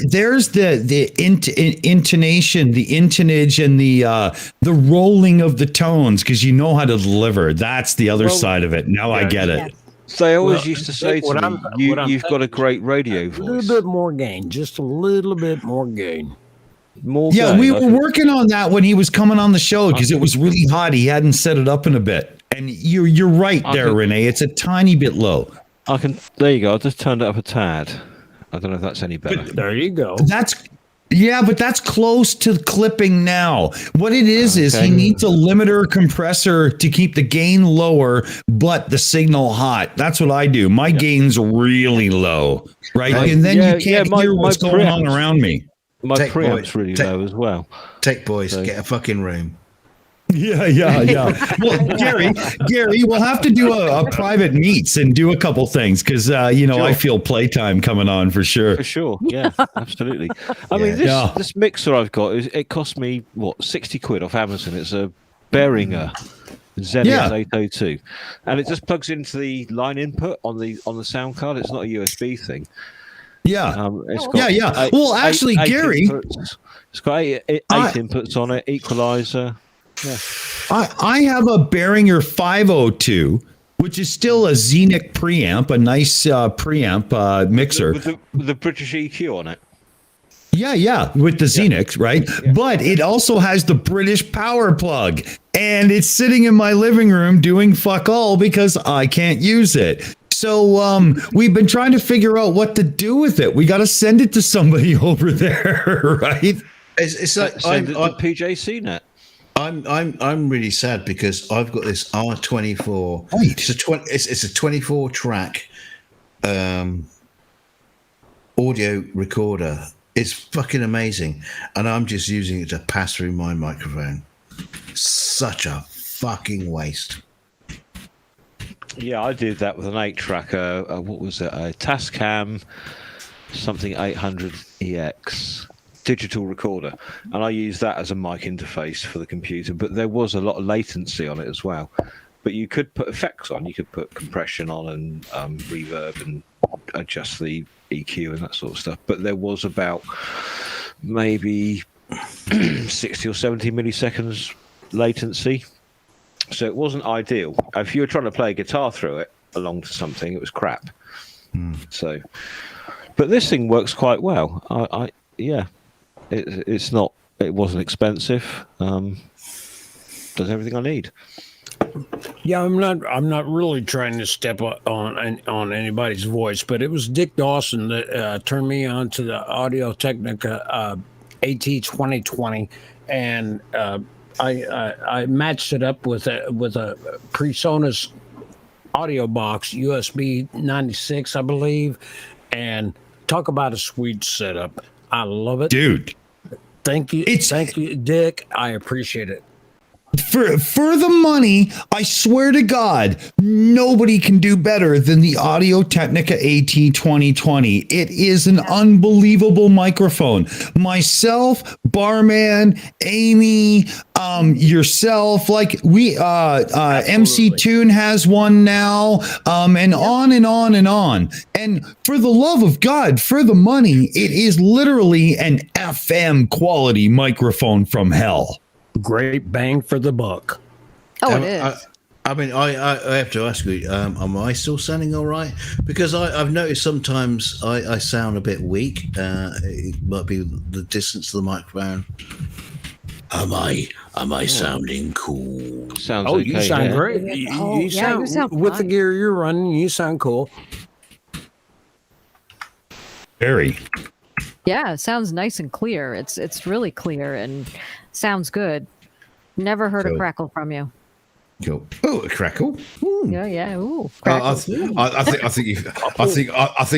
There's the intonation, the intonage, and the rolling of the tones, because you know how to deliver. That's the other side of it. Now I get it. They always used to say to me, you've got a great radio voice. A little bit more gain, just a little bit more gain. Yeah, we were working on that when he was coming on the show, because it was really hot. He hadn't set it up in a bit. And you're right there, Renee. It's a tiny bit low. There you go. I just turned it up a tad. I don't know if that's any better. But there you go. But that's close to clipping now. What it is he needs a limiter compressor to keep the gain lower, but the signal hot. That's what I do. My gain's really low, right? And then you can't hear what's going on around me. My preamp's really low as well. Boys, get a fucking room. Yeah. Well, Gary, we'll have to do a private meets and do a couple things, because sure. I feel playtime coming on for sure. For sure, yeah, absolutely. I mean, this mixer I've got it cost me £60 off Amazon. It's a Behringer Zenith 802, and it just plugs into the line input on the sound card. It's not a USB thing. Yeah. Well, actually, Gary, it's got eight inputs on it, equalizer. Yeah. I have a Behringer 502, which is still a Xenic preamp, a nice preamp mixer. With the British EQ on it. Yeah, with the Xenics, right? Yeah. But it also has the British power plug, and it's sitting in my living room doing fuck all because I can't use it. So we've been trying to figure out what to do with it. We got to send it to somebody over there, right? It's like send it to PJCnet. I'm really sad because I've got this R24. Right. It's a 24 track audio recorder. It's fucking amazing, and I'm just using it to pass through my microphone. Such a fucking waste. Yeah, I did that with an 8-track. What was it? A Tascam something 800EX digital recorder, and I used that as a mic interface for the computer. But there was a lot of latency on it as well. But you could put effects on. You could put compression on and reverb and adjust the EQ and that sort of stuff. But there was about maybe 60 or 70 milliseconds latency. So it wasn't ideal. If you were trying to play a guitar through it along to something, it was crap. So, but this thing works quite well. It wasn't expensive. Does everything I need. Yeah, I'm not really trying to step on anybody's voice, but it was Dick Dawson that turned me on to the Audio Technica AT2020, and I matched it up with a PreSonus audio box, USB 96, I believe, and talk about a sweet setup. I love it, dude. Thank you, Dick. I appreciate it. For the money, I swear to God, nobody can do better than the Audio Technica AT2020. It is an unbelievable microphone. Myself, Barman, Aimee, yourself, like MC Tune has one now, and on and on and on. And for the love of God, for the money, it is literally an FM quality microphone from hell. Great bang for the buck. Oh, it is. I mean, I have to ask you, am I still sounding all right? Because I've noticed sometimes I sound a bit weak. It might be the distance to the microphone. Am I sounding cool? Sounds okay. You sound great. You sound with fine. the gear you're running. You sound cool. Very. Yeah, it sounds nice and clear. It's really clear and sounds good. Never heard a crackle from you. Cool. Oh, a crackle. Ooh. Yeah. Ooh. I think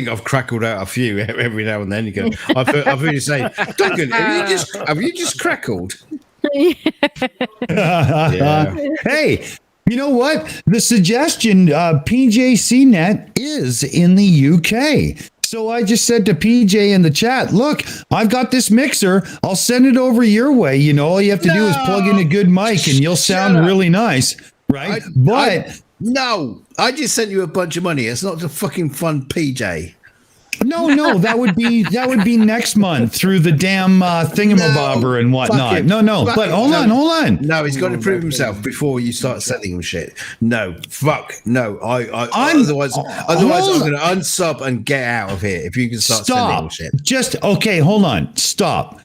I've crackled out a few every now and then. You go. I've heard you say, Duncan, have you just crackled? Yeah. Hey, you know what? The suggestion, PJCnet is in the UK. So I just said to PJ in the chat, look, I've got this mixer. I'll send it over your way. You know, all you have to do is plug in a good mic and you'll sound really nice, right? No, I just sent you a bunch of money. It's not the fucking fun, PJ. No, that would be next month through the damn thingamabobber and whatnot. No, but hold on. No, he's got to prove himself before you start sending him shit. No, fuck, no. Otherwise I'm going to unsub and get out of here if you can start sending him shit. Just okay, hold on. Stop.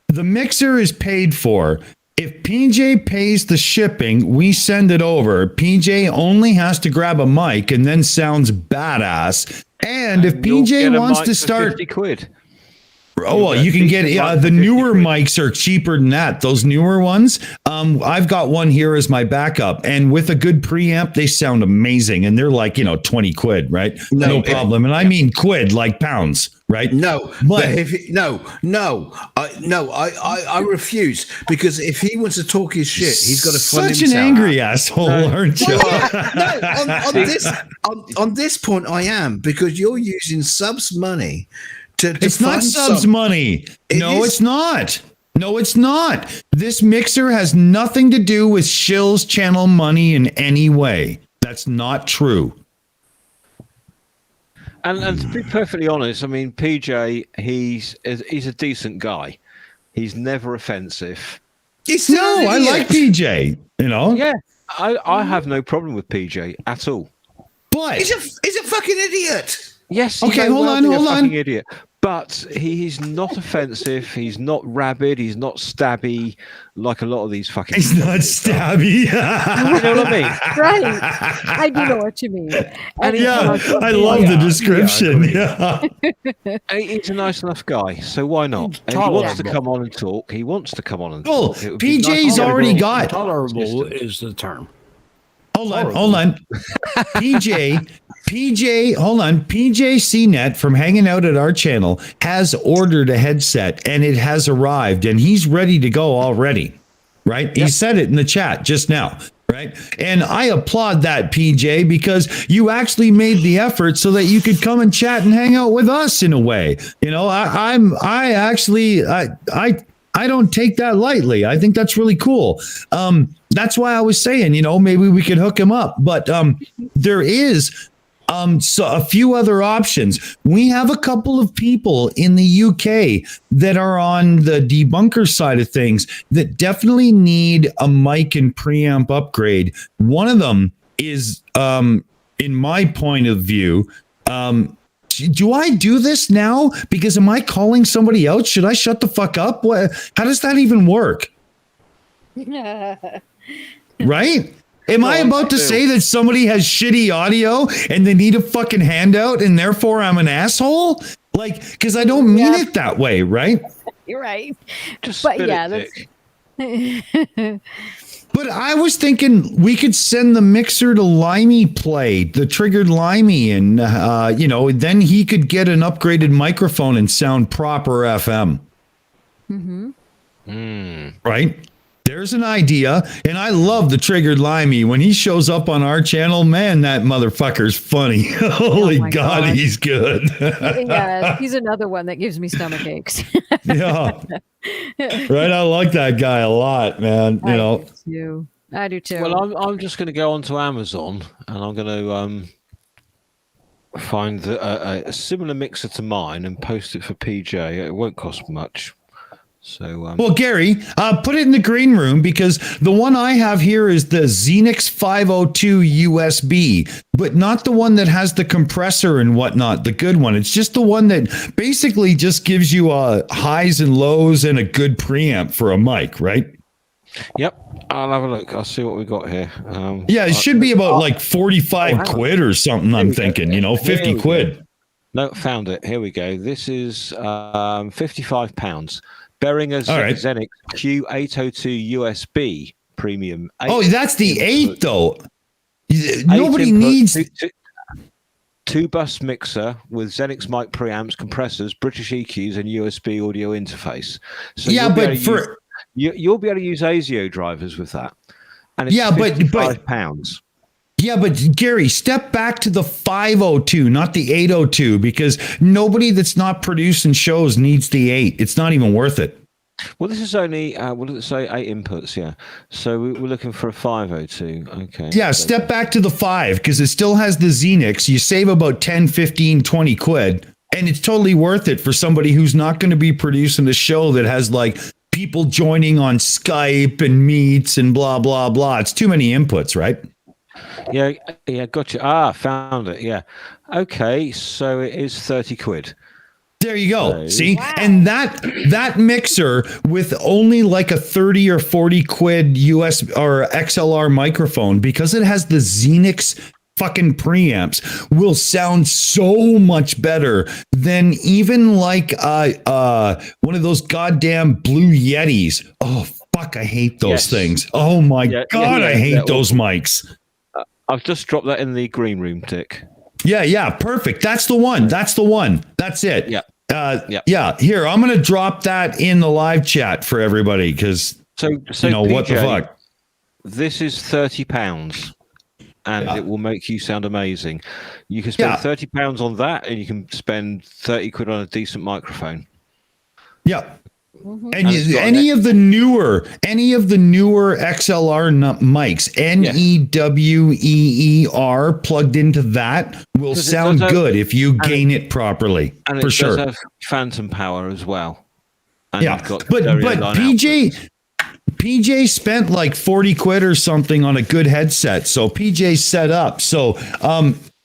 The mixer is paid for. If PJ pays the shipping, we send it over. PJ only has to grab a mic and then sounds badass. And if PJ wants to start 50 quid. Oh, well, you can get the newer mics are cheaper than that. Those newer ones. I've got one here as my backup, and with a good preamp, they sound amazing. And they're like, 20 quid, right? No problem. And I mean quid, like pounds, right? No, but I refuse, because if he wants to talk his shit, he's got to fund himself. Such an angry asshole, aren't you? On this point, I am, because you're using subs money. It's not subs money. It's not. No, it's not. This mixer has nothing to do with Shills channel money in any way. That's not true. And to be perfectly honest, I mean, PJ, he's a decent guy. He's never offensive. I like PJ. Yeah, I have no problem with PJ at all. But he's a fucking idiot. Yes. Okay, hold on. Fucking idiot. But he's not offensive. He's not rabid. He's not stabby like a lot of these fucking. He's not stabby. You know what I mean? Right. I do know what you mean. And I love the description. Yeah. He's a nice enough guy, so why not? And he wants to come on and talk. He wants to come on and talk. PJ's already got. Tolerable is the term. Hold on. PJ, hold on. PJ CNET from hanging out at our channel has ordered a headset and it has arrived and he's ready to go already. Right? Yep. He said it in the chat just now. Right. And I applaud that, PJ, because you actually made the effort so that you could come and chat and hang out with us in a way. I don't take that lightly. I think that's really cool. That's why I was saying, maybe we could hook him up. But there is so a few other options. We have a couple of people in the UK that are on the debunker side of things that definitely need a mic and preamp upgrade. One of them is, in my point of view, do I do this now? Because am I calling somebody out? Should I shut the fuck up? How does that even work? Right? Am I about to say that somebody has shitty audio and they need a fucking handout and therefore I'm an asshole? Because I don't mean it that way, right? You're right. But I was thinking we could send the mixer to Limey Play, the triggered Limey, and then he could get an upgraded microphone and sound proper FM. Mm-hmm. Right? There's an idea, and I love the triggered Limey. When he shows up on our channel, man, that motherfucker's funny. Holy God, he's good. Yeah, he's another one that gives me stomach aches. Yeah. Right, I like that guy a lot, man. I do too. Well, I'm just going to go onto Amazon and I'm going to find a similar mixer to mine and post it for PJ. It won't cost much. So, well, Gary, put it in the green room, because the one I have here is the Xenix 502 USB, but not the one that has the compressor and whatnot, the good one. It's just the one that basically just gives you highs and lows and a good preamp for a mic, right? Yep. I'll have a look. I'll see what we got here. It should be about like 45 quid or something, I'm thinking, 50 quid. No, found it. Here we go. This is £55. Behringer Xenix Q802 USB Premium. That's the 8 though. Nobody needs two bus mixer with Xenix mic preamps, compressors, British EQs, and USB audio interface. So you'll be able to use ASIO drivers with that. And it's £55. Yeah, but Gary, step back to the 502, not the 802, because nobody that's not producing shows needs the 8. It's not even worth it. Well, this is only, what does it say? 8 inputs, yeah. So we're looking for a 502. Okay. Yeah, step back to the 5 because it still has the Xenix. You save about 10, 15, 20 quid, and it's totally worth it for somebody who's not going to be producing a show that has like people joining on Skype and meets and blah, blah, blah. It's too many inputs, right? Yeah, gotcha. Found it, yeah. Okay, so it is 30 quid. There you go. See, and that mixer with only like a 30 or 40 quid US or XLR microphone, because it has the Xenix fucking preamps, will sound so much better than even like one of those goddamn Blue Yetis. Oh fuck, I hate those things. Oh my god, I hate those mics. I've just dropped that in the green room, Dick. Yeah, perfect. That's the one. That's it. Yeah. Yeah. Here, I'm gonna drop that in the live chat for everybody because you know PJ, what the fuck. This is £30, and it will make you sound amazing. You can spend £30 on that, and you can spend 30 quid on a decent microphone. Yeah. And any of the newer XLR mics, NEWEER plugged into that will sound good if you gain it properly. And for it sure. does have phantom power as well. And Yeah, you've got but stereo line PJ spent like 40 quid or something on a good headset, so PJ's set up. So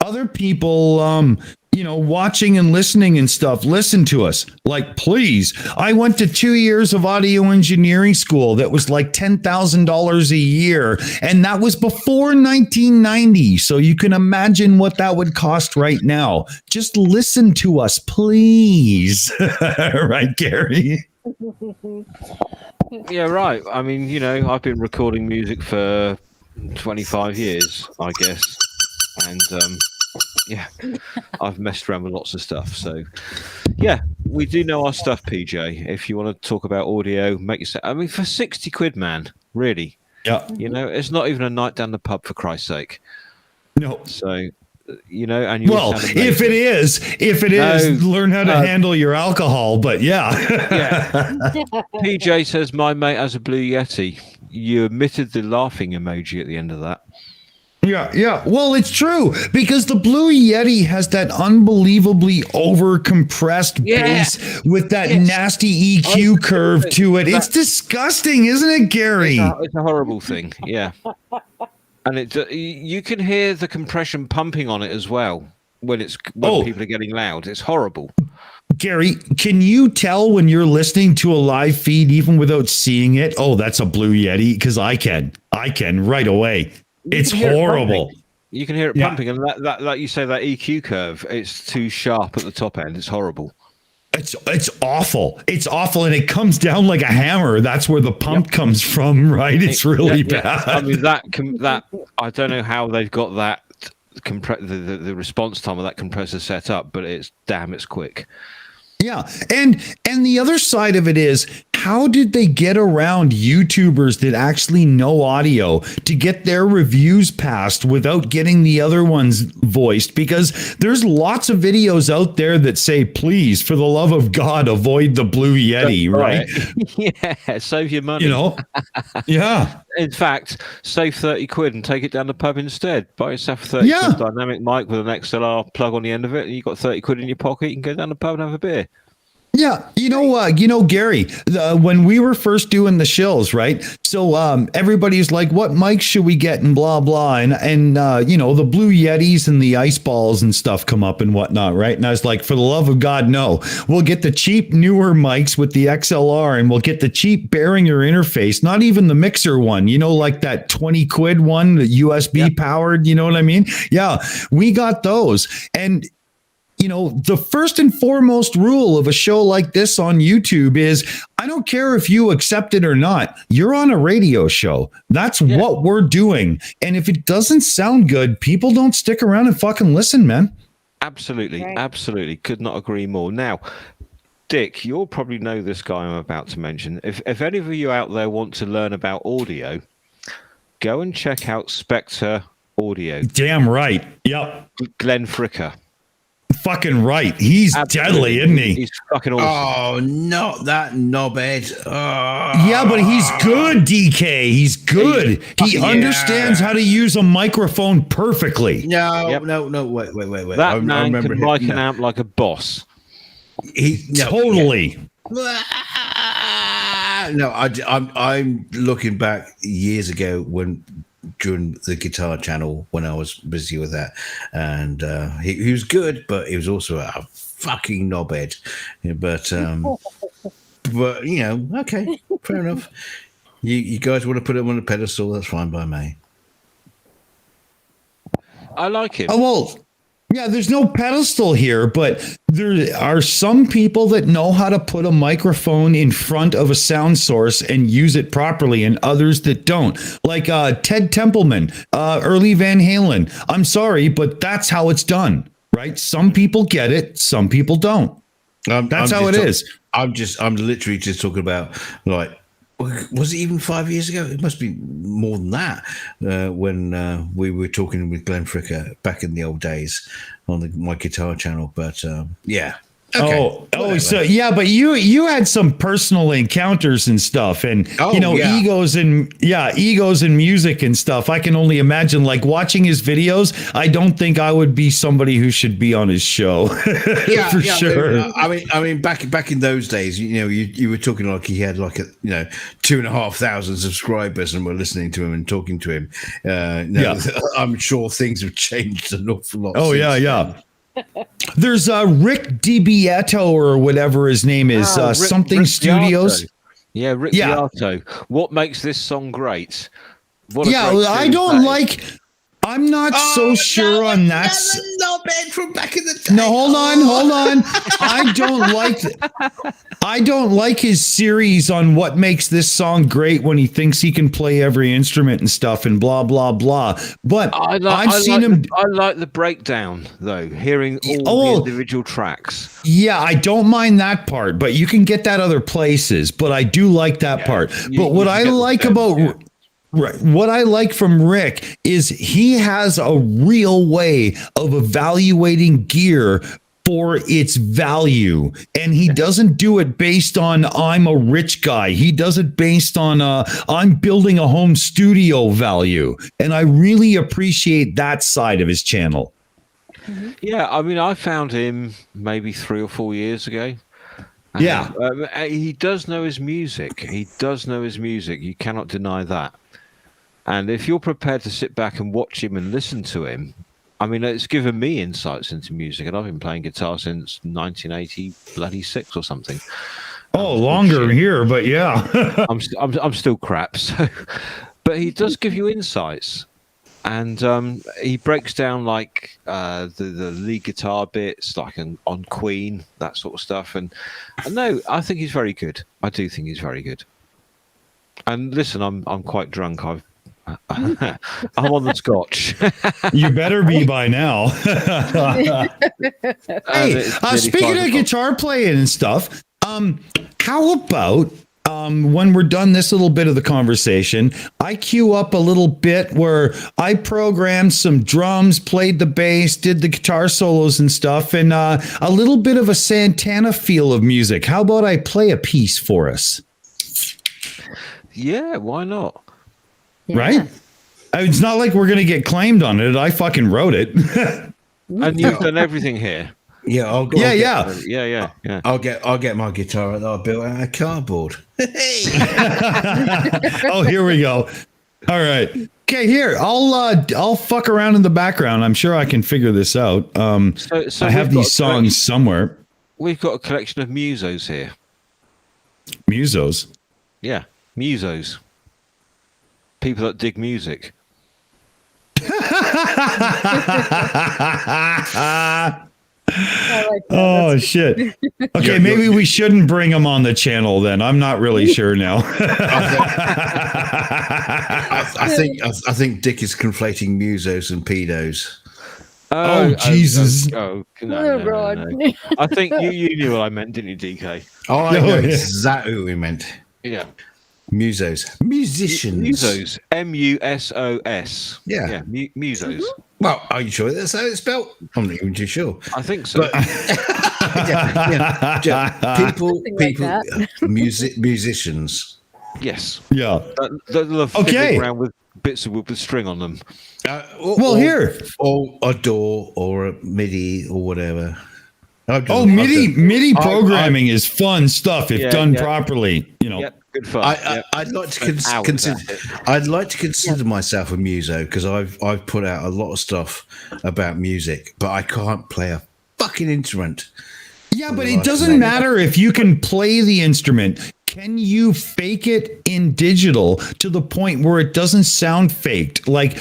other people watching and listening and stuff, listen to us. Like, please. I went to 2 years of audio engineering school that was like $10,000 a year, and that was before 1990. So you can imagine what that would cost right now. Just listen to us, please. Right, Gary? Yeah, right. I mean, I've been recording music for 25 years, I guess. And yeah, I've messed around with lots of stuff. So, yeah, we do know our stuff, PJ. If you want to talk about audio, make yourself. I mean, for 60 quid, man, really. Yeah. It's not even a night down the pub, for Christ's sake. No. So, and you if it is, learn how to handle your alcohol. But yeah. PJ says, my mate has a Blue Yeti. You omitted the laughing emoji at the end of that. Yeah. Well, it's true because the Blue Yeti has that unbelievably over-compressed bass with that nasty EQ curve to it. It's disgusting, isn't it, Gary? It's a horrible thing. Yeah. And you can hear the compression pumping on it as well when people are getting loud. It's horrible. Gary, can you tell when you're listening to a live feed even without seeing it? Oh, that's a Blue Yeti, because I can right away. It's horrible. You can hear it pumping, and that, like you say, that EQ curve, it's too sharp at the top end. It's horrible. It's awful. It's awful, and it comes down like a hammer. That's where the pump comes from, right? It's really bad. I mean, that I don't know how they've got that the response time of that compressor set up, but it's quick. Yeah. And the other side of it is, how did they get around YouTubers that actually know audio to get their reviews passed without getting the other ones voiced? Because there's lots of videos out there that say, please, for the love of God, avoid the Blue Yeti, right? Yeah, save your money. Yeah. In fact, save 30 quid and take it down the pub instead. Buy yourself a 30 quid dynamic mic with an XLR plug on the end of it, and you've got 30 quid in your pocket. You can go down the pub and have a beer. Yeah, Gary, when we were first doing the Shills, right? So everybody's like, what mics should we get and blah, blah. And the Blue Yetis and the ice balls and stuff come up and whatnot, right? And I was like, for the love of God, no. We'll get the cheap newer mics with the XLR, and we'll get the cheap Behringer interface, not even the mixer one, like that 20 quid one, the USB powered, you know what I mean? Yeah, we got those. And the first and foremost rule of a show like this on YouTube is, I don't care if you accept it or not. You're on a radio show. That's what we're doing. And if it doesn't sound good, people don't stick around and fucking listen, man. Absolutely. Right. Absolutely. Could not agree more. Now, Dick, you'll probably know this guy I'm about to mention. If any of you out there want to learn about audio, go and check out Spectre audio. Damn right. Yep. Glenn Fricker. Fucking right. He's deadly, isn't he? He's fucking awesome. Oh, not that knobhead. Oh. Yeah, but he's good, DK. He's good. He understands how to use a microphone perfectly. No, Yep. no, wait. That man can him. mic an amp like a boss. Totally. No, I'm looking back years ago during the guitar channel when I was busy with that, and he was good, but he was also a fucking knobhead. But okay, fair enough. You guys want to put him on a pedestal? That's fine by me. I like him. Oh, well, yeah, there's no pedestal here, but there are some people that know how to put a microphone in front of a sound source and use it properly, and others that don't. Like Ted Templeman, early Van Halen. I'm sorry, but that's how it's done, right? Some people get it, some people don't. That's how it is. I'm literally just talking about, like, was it even 5 years ago? It must be more than that. When we were talking with Glenn Fricker back in the old days on my guitar channel. But yeah. Okay. So yeah, but you had some personal encounters and stuff, and egos and music and stuff. I can only imagine, like, watching his videos. I don't think I would be somebody who should be on his show. For sure. I mean, back in those days, you were talking like he had like 2,500 subscribers, and we're listening to him and talking to him. I'm sure things have changed an awful lot. Oh yeah. There's Rick DiBietto or whatever his name is, Rick Studios. Beato. Rick Beato. What makes this song great? I don't like. I'm not so sure on that. Knobhead from back in the day. No, hold on. I don't like his series on what makes this song great when he thinks he can play every instrument and stuff and blah blah blah. But I've seen him. I like the breakdown though, hearing all the individual tracks. Yeah, I don't mind that part, but you can get that other places. But I do like that part. But what I like about what I like from Rick is he has a real way of evaluating gear for its value, and he doesn't do it based on I'm a rich guy. He does it based on I'm building a home studio value, and I really appreciate that side of his channel. Yeah, I mean, I found him maybe 3 or 4 years ago. Yeah, he does know his music. You cannot deny that. And if you're prepared to sit back and watch him and listen to him, I mean, it's given me insights into music, and I've been playing guitar since 1986 or something. Oh, longer here, but yeah, I'm still crap. So, but he does give you insights, and he breaks down like the lead guitar bits, like on Queen, that sort of stuff. And no, I think he's very good. I do think he's very good. And listen, I'm quite drunk. I'm on the scotch. You better be by now. Hey, speaking of guitar playing and stuff, how about when we're done this little bit of the conversation, I queue up a little bit where I programmed some drums, played the bass, did the guitar solos and stuff, and a little bit of a Santana feel of music. How about I play a piece for us? Yeah, why not? Right? It's not like we're going to get claimed on it. I fucking wrote it. And you've done everything here. Yeah, I'll get my guitar that I built out of cardboard. Oh, here we go. All right. Okay, here. I'll fuck around in the background. I'm sure I can figure this out. So I have these songs somewhere. We've got a collection of musos here. Musos? Yeah, musos. People that dig music. Oh shit. Okay, maybe we shouldn't bring them on the channel then. I'm not really sure now. I think Dick is conflating musos and pedos. Oh Jesus. No. I think you knew what I meant, didn't you, DK? Oh, I know exactly what we meant. Yeah. Musos. Musicians. Musos. Musos. Yeah. Musos. Well, are you sure that's how it's spelled? I'm not even too sure. I think so. But, people, Something like musicians. Yes. Yeah. They love fiddling around with bits of wood with string on them. Or a door or a MIDI or whatever. MIDI programming is fun stuff if done properly. You know, good fun. I'd like to consider. I'd like to consider myself a muso because I've put out a lot of stuff about music, but I can't play a fucking instrument. Yeah, but it doesn't matter if you can play the instrument. Can you fake it in digital to the point where it doesn't sound faked? Like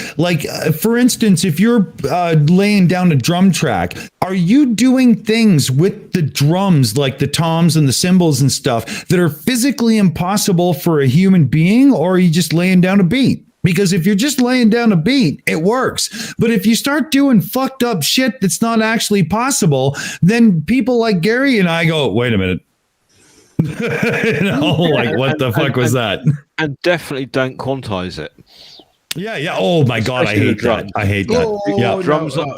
for instance, if you're laying down a drum track, are you doing things with the drums, like the toms and the cymbals and stuff, that are physically impossible for a human being, or are you just laying down a beat? Because if you're just laying down a beat, it works. But if you start doing fucked up shit that's not actually possible, then people like Gary and I go, wait a minute. Like what the fuck was that? And definitely don't quantize it. Yeah. Oh my god, I hate that.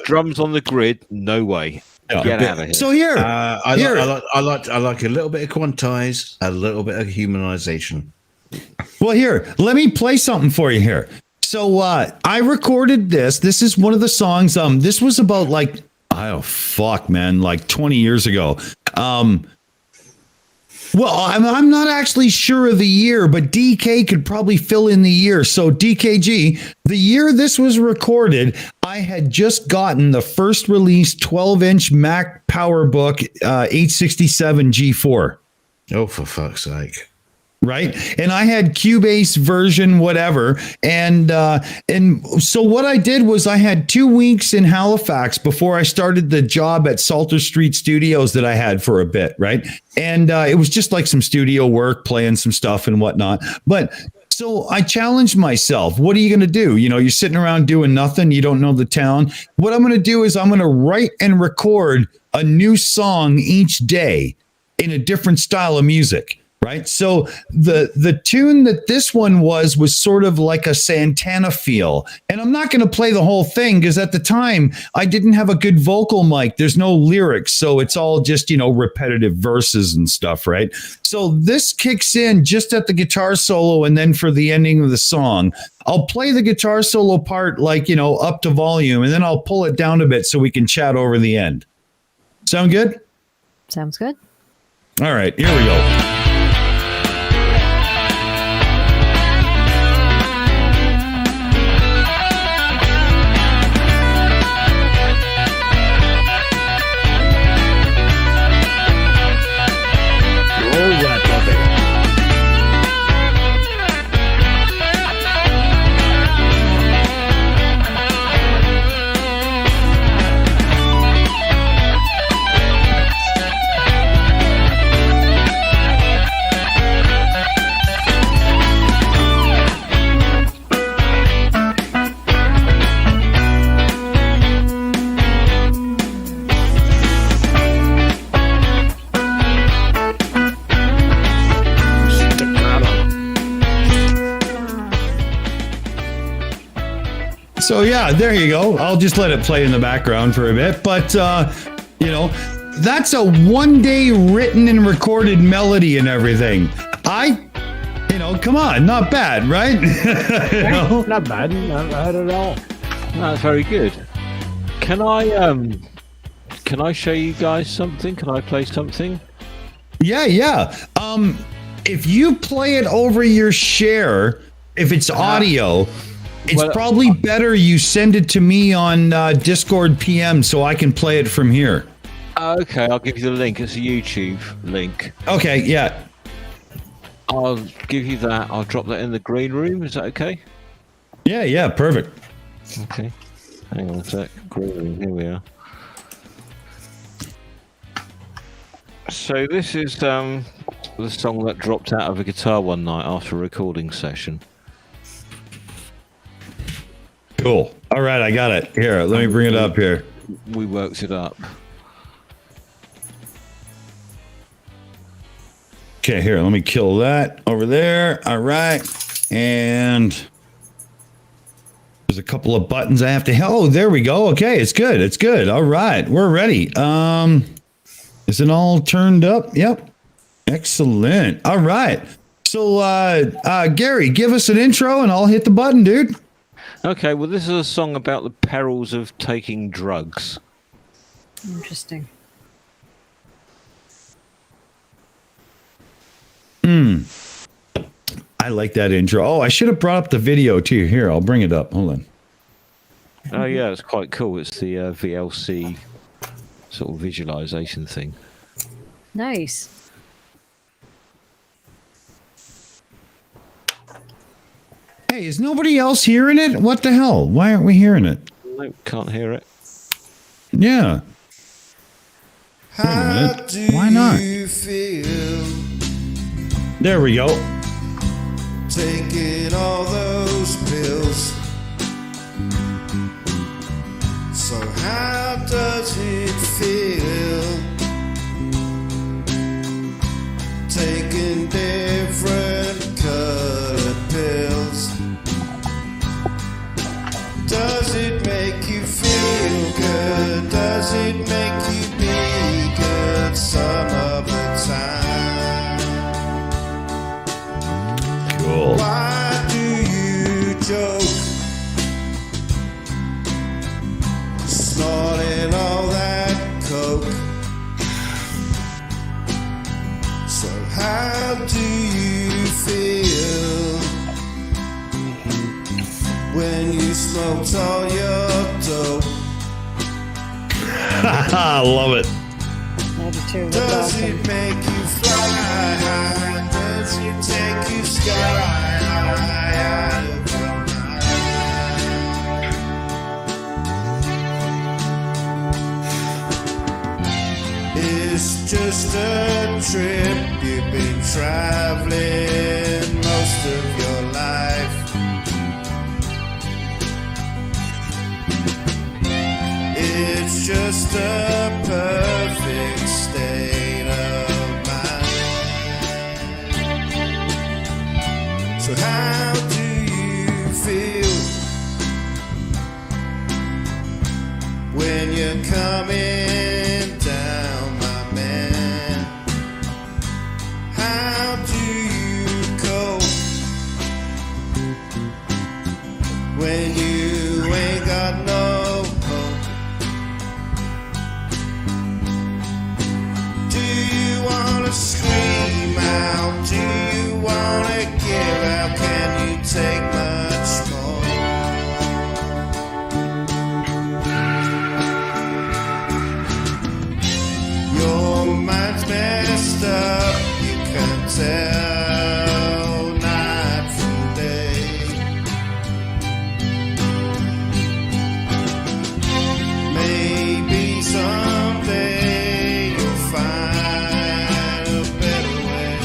Drums on the grid, no way. Yeah. Get out of here. So here, I like a little bit of quantize, a little bit of humanization. Well, here, let me play something for you here. So I recorded this. This is one of the songs. This was about like 20 years ago. Well, I'm not actually sure of the year, but DK could probably fill in the year. So DKG, the year this was recorded, I had just gotten the first release 12-inch Mac PowerBook 867 G4. Oh, for fuck's sake. Right. And I had Cubase version, whatever. And so what I did was I had 2 weeks in Halifax before I started the job at Salter Street Studios that I had for a bit. Right. And it was just like some studio work, playing some stuff and whatnot. But so I challenged myself. What are you going to do? You know, you're sitting around doing nothing. You don't know the town. What I'm going to do is I'm going to write and record a new song each day in a different style of music. Right. So the tune that this one was sort of like a Santana feel. And I'm not going to play the whole thing because at the time I didn't have a good vocal mic. There's no lyrics. So it's all just, repetitive verses and stuff. Right. So this kicks in just at the guitar solo. And then for the ending of the song, I'll play the guitar solo part like, up to volume. And then I'll pull it down a bit so we can chat over the end. Sound good? Sounds good. All right. Here we go. So yeah, there you go. I'll just let it play in the background for a bit. But, that's a 1 day written and recorded melody and everything. Come on, not bad, right? Not bad at all. That's very good. Can I show you guys something? Can I play something? Yeah. If you play it over your share, if it's audio, it's probably better you send it to me on Discord PM so I can play it from here. Okay, I'll give you the link. It's a YouTube link. Okay, yeah. I'll give you that. I'll drop that in the green room. Is that okay? Yeah, perfect. Okay. Hang on a sec. Green room, here we are. So this is the song that dropped out of a guitar one night after a recording session. Cool. All right, I got it. Here, let me bring it up here. We worked it up. Okay, here, let me kill that over there. All right. And there's a couple of buttons I have to. Oh, there we go. Okay, it's good. It's good. All right, we're ready. Is it all turned up? Yep. Excellent. All right. So, Gary, give us an intro, and I'll hit the button, dude. Okay. Well, this is a song about the perils of taking drugs. Interesting. I like that intro. Oh, I should have brought up the video too. Here, I'll bring it up. Hold on. Oh yeah, it's quite cool. It's the VLC sort of visualization thing. Nice. Hey, is nobody else hearing it? What the hell? Why aren't we hearing it? Nope, can't hear it. Yeah. Wait a minute. Why not? There we go. Taking all those pills. So how does it feel? Taking different colored pills. Does it make you feel good? Does it make you be good some of the time? Cool. Why do you joke? Snorting all that coke. So how do you feel when you smoked all your dope? I love it. Does it make you fly high? Does it take you sky high out of your mind? It's just a trip. You've been traveling most of your life. It's just a perfect state of mind. So how do you feel when you're coming down, my man? How do you cope when you ain't got no hope? Do you wanna scream out? Do you wanna give out? Can you take much more? Your mind's messed up, you can tell night from day. Maybe someday you'll find a better way.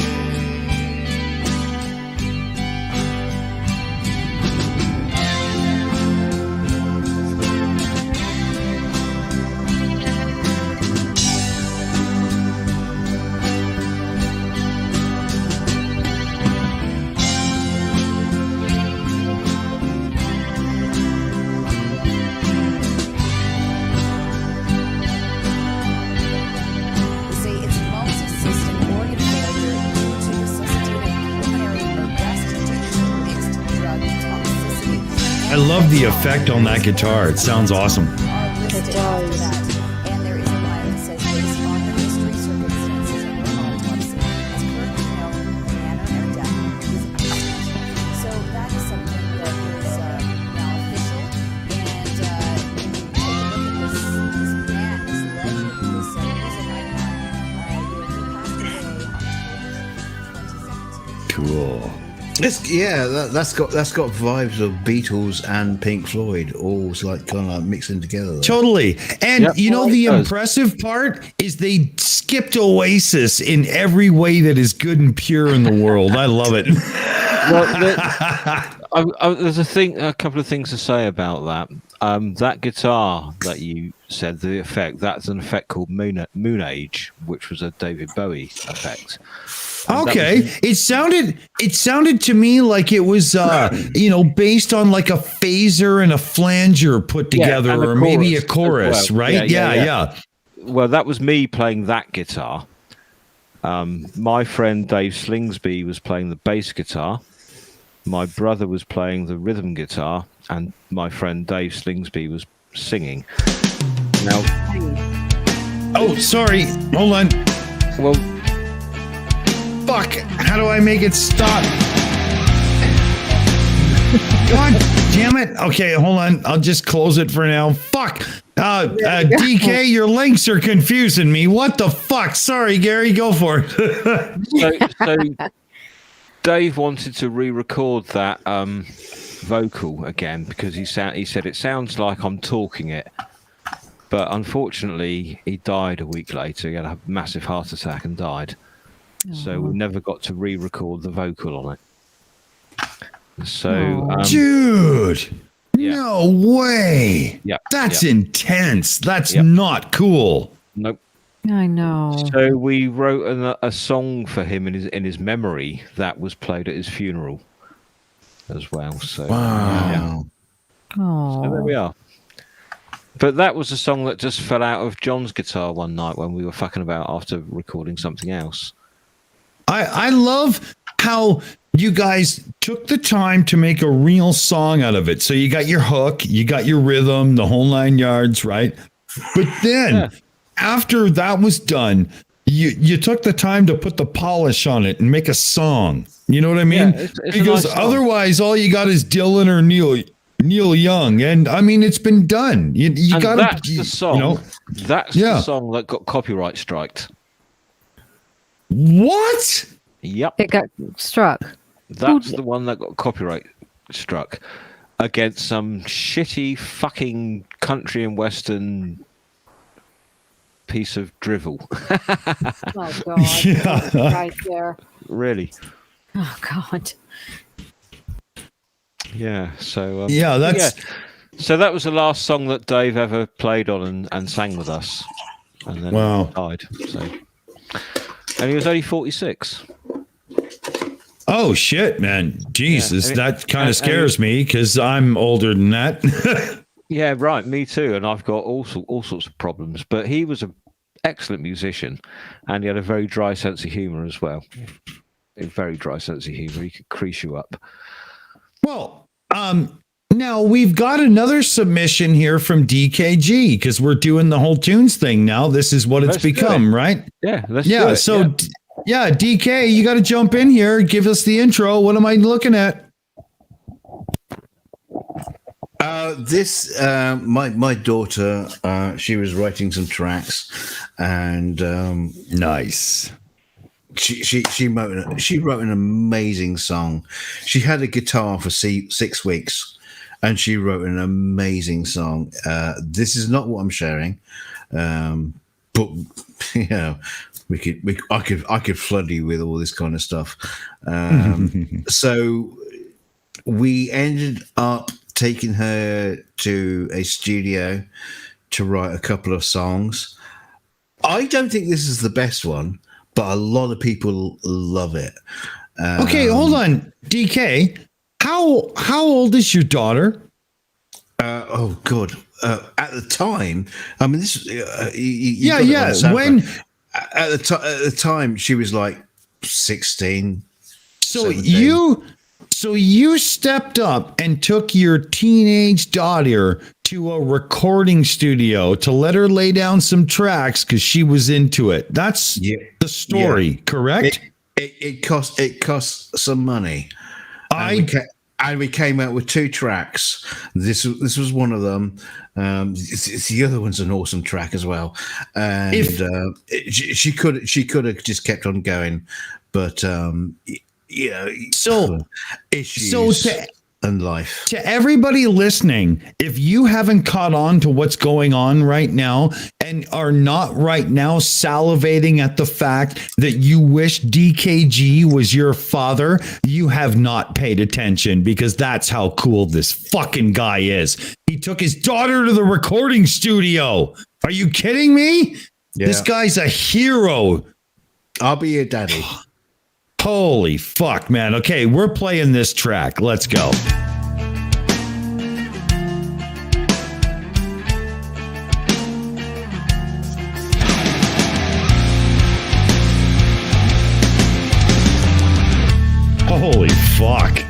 Say it's a multi-system organ failure due to resuscitated pulmonary or respiratory mixed drug toxicity. I love the effect on that guitar. It sounds awesome. It does. And there is a line that says, based on the history, circumstances, and or autopsy, as currently known, the manner of death is unknown. So that is something that is now official. And when you take a look at this man, this legend, this music icon, he passed away October 2017. Cool. That's got vibes of Beatles and Pink Floyd, all like kind of like mixing together. Though. Totally. And Yep. you know, Well, it the does. impressive part is they skipped Oasis in every way that is good and pure in the world. I love it. there's a couple of things to say about that. That guitar that you said, the effect, that's an effect called Moon Age, which was a David Bowie effect. And okay, it sounded to me like it was based on like a phaser and a flanger put together, or maybe a chorus, well. right? Yeah. Well, that was me playing that guitar. My friend Dave Slingsby was playing the bass guitar. My brother was playing the rhythm guitar, and my friend Dave Slingsby was singing. Now, sorry, hold on. Well, fuck! How do I make it stop? God damn it! Okay, hold on. I'll just close it for now. Fuck! DK, your links are confusing me. What the fuck? Sorry, Gary, go for it. so Dave wanted to re-record that vocal again because he said it sounds like I'm talking it, but unfortunately he died a week later. He had a massive heart attack and died. So we never got to re-record the vocal on it. So, dude, no way. Yeah, that's intense. That's not cool. Nope. I know. So we wrote a song for him in his memory that was played at his funeral as well. So wow. Oh. So there we are. But that was a song that just fell out of John's guitar one night when we were fucking about after recording something else. I love how you guys took the time to make a real song out of it. So you got your hook, you got your rhythm, the whole 9 yards, right? But then after that was done, you took the time to put the polish on it and make a song. You know what I mean? Yeah, it's because a nice otherwise all you got is Dylan or Neil Young. And I mean, it's been done. You got to, that's the song. That's the song that got copyright striked. What? Yep. It got struck. That's the one that got copyright struck against some shitty fucking country and western piece of drivel. Oh God! Yeah. Right there. Really? Oh God. Yeah. So So that was the last song that Dave ever played on and sang with us, and then he died. So, and he was only 46. Oh shit, man! Jesus, that kind of scares me because I'm older than that. Yeah, right. Me too. And I've got all sorts of problems. But he was an excellent musician, and he had a very dry sense of humor as well. A very dry sense of humor. He could crease you up. Well, now we've got another submission here from DKG because we're doing the whole tunes thing now. This is what it's become, right? Yeah. Do it. So. Yeah, DK, you got to jump in here. Give us the intro. What am I looking at? My daughter, she was writing some tracks, and nice. She wrote an amazing song. She had a guitar for 6 weeks, and she wrote an amazing song. This is not what I'm sharing, but you know. I could flood you with all this kind of stuff. So we ended up taking her to a studio to write a couple of songs. I don't think this is the best one, but a lot of people love it. Okay, hold on, DK. How old is your daughter? Oh God! At the time, I mean, this. When at the time she was like 16. So 17. you stepped up and took your teenage daughter to a recording studio to let her lay down some tracks because she was into it. That's the story, correct? It cost some money. And we came out with 2 tracks. This was one of them. The other one's an awesome track as well. And she could have just kept on going, but issues. and life. To everybody listening, if you haven't caught on to what's going on right now and are not right now salivating at the fact that you wish DKG was your father, you have not paid attention, because that's how cool this fucking guy is. He took his daughter to the recording studio. Are you kidding me? Yeah. This guy's a hero. I'll be your daddy. Holy fuck, man. Okay, we're playing this track. Let's go. Holy fuck.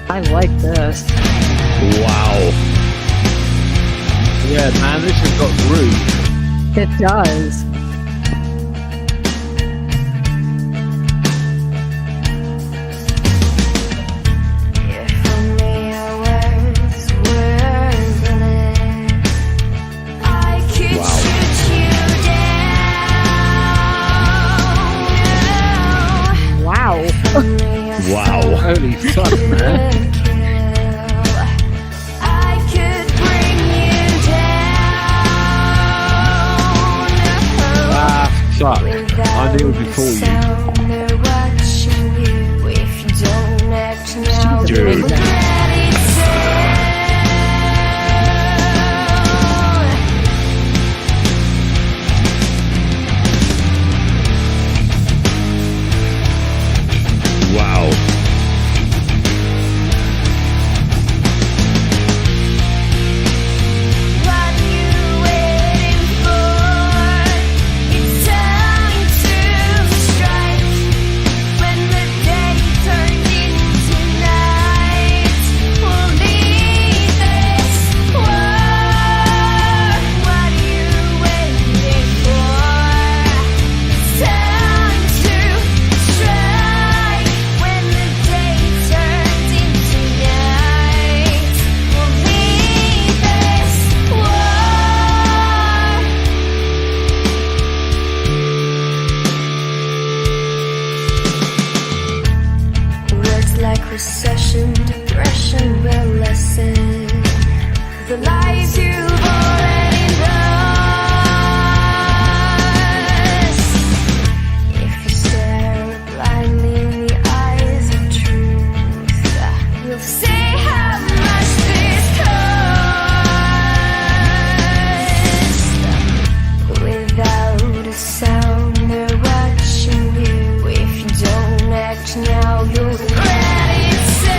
I like this. Wow. Yeah, man, this has got groove. It does. Wow. Wow. Holy fuck, man. Fuck. I knew it before you. Dude. Wow. Recession, depression will lessen the lies you've already lost. If you stare blindly in the eyes of truth, you'll see how much this costs. Without a sound, they're watching you. If you don't act now, you'll regret it soon.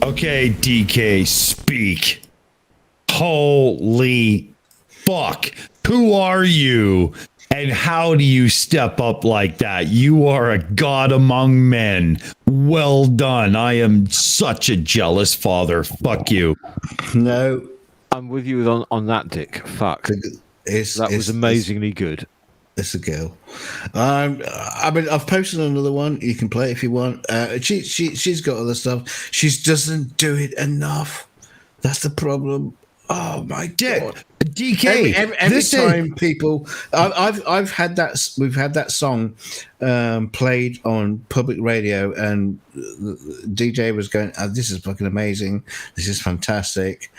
Okay, DK, speak. Holy fuck. Who are you? And how do you step up like that? You are a god among men. Well done. I am such a jealous father. Fuck you. No. I'm with you on that, Dick. Fuck. That was amazingly good. It's a girl. I mean, I've posted another one. You can play it if you want. She's got other stuff. She doesn't do it enough. That's the problem. Oh my god, DK! Every time people, I've had that. We've had that song played on public radio, and the DJ was going, oh, "This is fucking amazing. This is fantastic."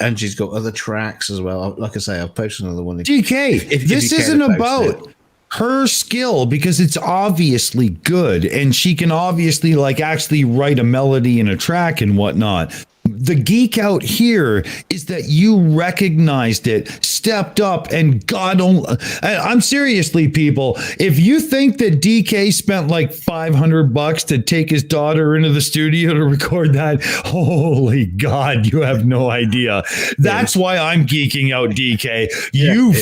And she's got other tracks as well. Like I say, I've posted another one. DK, this isn't about her skill because it's obviously good, and she can obviously like actually write a melody and a track and whatnot. The geek out here is that you recognized it, stepped up, and God only. I'm seriously, people. If you think that DK spent like $500 to take his daughter into the studio to record that, holy God, you have no idea. That's why I'm geeking out, DK. You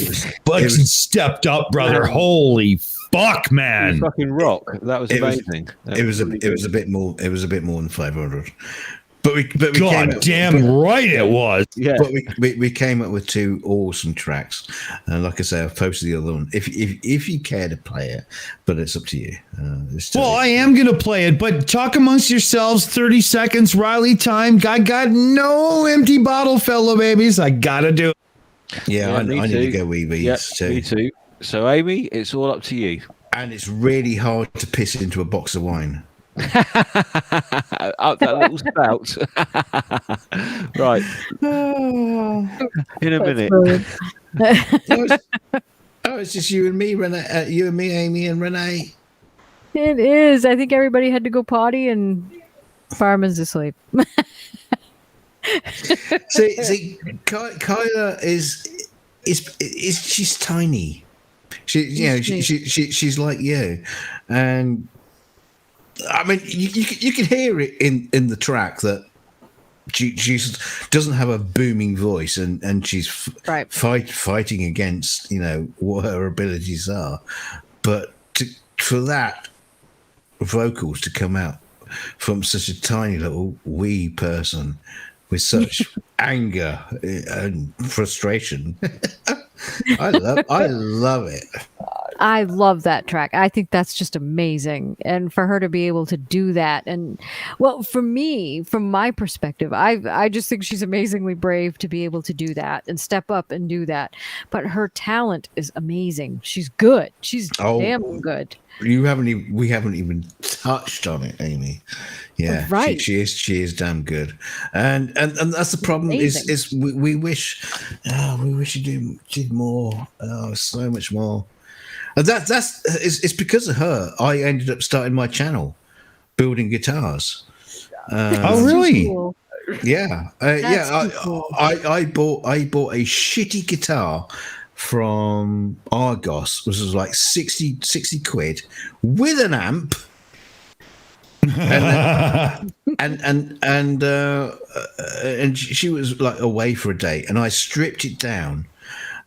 fucking stepped up, brother. Holy fuck, man! Fucking rock. That was amazing. It was a bit more. It was a bit more than 500. But we God damn right it was. Yeah. But we came up with two awesome tracks, and like I say, I've posted the other one. If you care to play it, but it's up to you. Well, I am gonna play it, but talk amongst yourselves. 30 seconds, Riley time. I got no empty bottle, fellow babies. I gotta do it. Yeah, I need to go wee Me too. So, Aimee, it's all up to you. And it's really hard to piss into a box of wine. Up that little spout. Right. In a minute. It's just you and me, Renee. You and me, Aimee, and Renee. It is. I think everybody had to go potty, and Barman's asleep. See, Kyla is she's tiny. She's like you, and I mean, you can hear it in the track that she doesn't have a booming voice, and she's fighting against what her abilities are, but for that vocals to come out from such a tiny little wee person with such anger and frustration, I love it. I love that track. I think that's just amazing. And for her to be able to do that. And well, for me, from my perspective, I just think she's amazingly brave to be able to do that and step up and do that. But her talent is amazing. She's good. She's damn good. We haven't even touched on it, Aimee. Yeah, right. She is damn good, and that's the problem. Is we wish you did more. Oh, so much more. And it's because of her. I ended up starting my channel, building guitars. Oh, really? Cool. Yeah, Cool. I bought a shitty guitar from Argos, which was like 60 quid with an amp, and she was like away for a day, and I stripped it down,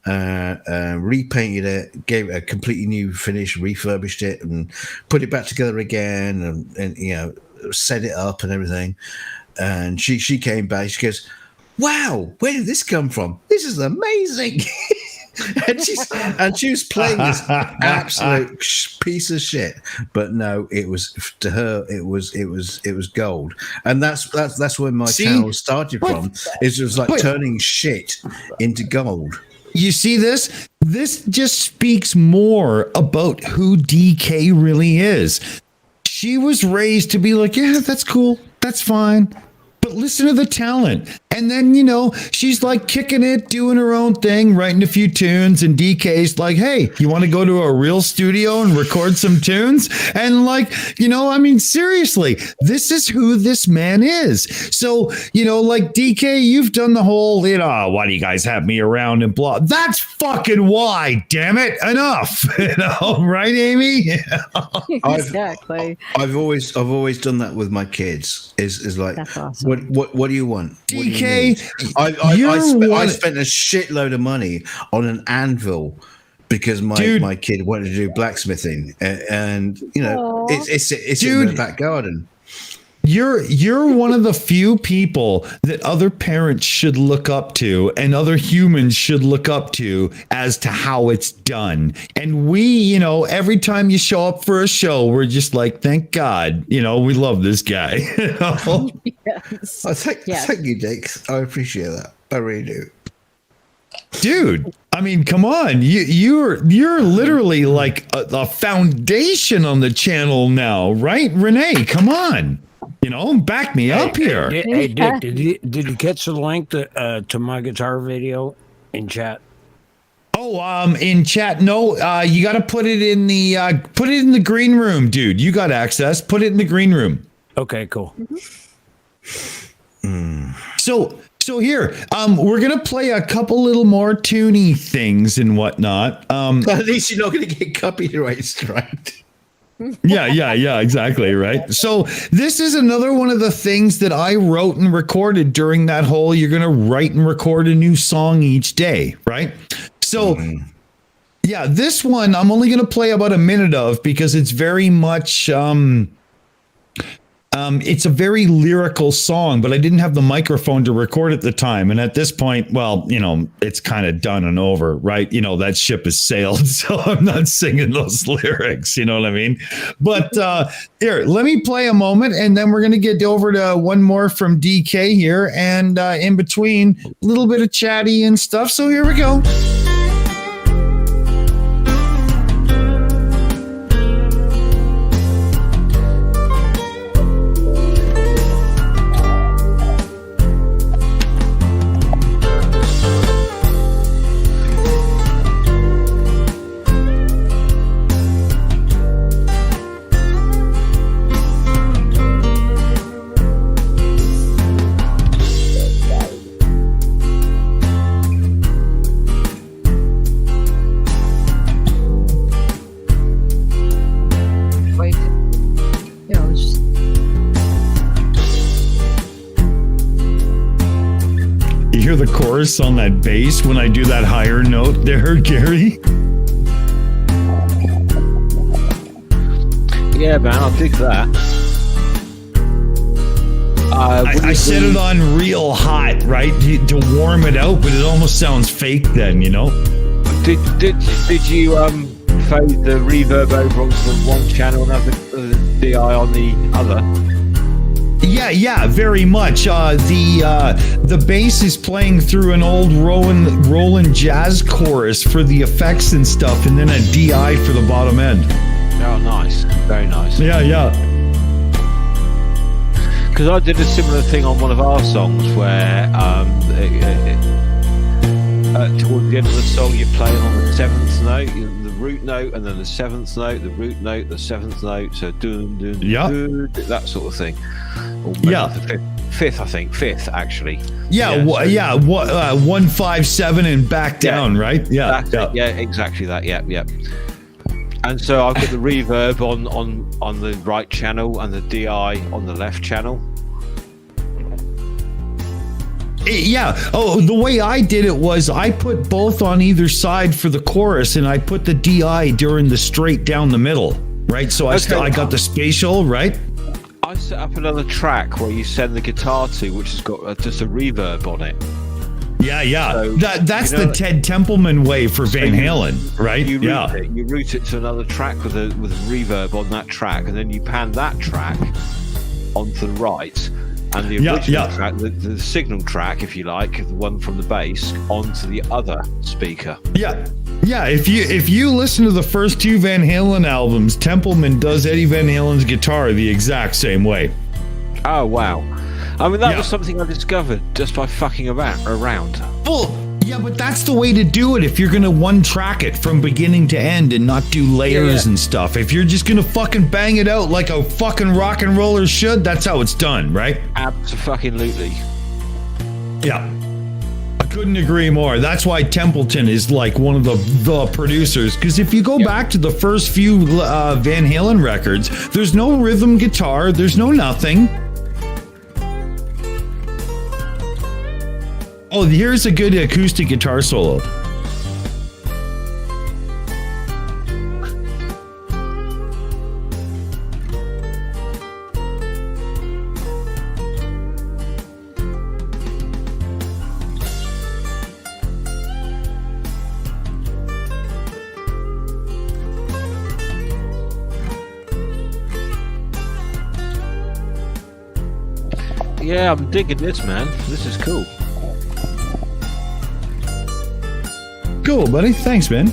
repainted it, gave it a completely new finish, refurbished it, and put it back together again, and set it up and everything. And she came back. She goes, "Wow, where did this come from? This is amazing." and she was playing this absolute piece of shit, but no, it was to her. It was gold, and that's where my channel started from. It was like turning shit into gold. You see this? This just speaks more about who DK really is. She was raised to be like, yeah, that's cool, that's fine. But listen to the talent. And then, she's like kicking it, doing her own thing, writing a few tunes. And DK's like, hey, you want to go to a real studio and record some tunes? And like, seriously, this is who this man is. So, like DK, you've done the whole, why do you guys have me around and blah. That's fucking why, damn it. Enough. Right, Aimee? Exactly. I've always done that with my kids. Is like, that's awesome. What do you want? DK, I spent a shitload of money on an anvil because my kid wanted to do blacksmithing, and it's in the back garden. You're one of the few people that other parents should look up to and other humans should look up to as to how it's done. And we, every time you show up for a show, we're just like, thank God, we love this guy. Yes. Thank you, Jake. I appreciate that. I really do. Dude, come on. You're literally like a foundation on the channel now, right? Renee, come on. Back me up here. Hey, Dick, did you catch the link to my guitar video in chat? Oh, in chat, no. You got to put it in the green room, dude. You got access. Put it in the green room. Okay, cool. So here, we're gonna play a couple little more tuney things and whatnot. At least you're not gonna get copyright striked. Yeah, exactly, right? So this is another one of the things that I wrote and recorded during that whole you're going to write and record a new song each day, right? So yeah, this one I'm only going to play about a minute of because it's very much it's a very lyrical song, but I didn't have the microphone to record at the time. And at this point, well, it's kind of done and over, right? That ship has sailed. So I'm not singing those lyrics. You know what I mean? But here, let me play a moment and then we're going to get over to one more from DK here. And in between, a little bit of chatty and stuff. So here we go. The chorus on that bass when I do that higher note there, Gary. Yeah, man, I'll dig that. I set it on real hot, right, to warm it out, but it almost sounds fake then, Did you fade the reverb over onto the one channel and have the DI on the other? Yeah, very much. The bass is playing through an old Roland jazz chorus for the effects and stuff, and then a DI for the bottom end. Oh, nice. Very nice. Yeah. Because I did a similar thing on one of our songs where towards the end of the song you play it on the 7th note, the root note, and then the 7th note, the root note, the 7th note, so doon, that sort of thing. Or the fifth, I think. Fifth, actually. 1, 5, 7 and back down, right? Yeah. Yeah, exactly that. Yep. And so I've got the reverb on the right channel and the DI on the left channel. Yeah. Oh, the way I did it was I put both on either side for the chorus, and I put the DI during the straight down the middle, right? So I got the spatial, right? I set up another track where you send the guitar to, which has got just a reverb on it. Yeah. So, that's the Ted Templeman way for Van Halen, right? You route it to another track with a reverb on that track, and then you pan that track onto the right, and the original track, the signal track, if you like, the one from the bass, onto the other speaker. Yeah. If you listen to the first two Van Halen albums, Templeman does Eddie Van Halen's guitar the exact same way. Oh wow! I mean, that was something I discovered just by fucking around. Well, yeah, but that's the way to do it if you're going to one track it from beginning to end and not do layers and stuff. If you're just going to fucking bang it out like a fucking rock and roller should, that's how it's done, right? Absolutely. Yeah. I couldn't agree more. That's why Templeton is like one of the producers. Because if you go back to the first few Van Halen records, there's no rhythm guitar, there's no nothing. Oh, here's a good acoustic guitar solo. Yeah, I'm digging this, man. This is cool. Cool, buddy. Thanks, man.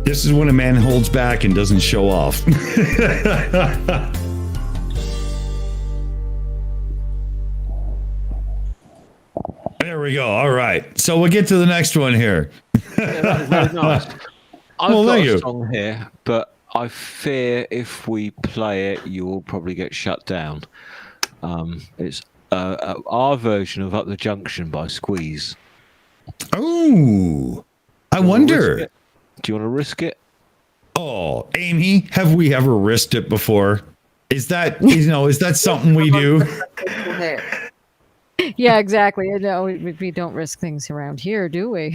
This is when a man holds back and doesn't show off. There we go. All right. So we'll get to the next one here. Yeah, that was very nice. I've Well, got thank a you. song here, but I fear if we play it, you will probably get shut down. It's our version of Up the Junction by Squeeze. Oh, I Do you wanna risk wonder. it? Do you want to risk it? Oh, Aimee, have we ever risked it before? Is that, is that something we do? Yeah, exactly. No, we don't risk things around here, do we?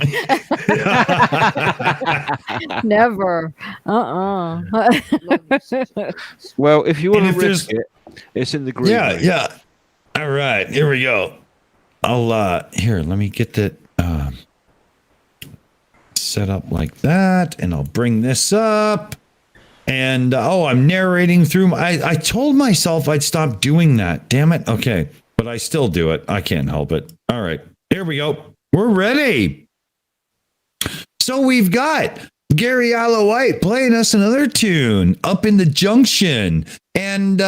Never. Well, if you want And to if risk it, it's in the green. Yeah, room. yeah. All right, here we go. I'll here, let me get that set up like that, and I'll bring this up. And I'm narrating through. I told myself I'd stop doing that. Damn it. Okay, but I still do it. I can't help it. All right, here we go. We're ready. So we've got Gary White playing us another tune, Up in the Junction. And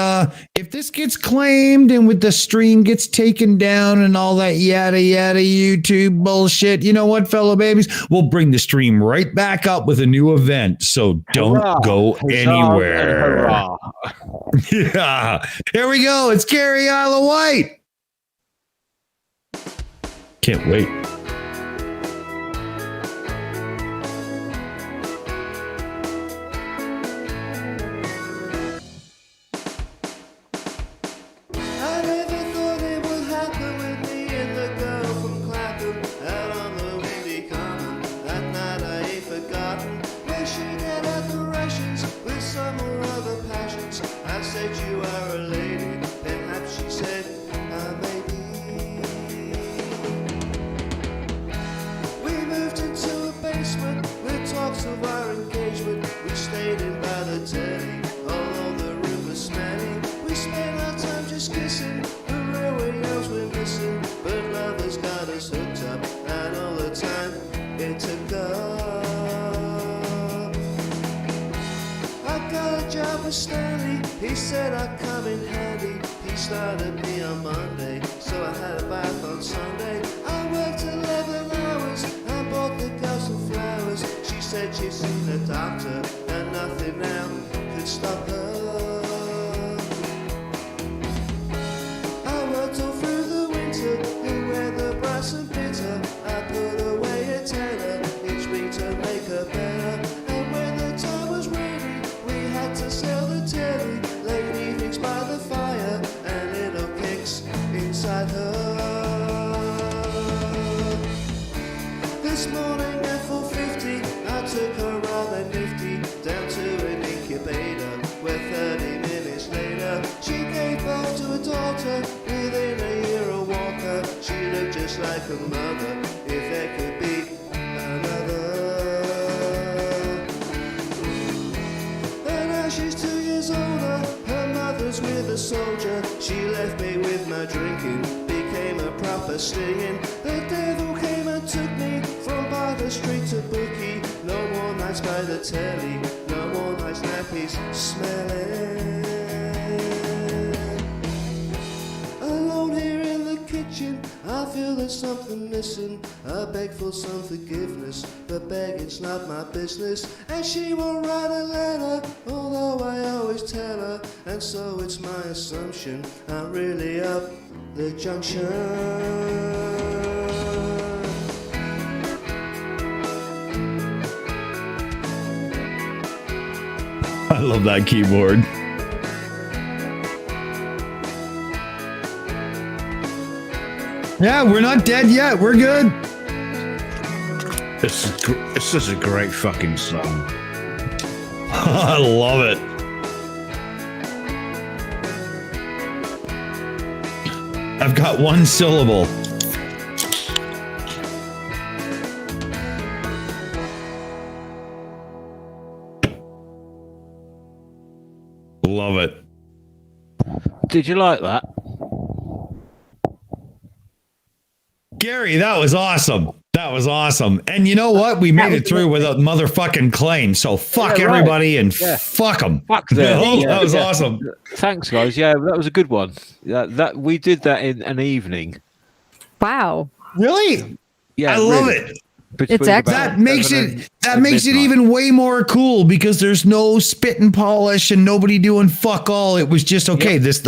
if this gets claimed and with the stream gets taken down and all that yada yada YouTube bullshit, you know what, fellow babies? We'll bring the stream right back up with a new event. So don't Hurrah. go Huzzah anywhere. and hurrah. Yeah. Here we go. It's Gary White. Can't wait. I never thought it would happen with me and the girl from Clapham out on the windy common. That night I ain't forgotten. Where she had adorations with some or other passions. I said, you are a lady. Perhaps she said, maybe. We moved into a basement with talks of our engagement. We stayed in by the telly, although the room was smelly. We spent our time just kissing, the railway else we're missing. But love has got us hooked up, and all the time it took up. I got a job with Stanley, he said I'd come in handy. He started me on Monday, so I had a bath on Sunday. I worked 11 hours, I bought the girl some flowers. She said she'd seen a doctor, and nothing now could stop her. I worked all through the winter, in weather brass and bitter. I put away a tenner each week to make her better. a mother if there could be another. And now she's 2 years older, her mother's with a soldier. She left me with my drinking, became a proper stinging. The devil came and took me from by the street to bookie. No more nights by the telly, no more nights nappies smelling. Alone here in the kitchen, I feel there's something missing. I beg for some forgiveness, but begging's not my business. And she won't write a letter, although I always tell her. And so it's my assumption I'm really up the junction. I love that keyboard. Yeah, we're not dead yet. We're good. It's such a great fucking song. I love it. I've got one syllable. Love it. Did you like that? Gary, that was awesome. That was awesome. And you know what? We made it through without motherfucking claim. So fuck Yeah, right. everybody and Yeah. fuck them. Fuck them. That was awesome. Thanks, guys. Yeah, that was a good one. That we did that in an evening. Wow. Really? Yeah, I love really. it. Between It's excellent. That makes it even way more cool because there's no spit and polish and nobody doing fuck all. It was just okay. That's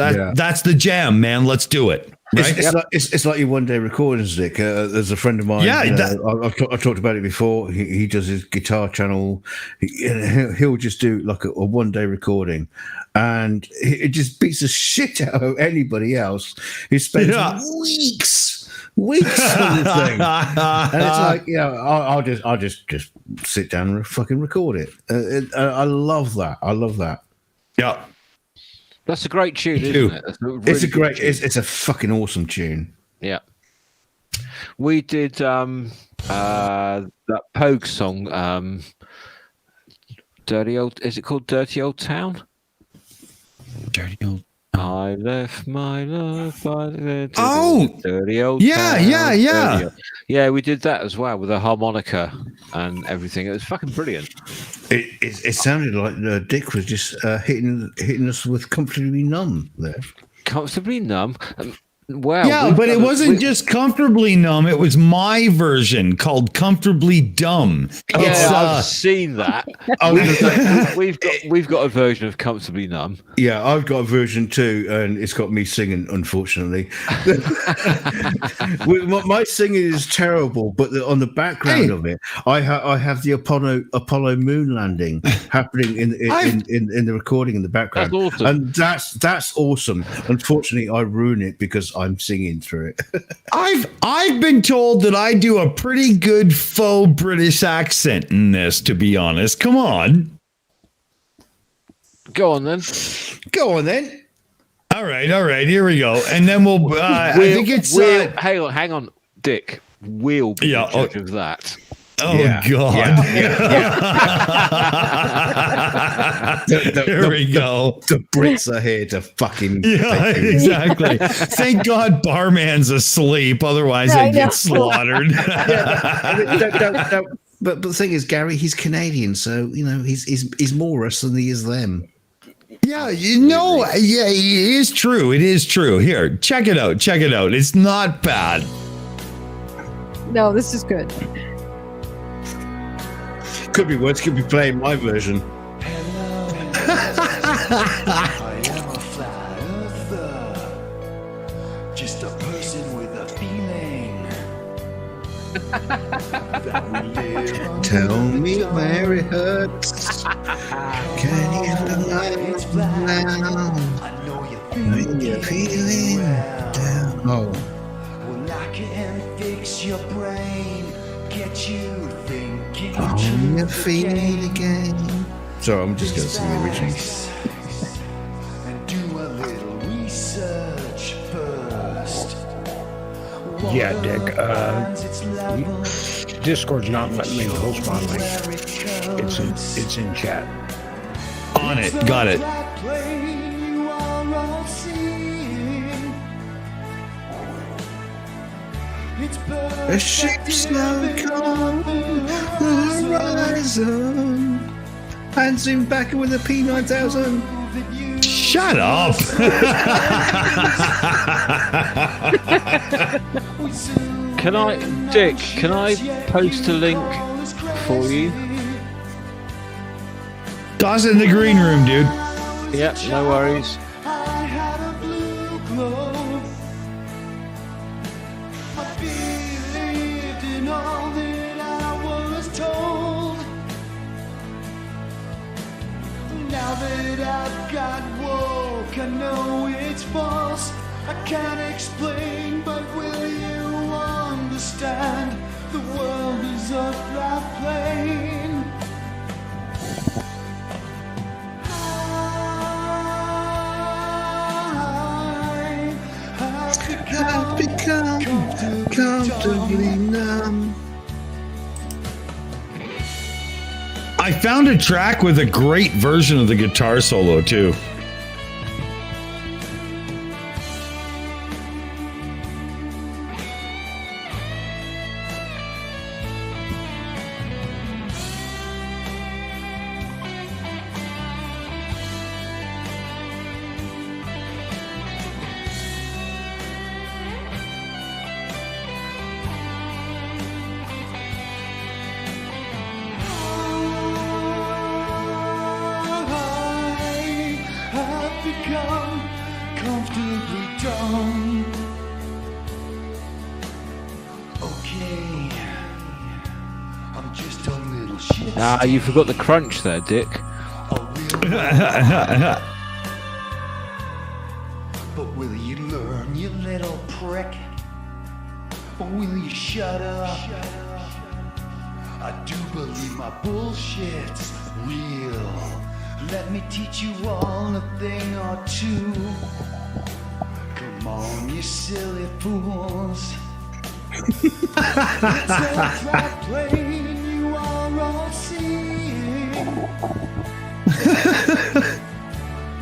the jam, man. Let's do it. Right? It's like your one day recordings, Dick. There's a friend of mine. Yeah, I've talked about it before. He does his guitar channel. He'll just do like a one day recording, and it just beats the shit out of anybody else who spends weeks on the thing. And it's like, I'll just sit down and fucking record it. I love that. I love that. Yeah. That's a great tune, isn't it? It's a great. It's a fucking awesome tune. Yeah. We did that Pogue song, Dirty Old. Is it called Dirty Old Town? Dirty Old. I left my love by the dirty old yeah, town. yeah. Yeah, we did that as well with a harmonica and everything. It was fucking brilliant. It sounded like Dick was just hitting us with Comfortably Numb there. Comfortably Numb? Wow. Yeah, but it wasn't just Comfortably Numb. It was my version called Comfortably Dumb. Yeah, I've seen that. We've got a version of Comfortably Numb. Yeah, I've got a version too, and it's got me singing, unfortunately. My singing is terrible, but on the background of it, I have the Apollo moon landing happening in the recording in the background. That's awesome. And that's awesome. Unfortunately, I ruin it because I'm singing through it. I've been told that I do a pretty good faux British accent in this, to be honest. Come on. Go on then. All right. Here we go. And then we'll I think it's hang on, Dick. We'll be the judge of that. Oh, God. Here we go. The Brits are here to fucking... Yeah, exactly. Thank God Barman's asleep. Otherwise, I'd get slaughtered. But the thing is, Gary, he's Canadian, so, he's more us than he is them. Yeah, it is true. It is true. Here, check it out. It's not bad. No, this is good. Could be worse. Could be playing my version. I am a flat earther, just a person with a feeling that we live on. Tell me where it hurts. Can you feel now? I know When you're feeling down. Oh. Well, I can fix your brain, get you thinking. On your feet again. Sorry, I'm just going to sing the original. And do a little research first. Yeah, Dick. Discord's not letting me post my link. It's in chat. On it. Got it. A ship slow come the horizon. And zoom back with a P9000. Shut up. Dick, can I post a link for you? Dawson in the green room, dude. Yep, no worries. Now that I've got woke, I know it's false. I can't explain, but will you understand? The world is a flat plane. I've become comfortably numb. I found a track with a great version of the guitar solo, too. Ah, you forgot the crunch there, Dick. But will you learn, you little prick? Or will you shut up? I do believe my bullshit's real. Let me teach you all a thing or two. Come on, you silly fools. It's a flat plane you are all seeing.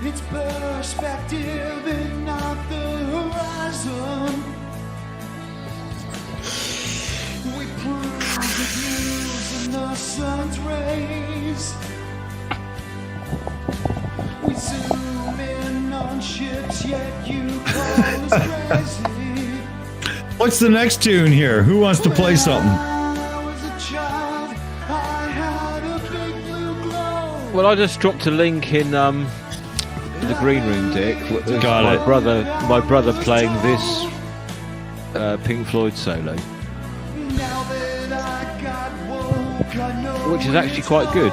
It's perspective and not the horizon. We prove the views in the sun's rays. We zoom in on ships, yet you call us crazy. What's the next tune here? Who wants to play something? Well, I just dropped a link in the green room, Dick. Got it. My brother playing this Pink Floyd solo, which is actually quite good.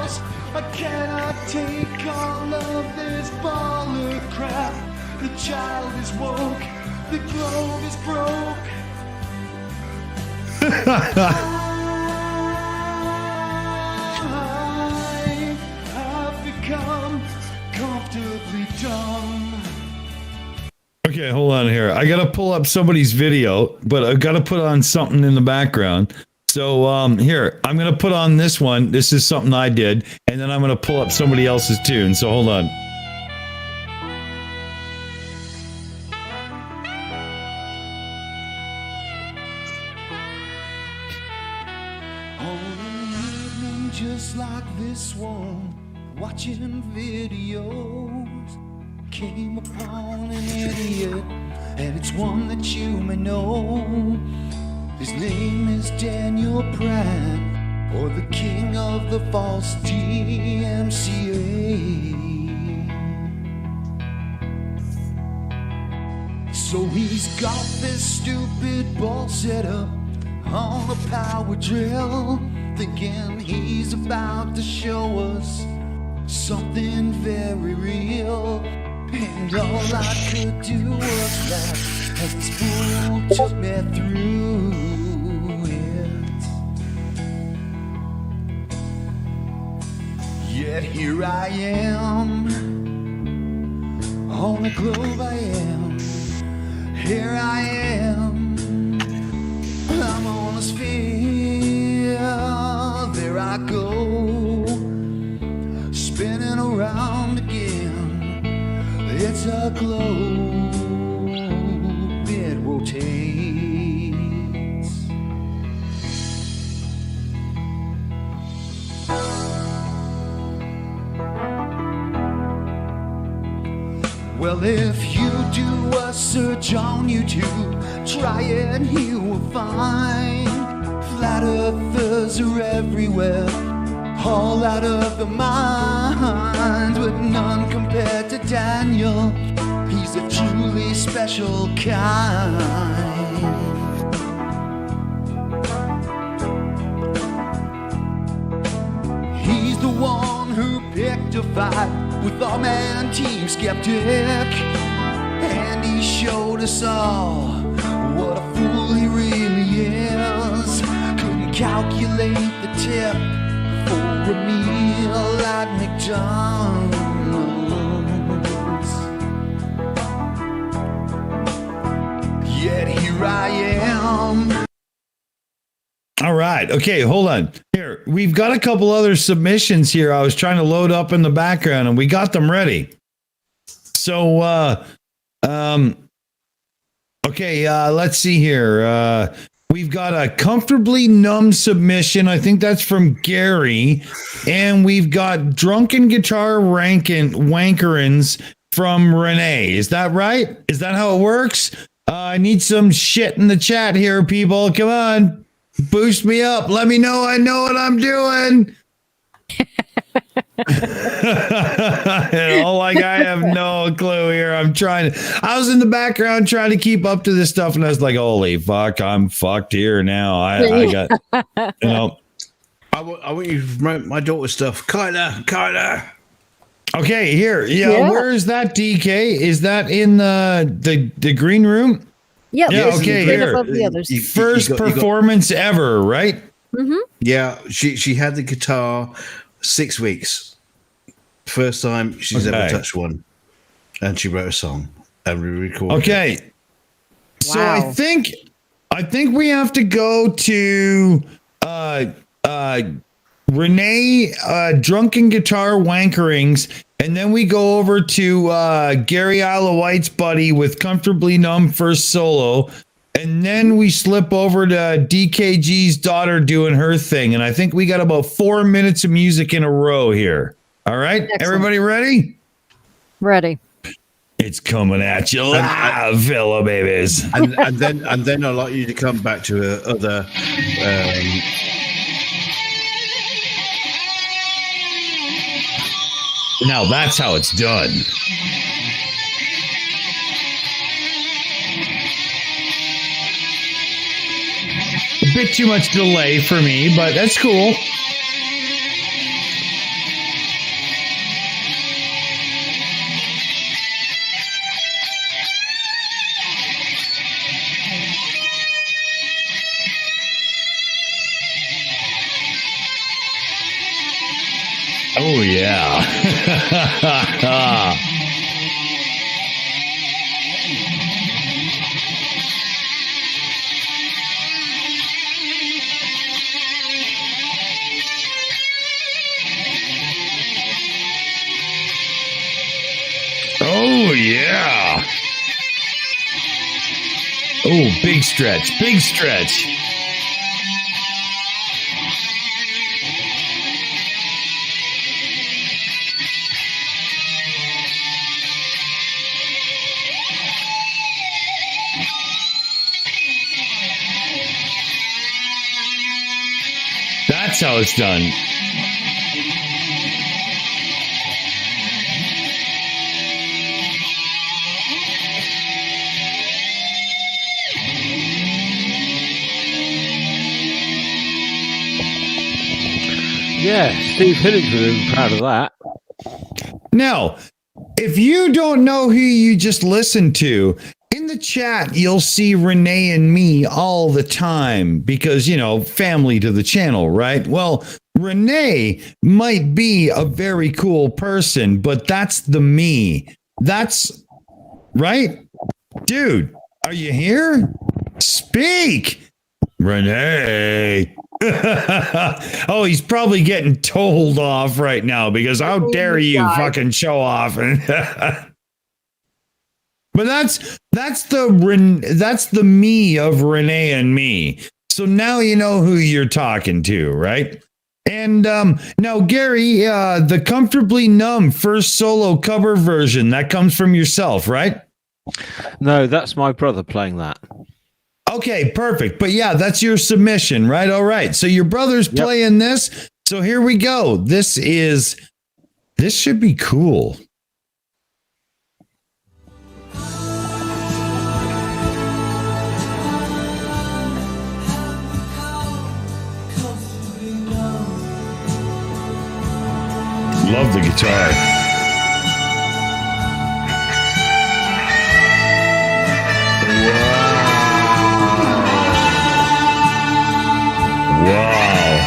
I cannot take all of this ball of crap. The child is woke, the globe is broke. I have become comfortably dumb. Okay, hold on here. I gotta pull up somebody's video, but I gotta put on something in the background. So here, I'm gonna put on this one. This is something I did, and then I'm gonna pull up somebody else's tune. So hold on. Just like this one, watching videos, came upon an idiot, and it's one that you may know. His name is Daniel Pratt, or the king of the false DMCA. So he's got this stupid ball set up on a power drill, thinking he's about to show us something very real. And all I could do was laugh as this fool took me through it. Yet here I am, on the globe I am. Here I am, I'm on a sphere, there I go, spinning around again. It's a globe, it rotates. Well, if you do a search on YouTube, try it, you will find flat earthers are everywhere, all out of their minds, but none compared to Daniel. He's a truly special kind. He's the one who picked a fight with our man Team Skeptic, and he showed us all what a fool he really is. Couldn't calculate the tip for a meal at McDonald's, yet here I am. All right. Okay, hold on. Here, we've got a couple other submissions here. I was trying to load up in the background and we got them ready. So, let's see here. We've got a comfortably numb submission. I think that's from Gary. And we've got drunken guitar wankerins from Renee. Is that right? Is that how it works? I need some shit in the chat here, people. Come on. Boost me up. Let me know I know what I'm doing. I have no clue here. I was in the background trying to keep up to this stuff, and I was like, holy fuck, I'm fucked here now. I got, I want you to promote my daughter's stuff. Kyla. Okay, here. Yeah, where is that, DK? Is that in the green room? Yep. Yeah, okay, right here. above the others. First performance ever, right? Mm-hmm. Yeah, she had the guitar 6 weeks. First time she's ever touched one. And she wrote a song and we recorded Okay. it. So I think we have to go to Renee, Drunken Guitar Wankerings, and then we go over to Gary Isla White's buddy with Comfortably Numb first solo. And then we slip over to DKG's daughter doing her thing. And I think we got about 4 minutes of music in a row here. All right. Excellent. Everybody ready? Ready. It's coming at you live, fellow babies. And then I'd like you to come back to other now that's how it's done. A bit too much delay for me, but that's cool. Oh, yeah. Oh, yeah. Oh, big stretch. Big stretch. That's how it's done. Yeah, Steve Hillington, proud of that. Now, if you don't know who you just listened to, in the chat, you'll see Renee and me all the time because, you know, family to the channel, right? Well, Renee might be a very cool person, but that's the me. That's right. Dude, are you here? Speak. Renee. Oh, he's probably getting told off right now because how dare you fucking show off? But that's the me of Renee and me. So now you know who you're talking to, right? And now, Gary, the Comfortably Numb first solo cover version, that comes from yourself, right? No, that's my brother playing that. Okay, perfect. But yeah, that's your submission, right? All right. So your brother's playing this. So here we go. This should be cool. Love the guitar. Wow.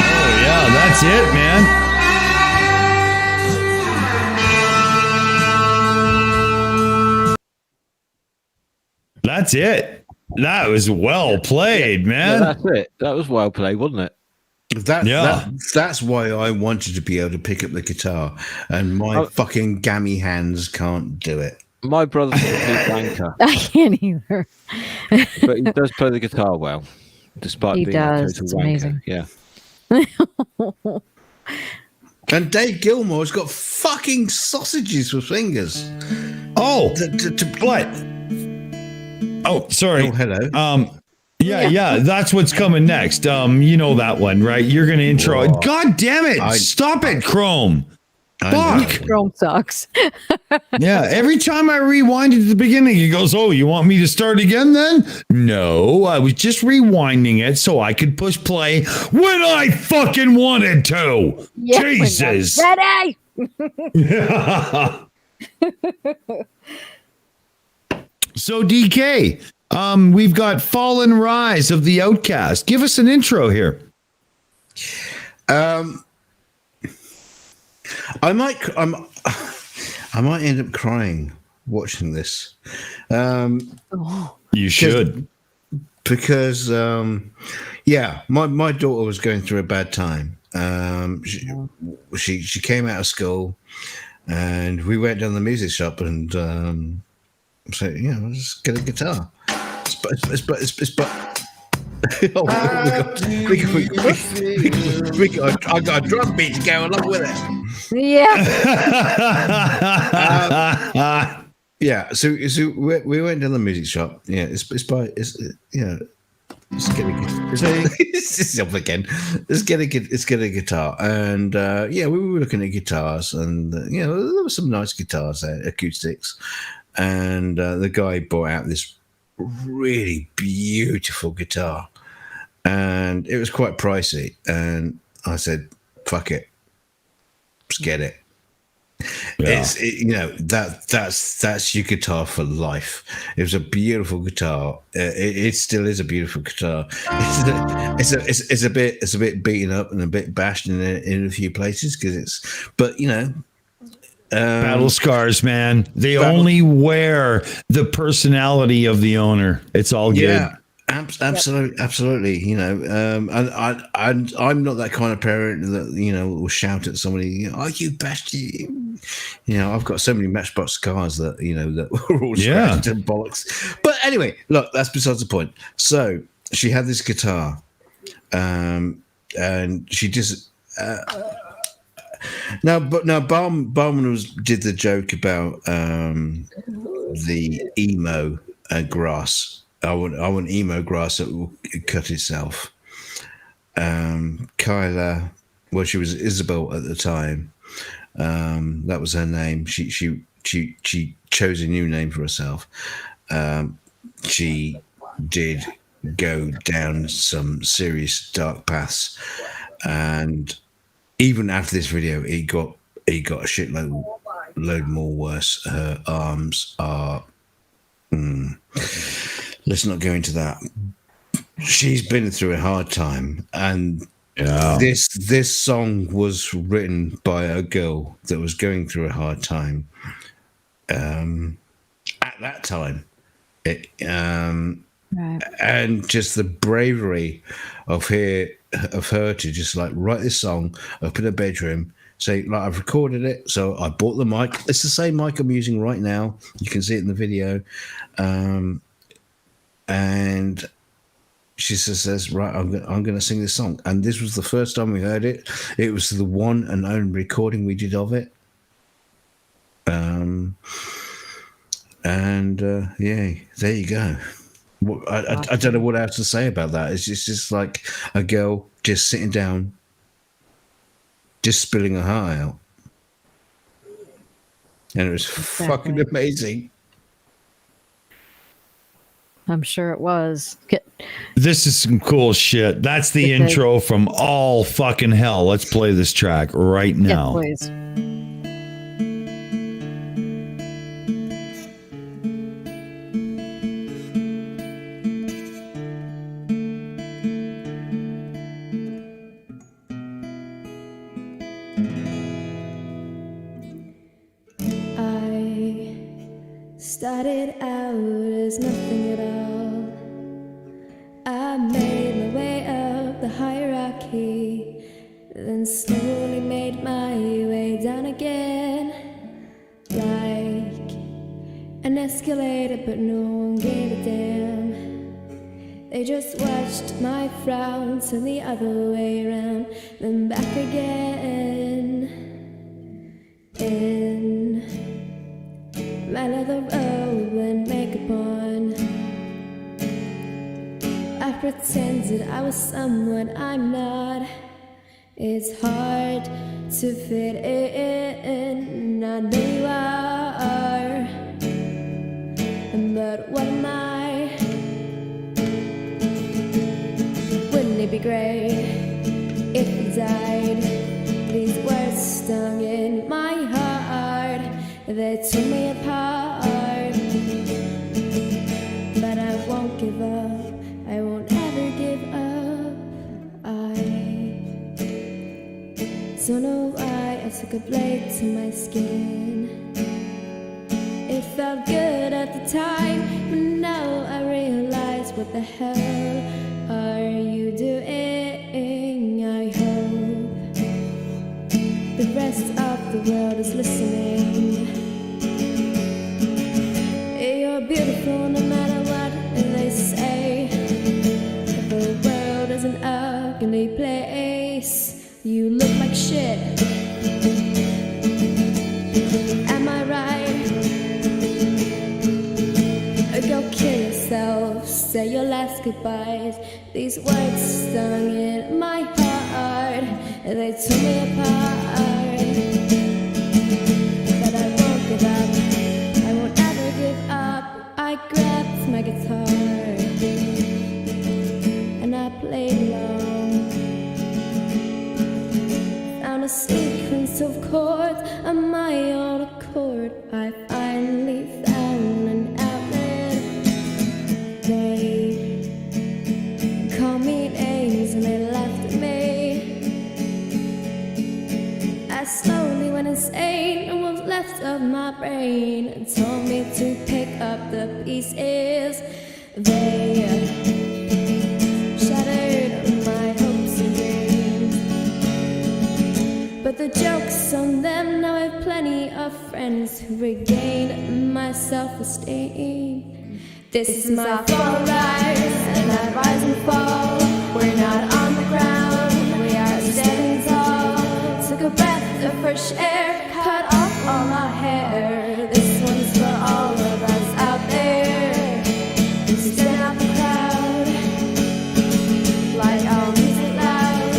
Oh yeah, that's it, man. That's it. That was well played, man. Yeah, that's it. That was well played, wasn't it? That's why I wanted to be able to pick up the guitar, and my fucking gammy hands can't do it. My brother's a complete wanker, I can't either. but he does play the guitar well, despite He being does. a total It's wanker. amazing. Yeah. And Dave Gilmore's got fucking sausages for fingers. Oh, what? Oh, sorry. Oh, hello. Yeah, that's what's coming next. You know that one, right? You're gonna intro it. God damn it! Stop it, Chrome. Fuck. Chrome sucks. Yeah, every time I rewind it to the beginning, he goes, "Oh, you want me to start again then?" No, I was just rewinding it so I could push play when I fucking wanted to. Yeah, Jesus. Ready? So DK, we've got Fallen Rise of the Outcast. Give us an intro here. I might end up crying watching this. You should. Because my daughter was going through a bad time. She came out of school, and we went down the music shop and said, let's get a guitar. I got a drum beat to go along with it. Yeah. Yeah. So we went down the music shop. Yeah, let's get a guitar. And we were looking at guitars, and there were some nice guitars there, acoustics. And the guy brought out this really beautiful guitar, and it was quite pricey. And I said, "Fuck it, let's get it." Yeah. That's your guitar for life. It was a beautiful guitar. It still is a beautiful guitar. It's a bit beaten up and a bit bashed in a few places battle scars, man. They only wear the personality of the owner. It's all good. Yeah, absolutely. And I'm not that kind of parent that will shout at somebody. Oh, you bastard! I've got so many Matchbox cars that that were all scratched and bollocks. But anyway, look, that's besides the point. So she had this guitar, and she just. Now Barman did the joke about the emo grass. I want emo grass that will cut itself. Kyla, well, she was Isabel at the time. That was her name. She chose a new name for herself. She did go down some serious dark paths, and even after this video, he got a shitload load more worse. Her arms are. Let's not go into that. She's been through a hard time, and this song was written by a girl that was going through a hard time. At that time, and just the bravery of her to just like write this song up in her bedroom. Say, like, I've recorded it, so I bought the mic. It's the same mic I'm using right now. You can see it in the video. And she says, right, I'm going to sing this song. And this was the first time we heard it. It was the one and only recording we did of it. Yeah, there you go. I don't know what else to say about that. It's just like a girl just sitting down, just spilling her heart out. And it was fucking amazing. I'm sure it was. This is some cool shit. That's the intro from All Fucking Hell. Let's play this track right now. Yes, please. Started out as nothing at all. I made my way up the hierarchy, then slowly made my way down again. Like an escalator, but no one gave a damn. They just watched my frown turn the other way around, then back again. In my leather robe and makeup on, I pretended I was someone I'm not. It's hard to fit in, I know you are, but what am I? Wouldn't it be great if you died? These words stung in my heart, they tore me apart. But I won't give up, I won't ever give up. I don't know why I took a blade to my skin. It felt good at the time, but now I realize, what the hell are you doing? I hope the rest of the world is listening. You're beautiful no matter what they say. If the world is an ugly place, you look like shit. Am I right? Go kill yourself, say your last goodbyes. These words stung in my heart, they tore me apart. But I won't give up, I won't ever give up. I grabbed my guitar and I played along. Found a sequence of chords on my own accord. I finally found an outlet. They called me names and they laughed at me. I slowly went insane, and what's left of my brain told me to pick up the pieces. They shattered my hopes and dreams, but the joke's on them. Now I have plenty of friends who regained my self-esteem. This is my fall, rise, and I rise and fall. We're not on the ground, we are standing tall. Took a breath of fresh air, cut off all our hair. This one's for all of us out there who stand out the crowd, like our music loud.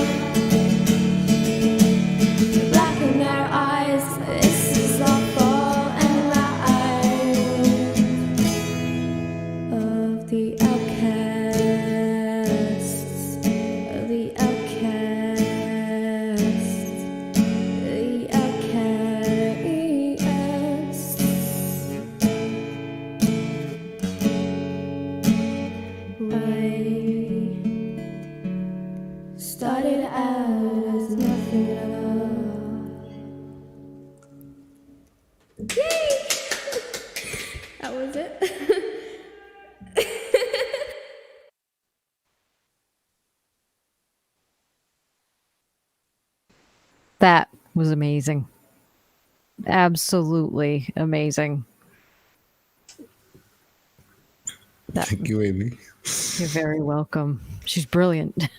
Black in their eyes, this is our fall and rise of the outcast. That was amazing. Absolutely amazing. Thank you, Aimee. You're very welcome. She's brilliant.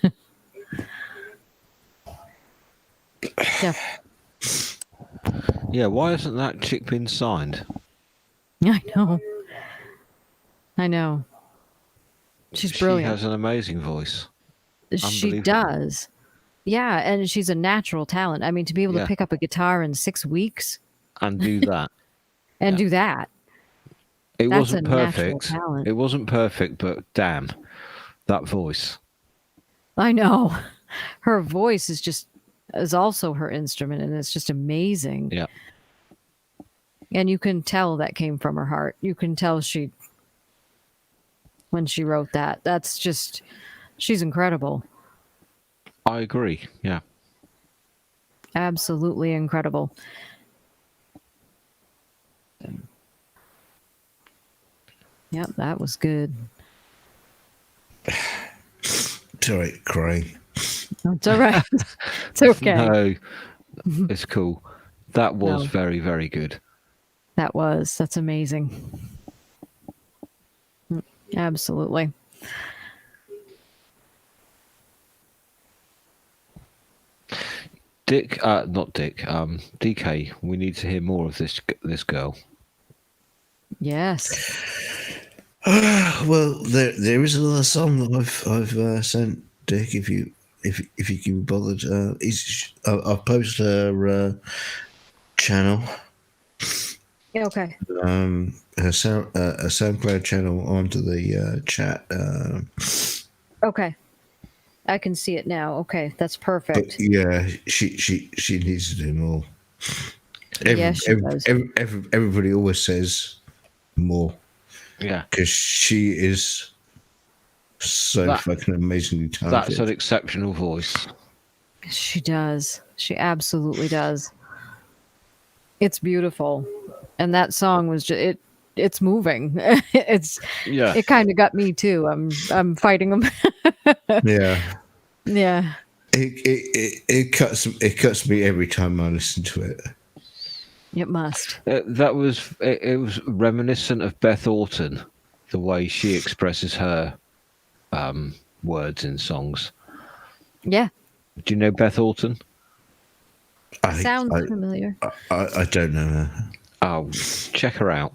Yeah. Yeah, why hasn't that chick been signed? I know. I know. She's brilliant. She has an amazing voice. She does. Yeah, and she's a natural talent. I mean, to be able to pick up a guitar in 6 weeks And do that. and do that. It That's wasn't a natural perfect. talent. It wasn't perfect, but damn, that voice. I know. Her voice is also her instrument, and it's just amazing. Yeah. And you can tell that came from her heart. You can tell when she wrote that. That's just, she's incredible. I agree. Yeah. Absolutely incredible. Yep, that was good. It's all right, crying. It's all right. It's okay. No, it's cool. That was No. very, very good. That's amazing. Absolutely. DK, we need to hear more of this girl. Yes. Well, there is another song that I've sent Dick. If you can be bothered, I've posted her channel. Yeah, okay. A SoundCloud channel onto the chat. Okay. I can see it now. Okay, that's perfect. But yeah, she needs to do more. She does. Everybody always says more. Yeah, because she is so fucking amazingly talented. That's an exceptional voice. She does. She absolutely does. It's beautiful, and that song was just it's moving. It kind of got me too. I'm fighting them. Yeah. Yeah. It cuts me every time I listen to it. It must. It was reminiscent of Beth Orton, the way she expresses her words in songs. Yeah. Do you know Beth Orton? Sounds familiar. I don't know her. Oh, check her out.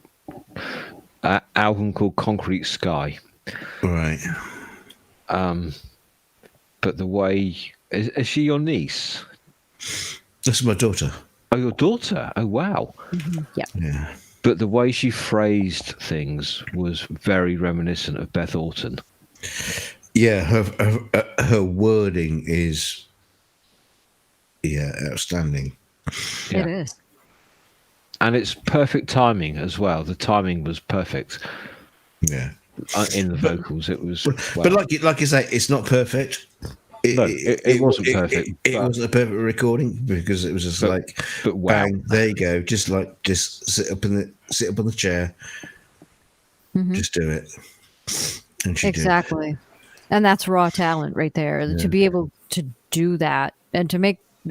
Album called Concrete Sky. Right. But the way is she your niece? That's my daughter. Oh, your daughter. Oh, wow. Mm-hmm. Yeah. But the way she phrased things was very reminiscent of Beth Orton. Yeah, her wording is outstanding. Yeah. It is. And it's perfect timing as well. The timing was perfect. Yeah. In the vocals, it was. But like you say, it's not perfect. It wasn't perfect. It wasn't a perfect recording because it was just bang, there you go. Just sit up on the chair. Mm-hmm. Just do it. And she exactly. did. And that's raw talent right there. Yeah. To be able to do that and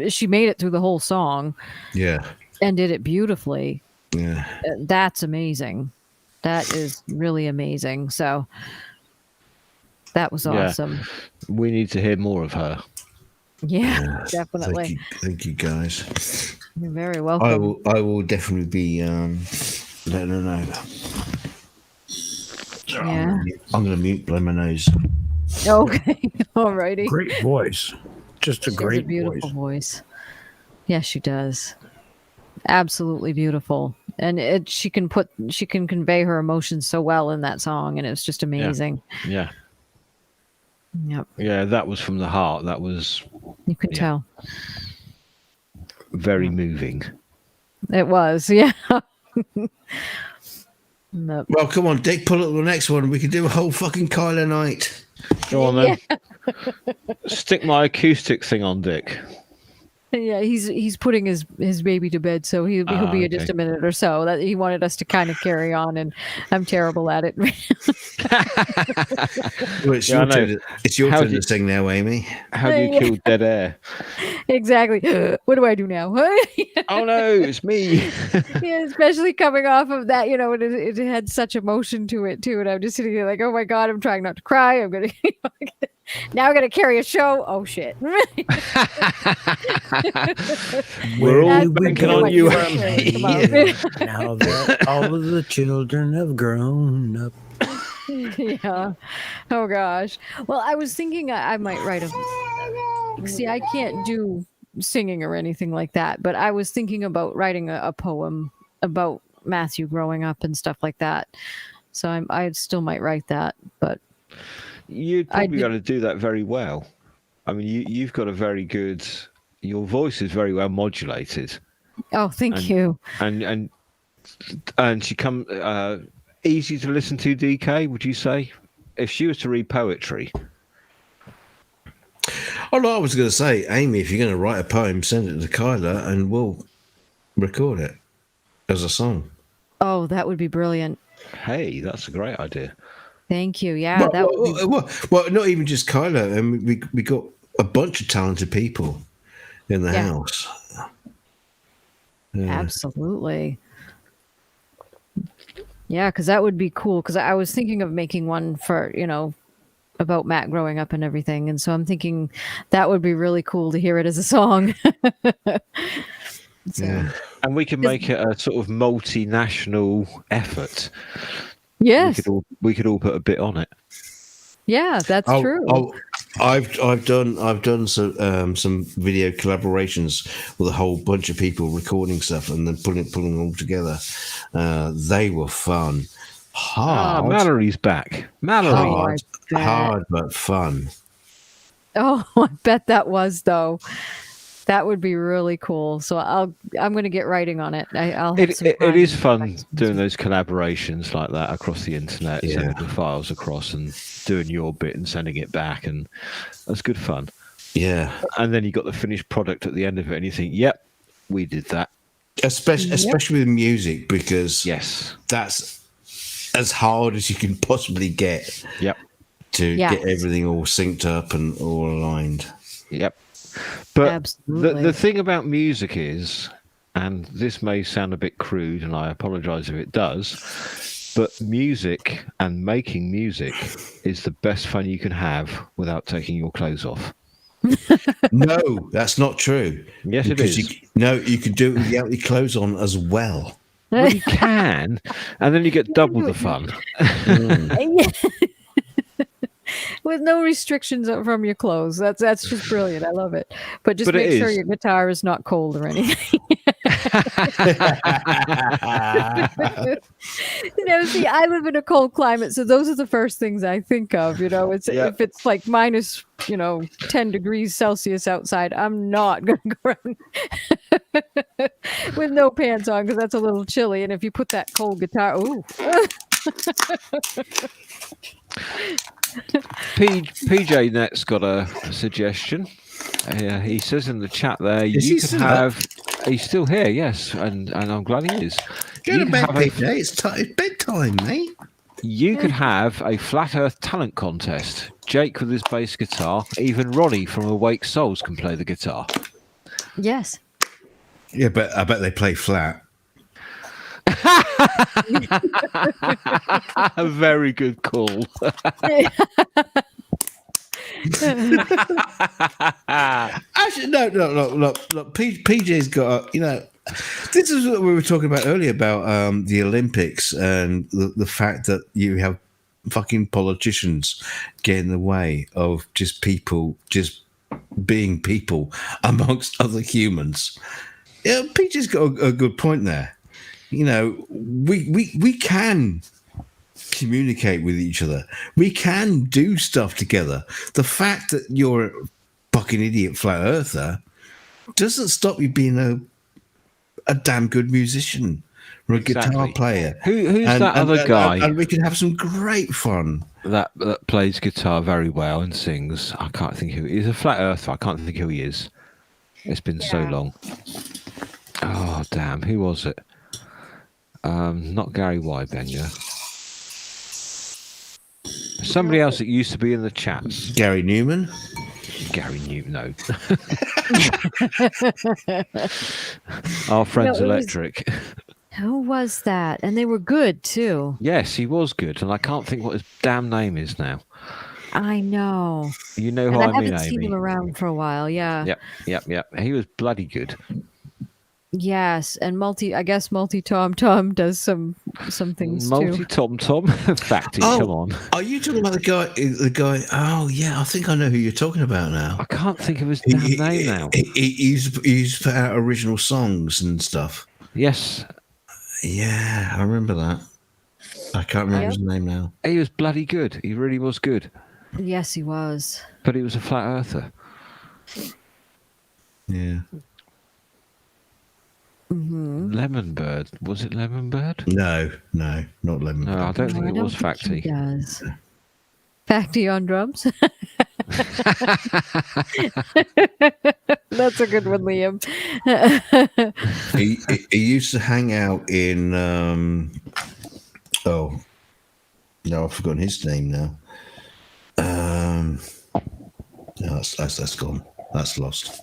she made it through the whole song. Yeah. And did it beautifully. Yeah. That's amazing. That is really amazing. So that was awesome. We need to hear more of her. Yeah, definitely. Thank you guys. You're very welcome. I will definitely be letting her know. Yeah. I'm gonna mute, blow my nose. Okay. Alrighty. Great voice. Just a She has great a beautiful voice. Yes, she does. Absolutely beautiful. And she can convey her emotions so well in that song, and it's just amazing. Yeah. Yep. Yeah, that was from the heart. That was. You can tell. Very moving. It was, yeah. Nope. Well, come on, Dick, pull up the next one. We can do a whole fucking Kyla night. Go on then. Stick my acoustic thing on, Dick. Yeah, he's putting his baby to bed, so he'll be okay. in just a minute or so. That he wanted us to kind of carry on, and I'm terrible at it. Well, it's your turn. It's your turn to sing now, Aimee. How do you kill dead air? Exactly. What do I do now? Oh no, it's me. Yeah, especially coming off of that, it had such emotion to it too, and I'm just sitting there like, oh my god, I'm trying not to cry. I'm gonna now I'm gonna carry a show. Oh shit. We're all banking on you. Now that all of the children have grown up. Yeah. Oh gosh. Well, I was thinking I might write a. See, I can't do singing or anything like that, but I was thinking about writing a poem about Matthew growing up and stuff like that. So I still might write that, but you'd probably got to do that very well. I mean, you've got a very good. Your voice is very well modulated. Oh, thank you. And she come easy to listen to. DK, would you say, if she was to read poetry? Oh, no, I was going to say, Aimee, if you're going to write a poem, send it to Kyla, and we'll record it as a song. Oh, that would be brilliant. Hey, that's a great idea. Thank you. Yeah, well, not even just Kyla. We got a bunch of talented people in the house. Absolutely. Yeah, because that would be cool. Because I was thinking of making one for, about Matt growing up and everything. And so I'm thinking that would be really cool to hear it as a song. Yeah. And we can make it a sort of multinational effort. Yes. We could all put a bit on it. Yeah, that's true. I've done some video collaborations with a whole bunch of people recording stuff and then pulling it all together. They were fun. Hard. Mallory's back. Mallory. Hard but fun. Oh, I bet that was though. That would be really cool. So I'm going to get writing on it. It is fun doing those collaborations like that across the internet, sending the files across and doing your bit and sending it back, and that's good fun. Yeah. And then you got the finished product at the end of it, and you think, "Yep, we did that." Especially with music, because that's as hard as you can possibly get. Yep. To get everything all synced up and all aligned. Yep. But the thing about music is, and this may sound a bit crude, and I apologize if it does, but music and making music is the best fun you can have without taking your clothes off. No, that's not true. Yes, it is. You can do it without your clothes on as well. Well, you can, and then you get double the fun. With no restrictions from your clothes. That's just brilliant. I love it. But make sure your guitar is not cold or anything. See, I live in a cold climate, so those are the first things I think of. If it's like minus, 10 degrees Celsius outside, I'm not going to go around with no pants on because that's a little chilly. And if you put that cold guitar, ooh. PJ Net's got a suggestion. He says in the chat there, you could have. He's still here, yes, and I'm glad he is. Go to bed, PJ. It's bedtime, mate. You could have a Flat Earth talent contest. Jake with his bass guitar, even Ronnie from Awake Souls can play the guitar. Yes. Yeah, but I bet they play flat. A very good call. Actually, no. Look, PJ's got. This is what we were talking about earlier about the Olympics and the fact that you have fucking politicians get in the way of just people just being people amongst other humans. Yeah, PJ's got a good point there. We can communicate with each other. We can do stuff together. The fact that you're a fucking idiot flat earther doesn't stop you being a damn good musician or a guitar player. Who's that other guy? And we can have some great fun. That plays guitar very well and sings. I can't think who. He's a flat earther. I can't think who he is. It's been so long. Oh, damn. Who was it? Not Gary Wybenger. Somebody else that used to be in the chats. Gary Newman. Gary Newman, no. Our friends Electric. Who was that? And they were good too. Yes, he was good, and I can't think what his damn name is now. I know. You know And who I I mean, haven't seen Amy. him around for a while. Yeah. Yep. He was bloody good. Yes, and I guess Multi Tom Tom does some things Multi too. Tom Tom. Fatty, come on. Are you talking about the guy? Oh yeah, I think I know who you're talking about now. I can't think of his damn name now. He's put out original songs and stuff. Yes. Yeah, I remember that. I can't remember his name now. He was bloody good. He really was good. Yes, he was. But he was a flat earther. Yeah. Mm-hmm. Lemon Bird. Was it Lemon Bird? No, not Lemon Bird. No, I don't think it was Facty. He does. Facty on drums. That's a good one, Liam. he used to hang out in oh no, I've forgotten his name now. No, that's gone. That's lost.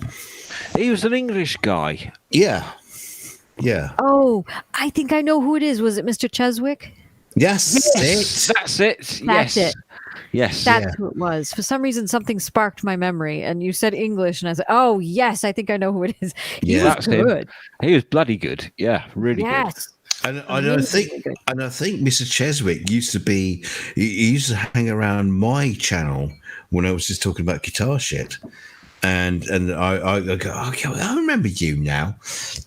He was an English guy. Yeah. Oh, I think I know who it is. Was it Mr. Cheswick? Yes. That's it. That's it. Yes. That's who it was. For some reason, something sparked my memory, and you said English, and I said, "Oh, yes, I think I know who it is." He was that's good. him. He was bloody good. Yeah, really Yes. And I think Mr. Cheswick used to be. He used to hang around my channel when I was just talking about guitar shit, and I go, okay, I remember you now.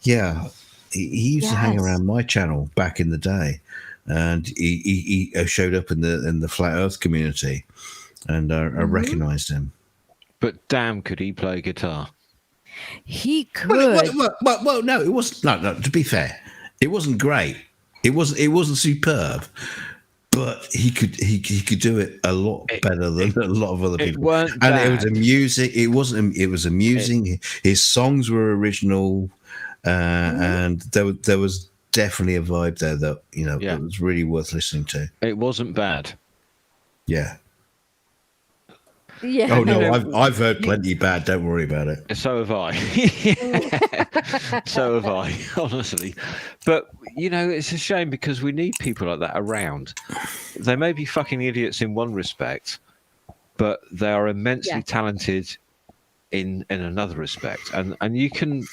Yeah, he used to hang around my channel back in the day, and he showed up in the Flat Earth community, and I recognised him. But damn, could he play guitar? He could. Well, no, it wasn't. No. To be fair, it wasn't great. It wasn't superb, but he could do it a lot better than a lot of other people. Weren't and bad. it was amusing. It was amusing. His songs were original, and there was definitely a vibe there that it was really worth listening to. It wasn't bad. Yeah. Yeah. Oh no, I've heard plenty bad. Don't worry about it. So have I. So have I, honestly. But it's a shame because we need people like that around. They may be fucking idiots in one respect, but they are immensely talented in another respect, and you can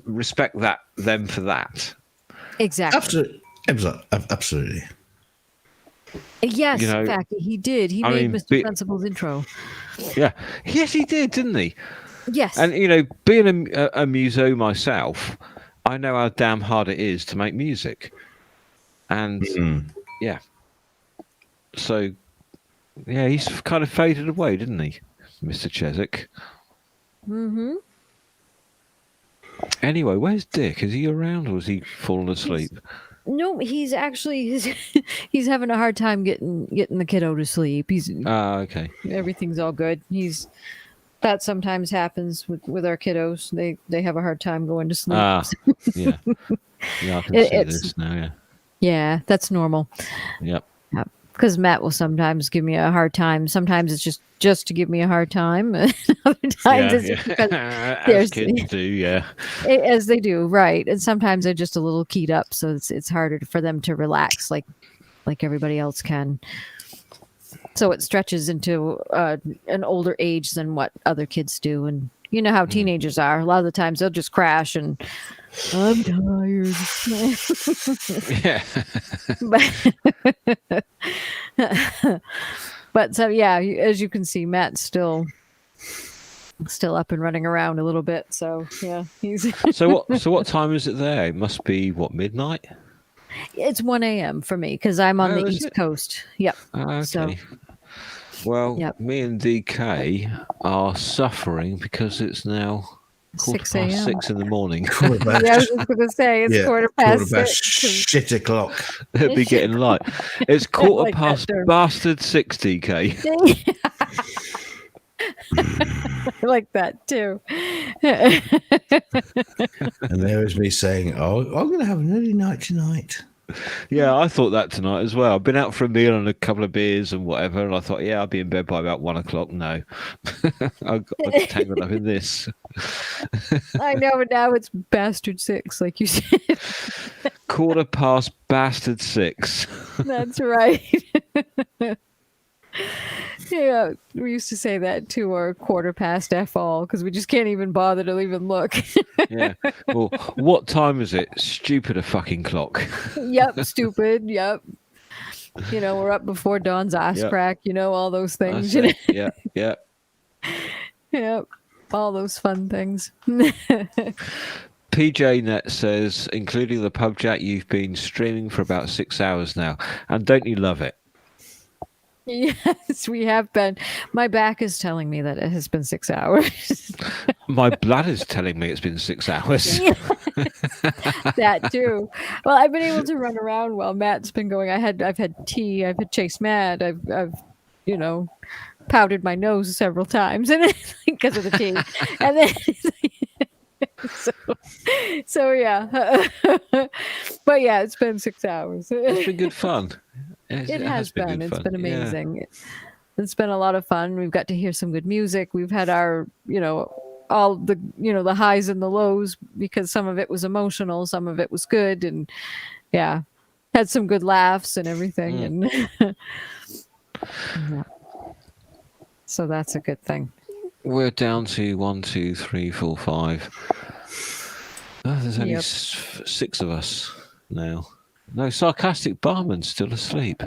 respect them for that. Exactly. Absolutely. Yes, in fact, he did. He made Mr. Principal's intro. Yeah. Yes, he did, didn't he? Yes. And, being a muso myself, I know how damn hard it is to make music. And, yeah. So, yeah, he's kind of faded away, didn't he, Mr. Cheswick? Mm-hmm. Anyway, where's Dick? Is he around or has he fallen asleep? No, he's actually he's having a hard time getting the kiddo to sleep. He's okay. Everything's all good. That sometimes happens with our kiddos. They have a hard time going to sleep. Yeah. Yeah, I can see this now, yeah. Yeah, that's normal. Yep. Because Matt will sometimes give me a hard time. Sometimes it's just to give me a hard time. Other times it's because as kids do, yeah. As they do, right. And sometimes they're just a little keyed up, so it's harder for them to relax like everybody else can. So it stretches into an older age than what other kids do. And you know how teenagers are. A lot of the times they'll just crash and I'm tired. Yeah. But so yeah, as you can see, Matt's still up and running around a little bit. So yeah, he's. So what time is it there? It must be midnight. It's 1 a.m. for me because I'm on the East Coast. Yep. Okay. So, well, me and DK are suffering because it's now 6 in the morning. Yeah, I was just going to say it's quarter past 6. Shit o'clock. It'd be getting light. It's quarter past bastard 6, DK. I like that too. And there was me saying, "Oh, I'm going to have an early night tonight." Yeah, I thought that tonight as well. I've been out for a meal and a couple of beers and whatever, and I thought, yeah, I'll be in bed by about 1 o'clock. No, I'll get tangled up in this. I know, but now it's bastard 6, like you said. 6:15. That's right. Yeah, we used to say that too, or 1/4 F all, because we just can't even bother to even look. Yeah. Well, what time is it? Stupid a fucking clock. Yep, stupid. Yep. You know, we're up before dawn's ass Yep. crack. You know, all those things. That's You know? it. Yeah, yeah. Yep, all those fun things. PJ Net says, including the pub chat, you've been streaming for about 6 hours now, and don't you love it? Yes, we have been. My back is telling me that it has been 6 hours. My bladder's telling me it's been 6 hours. That too. Well, I've been able to run around while Matt's been going. I've had tea. I've had Chase Matt. I've you know, powdered my nose several times and because of the tea. And then so yeah. But yeah, it's been 6 hours. It's been good fun. It has been. It's good been fun. Yeah. amazing. It's been a lot of fun. We've got to hear some good music. We've had our, you know, all the, you know, the highs and the lows, because some of it was emotional, some of it was good, and yeah, had some good laughs and everything. And yeah. So that's a good thing. We're down to 1, 2, 3, 4, 5. Oh, there's only Yep. 6 of us now. No, Sarcastic Barman's still asleep.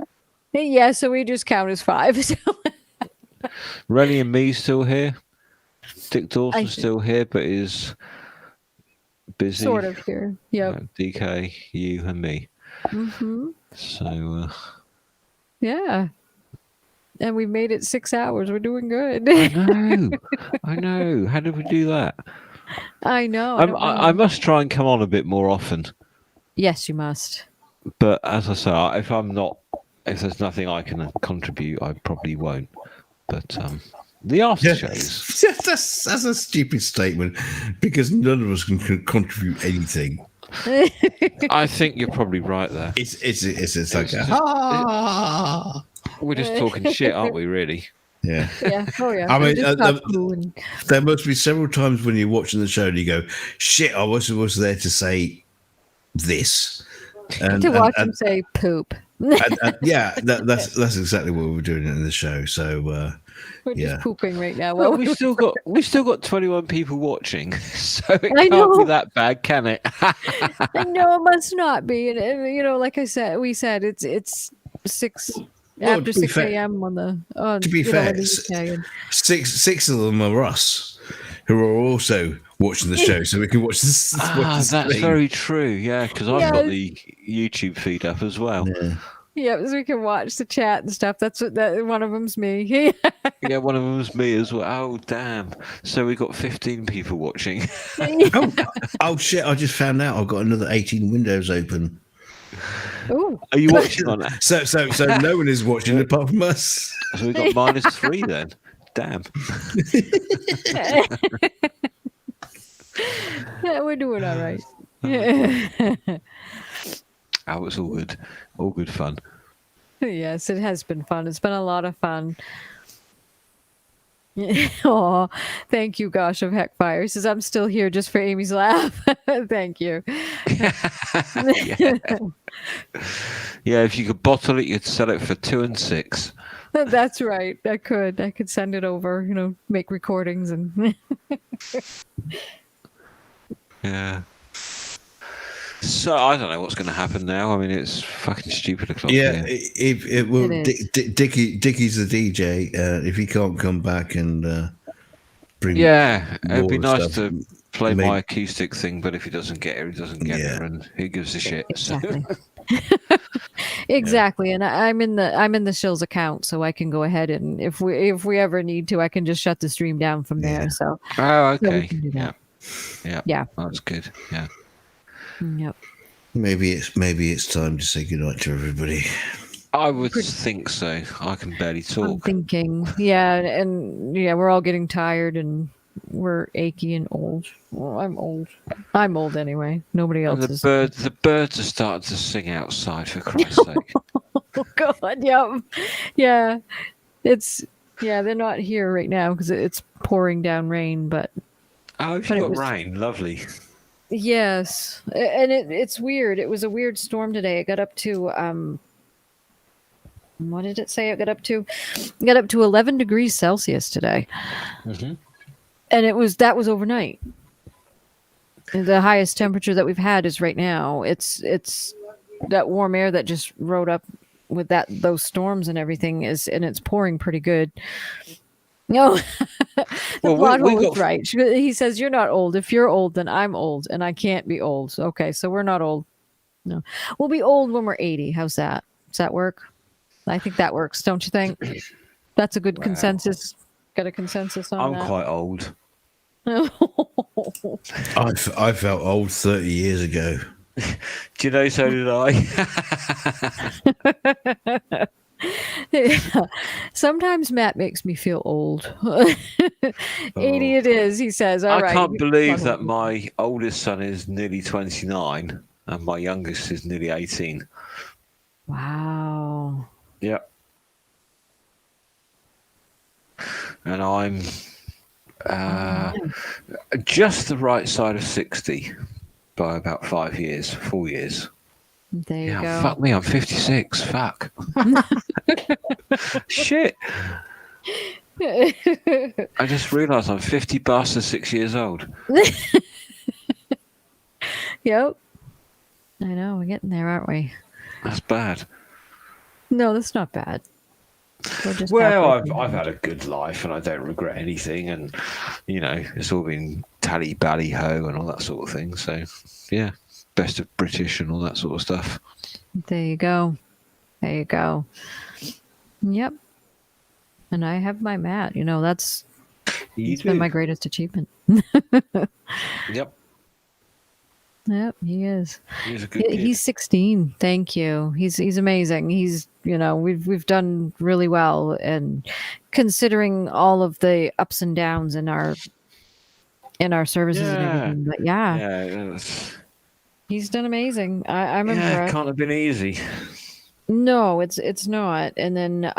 Yeah, so we just count as 5. So. Rennie and me still here. Dick Dawson's see. still here, but is busy. Sort of here. Yep. DK, you, and me. Mm-hmm. So, Yeah. And we made it 6 hours. We're doing good. I know. How did we do that? I know. I don't know. I must try and come on a bit more often. Yes, you must. But as I say, if there's nothing I can contribute, I probably won't. But the after shows. That's a stupid statement, because none of us can contribute anything. I think you're probably right there. It's like we're just talking shit, aren't we? Really? Yeah. Yeah. Oh yeah. I mean, Just stop booing. there must be several times when you're watching the show and you go, "Shit, I was there to say this." And, To watch him say poop. yeah, that's exactly what we're doing in the show. So We're yeah. just pooping right now. Well, Well, we've still got 21 people watching, so it I can't know. be that bad, can it? No, it must not be. And you know, like we said it's 6 Well, after to be 6 fair- a.m. on the. to be you know, fair, in the UK, and- six of them are us, who are also watching the show, so we can watch this. watch the That's stream. very true. Yeah, because I've got the YouTube feed up as well. Yeah, so we can watch the chat and stuff. That's what one of them's me. Yeah, one of them's me as well. Oh, damn. So we got 15 people watching. Oh shit! I just found out I've got another 18 windows open. Ooh. Are you watching on that? So no one is watching apart from us. So we got -3 then. Damn. Yeah, we're doing all right. Oh, it's all good. All good fun. Yes, it has been fun. It's been a lot of fun. Oh, thank you, Gosh of Heckfire. He says, I'm still here just for Amy's laugh. Thank you. Yeah, if you could bottle it, you'd sell it for 2 and 6. That's right. I could send it over, you know, make recordings and Yeah. So I don't know what's going to happen now. I mean, it's fucking stupid o'clock. Yeah, here. Dickie's the DJ. If he can't come back and bring, Yeah, it'd be more nice stuff, to play maybe- my acoustic thing, but if he doesn't get it, he doesn't get it, and who gives a shit? Exactly. Exactly. And I'm in the Shills account, so I can go ahead and if we ever need to, I can just shut the stream down from there. So Oh, so we okay. can do that. Yeah. That's good. Yeah. Yep. Maybe it's time to say goodnight to everybody. I would think so. I can barely I'm talk. thinking, and we're all getting tired and we're achy and old. Well, I'm old. I'm old anyway. Nobody And else is. the birds are starting to sing outside, for Christ's sake. Oh God, yeah. They're not here right now because it's pouring down rain. But Oh, you've got rain. Lovely. yes, and it's weird. It was a weird storm today. It got up to what did it say? It got up to 11 degrees Celsius today, Mm-hmm. and that was overnight. And the highest temperature that we've had is right now. It's that warm air that just rode up with those storms and everything and it's pouring pretty good. No, the plot hole was right. He says, "You're not old. If you're old, then I'm old, and I can't be old." Okay, so we're not old. No, we'll be old when we're 80. How's that? Does that work? I think that works, don't you think? That's a good consensus. Got a consensus on that? I'm quite old. I felt old 30 years ago. Do you know, so did I. Sometimes Matt makes me feel old. 80 it is, he says. All right. I can't believe that my oldest son is nearly 29 and my youngest is nearly 18. Wow. Yep. And I'm just the right side of 60 by about 4 years. There you go. Fuck me, I'm 56. Fuck. Shit. I just realised I'm 50 bastard 6 years old. Yep. I know, we're getting there, aren't we? That's bad. No, that's not bad. Well, I've had a good life and I don't regret anything, and it's all been tally bally ho and all that sort of thing. So yeah, best of British and all that sort of stuff. There you go. Yep. And I have my Matt. That's been my greatest achievement. Yep. Yep, he is. He's a good kid. He's 16. Thank you. He's amazing. He's we've done really well, and considering all of the ups and downs in our services and everything. But he's done amazing. I remember. Yeah, it can't have been easy. No, it's not. And then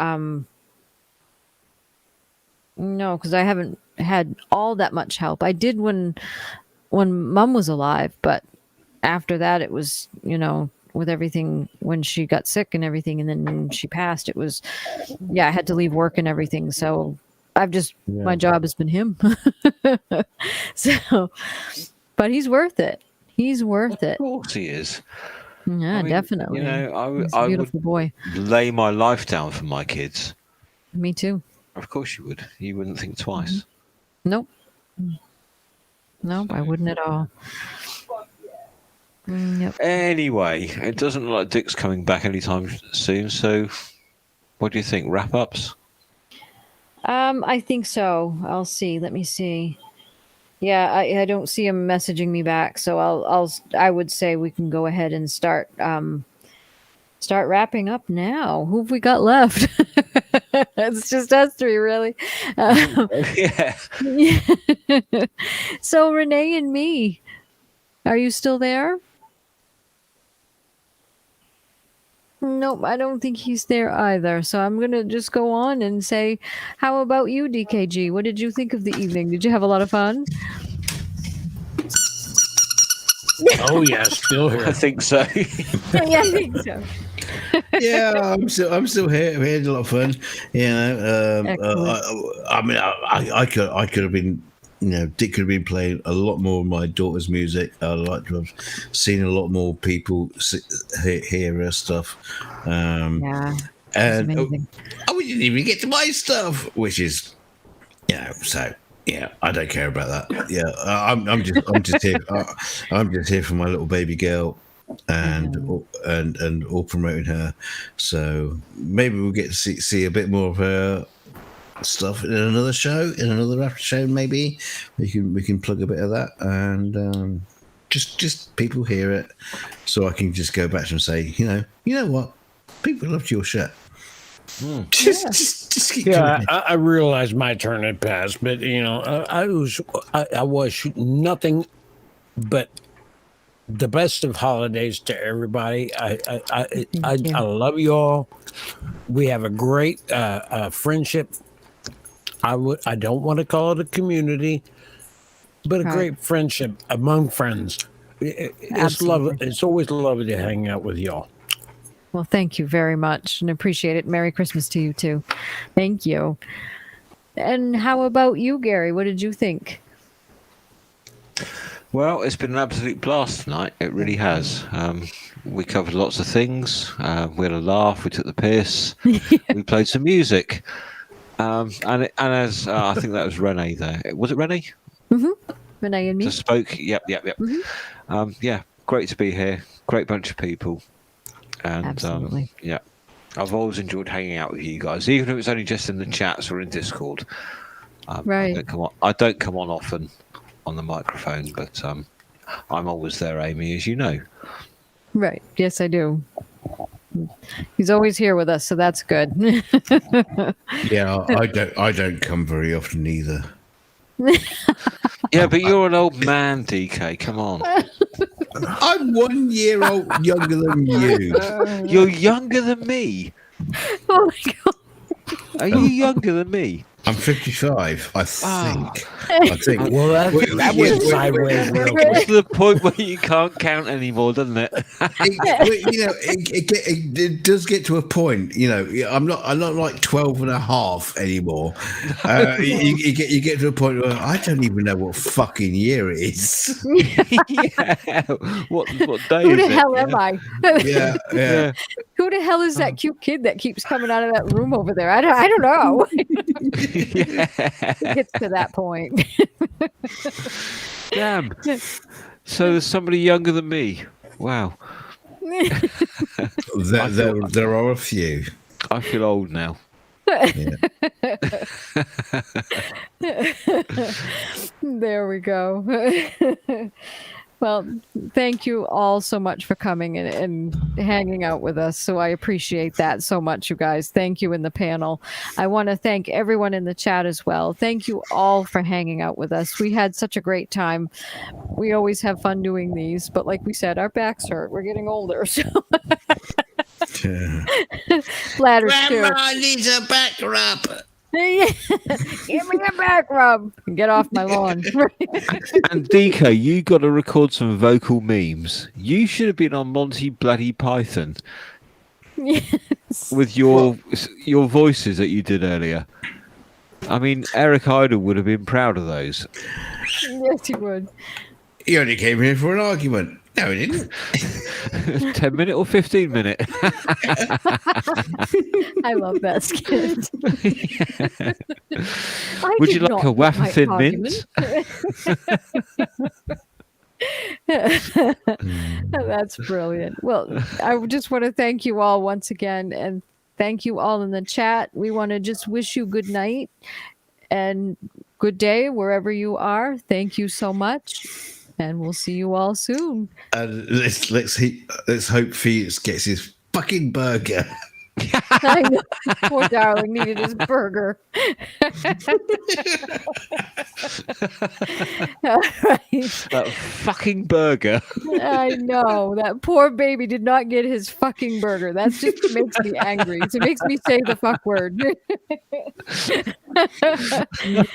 no, because I haven't had all that much help. I did when Mum was alive, but after that it was with everything when she got sick and everything, and then when she passed, it was I had to leave work and everything. So I've just my job has been him. So, but he's worth it. He's worth it. Of course he is. Yeah, I mean, definitely. He's a I beautiful boy. Lay my life down for my kids. Me too. Of course you would. You wouldn't think twice. Nope. Nope, I wouldn't at all. Yep. Anyway, it doesn't look like Dick's coming back anytime soon. So, what do you think? Wrap ups? I think so. I'll see. Let me see. Yeah, I don't see him messaging me back, so I would say we can go ahead and start wrapping up now. Who have we got left? It's just us three, really. Yeah. So Renee and me, are you still there? Nope, I don't think he's there either. So I'm going to just go on and say, how about you, DKG? What did you think of the evening? Did you have a lot of fun? Oh, yeah, still here. I think so. Yeah, I think so. Yeah, I'm still here. We had a lot of fun. I could have been, Dick could have been playing a lot more of my daughter's music. I'd like to have seen a lot more people hear her stuff. Yeah, and we didn't even get to my stuff, which is, so. Yeah, I don't care about that. Yeah, I'm just here. I'm just here for my little baby girl, and all promoting her. So maybe we'll get to see a bit more of her stuff in another show, in another after show. Maybe we can plug a bit of that, and just people hear it, so I can just go back to them and say, you know what, People loved your shit. Just keep Yeah, coming. I realized my turn had passed, but I was nothing but the best of holidays to everybody. I love you all. We have a great friendship. I don't want to call it a community, but a great friendship among friends. It's love. It's always lovely to hang out with y'all. Well, thank you very much and appreciate it. Merry Christmas to you too. Thank you. And how about you, Gary? What did you think? Well, it's been an absolute blast tonight. It really has. We covered lots of things. We had a laugh. We took the piss. We played some music. And as I think that was Renee there. Was it Renee? Mm-hmm. Renee and me. Just spoke. Yep. Mm-hmm. Yeah, great to be here. Great bunch of people. And Absolutely. yeah, I've always enjoyed hanging out with you guys, even if it's only just in the chats or in Discord. Right. I don't come on often on the microphone, but I'm always there, Aimee, as you know. Right. Yes, I do. He's always here with us, so that's good. Yeah, I don't come very often either. Yeah, but you're an old man, DK. Come on. I'm 1 year old younger than you. You're younger than me. Oh my god. Are you younger than me? I'm 55, I think. Well, that went sideways real quick. It's to the point where you can't count anymore, doesn't it? It does get to a point. I'm not like 12 and a half anymore. You get to a point where I don't even know what fucking year it is. Yeah. What day Who is the it? hell am I? Yeah. Who the hell is that cute kid that keeps coming out of that room over there? I don't know. It gets to that point. Damn. So there's somebody younger than me. Wow. There are a few. I feel old now. There we go. Well, thank you all so much for coming and hanging out with us. So I appreciate that so much, you guys. Thank you in the panel. I want to thank everyone in the chat as well. Thank you all for hanging out with us. We had such a great time. We always have fun doing these, but like we said, our backs hurt. We're getting older. So Bladders too. Grandma needs a back rub. Give me a back rub. Get off my lawn. And DK, you got to record some vocal memes. You should have been on Monty Bloody Python. Yes. With your voices that you did earlier. I mean, Eric Idle would have been proud of those. Yes, he would. He only came here for an argument. No, he didn't. 10 minute or 15 minute? I love that skit. Would you like a wafer thin mint? That's brilliant. Well, I just want to thank you all once again, and thank you all in the chat. We want to just wish you good night and good day wherever you are. Thank you so much, and we'll see you all soon. Let's hope Felix gets his fucking burger. I know. Poor darling needed his burger. All right. That fucking burger. I know. That poor baby did not get his fucking burger. That just makes me angry. It makes me say the fuck word.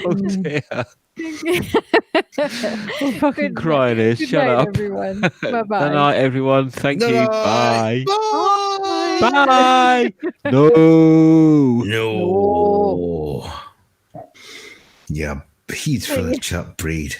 Oh dear. I'm fucking crying here. Good Shut night, up. everyone. Bye-bye. Good night, everyone. Thank you. Bye. Bye. Bye. No. No. Yeah, he's full of chop breed.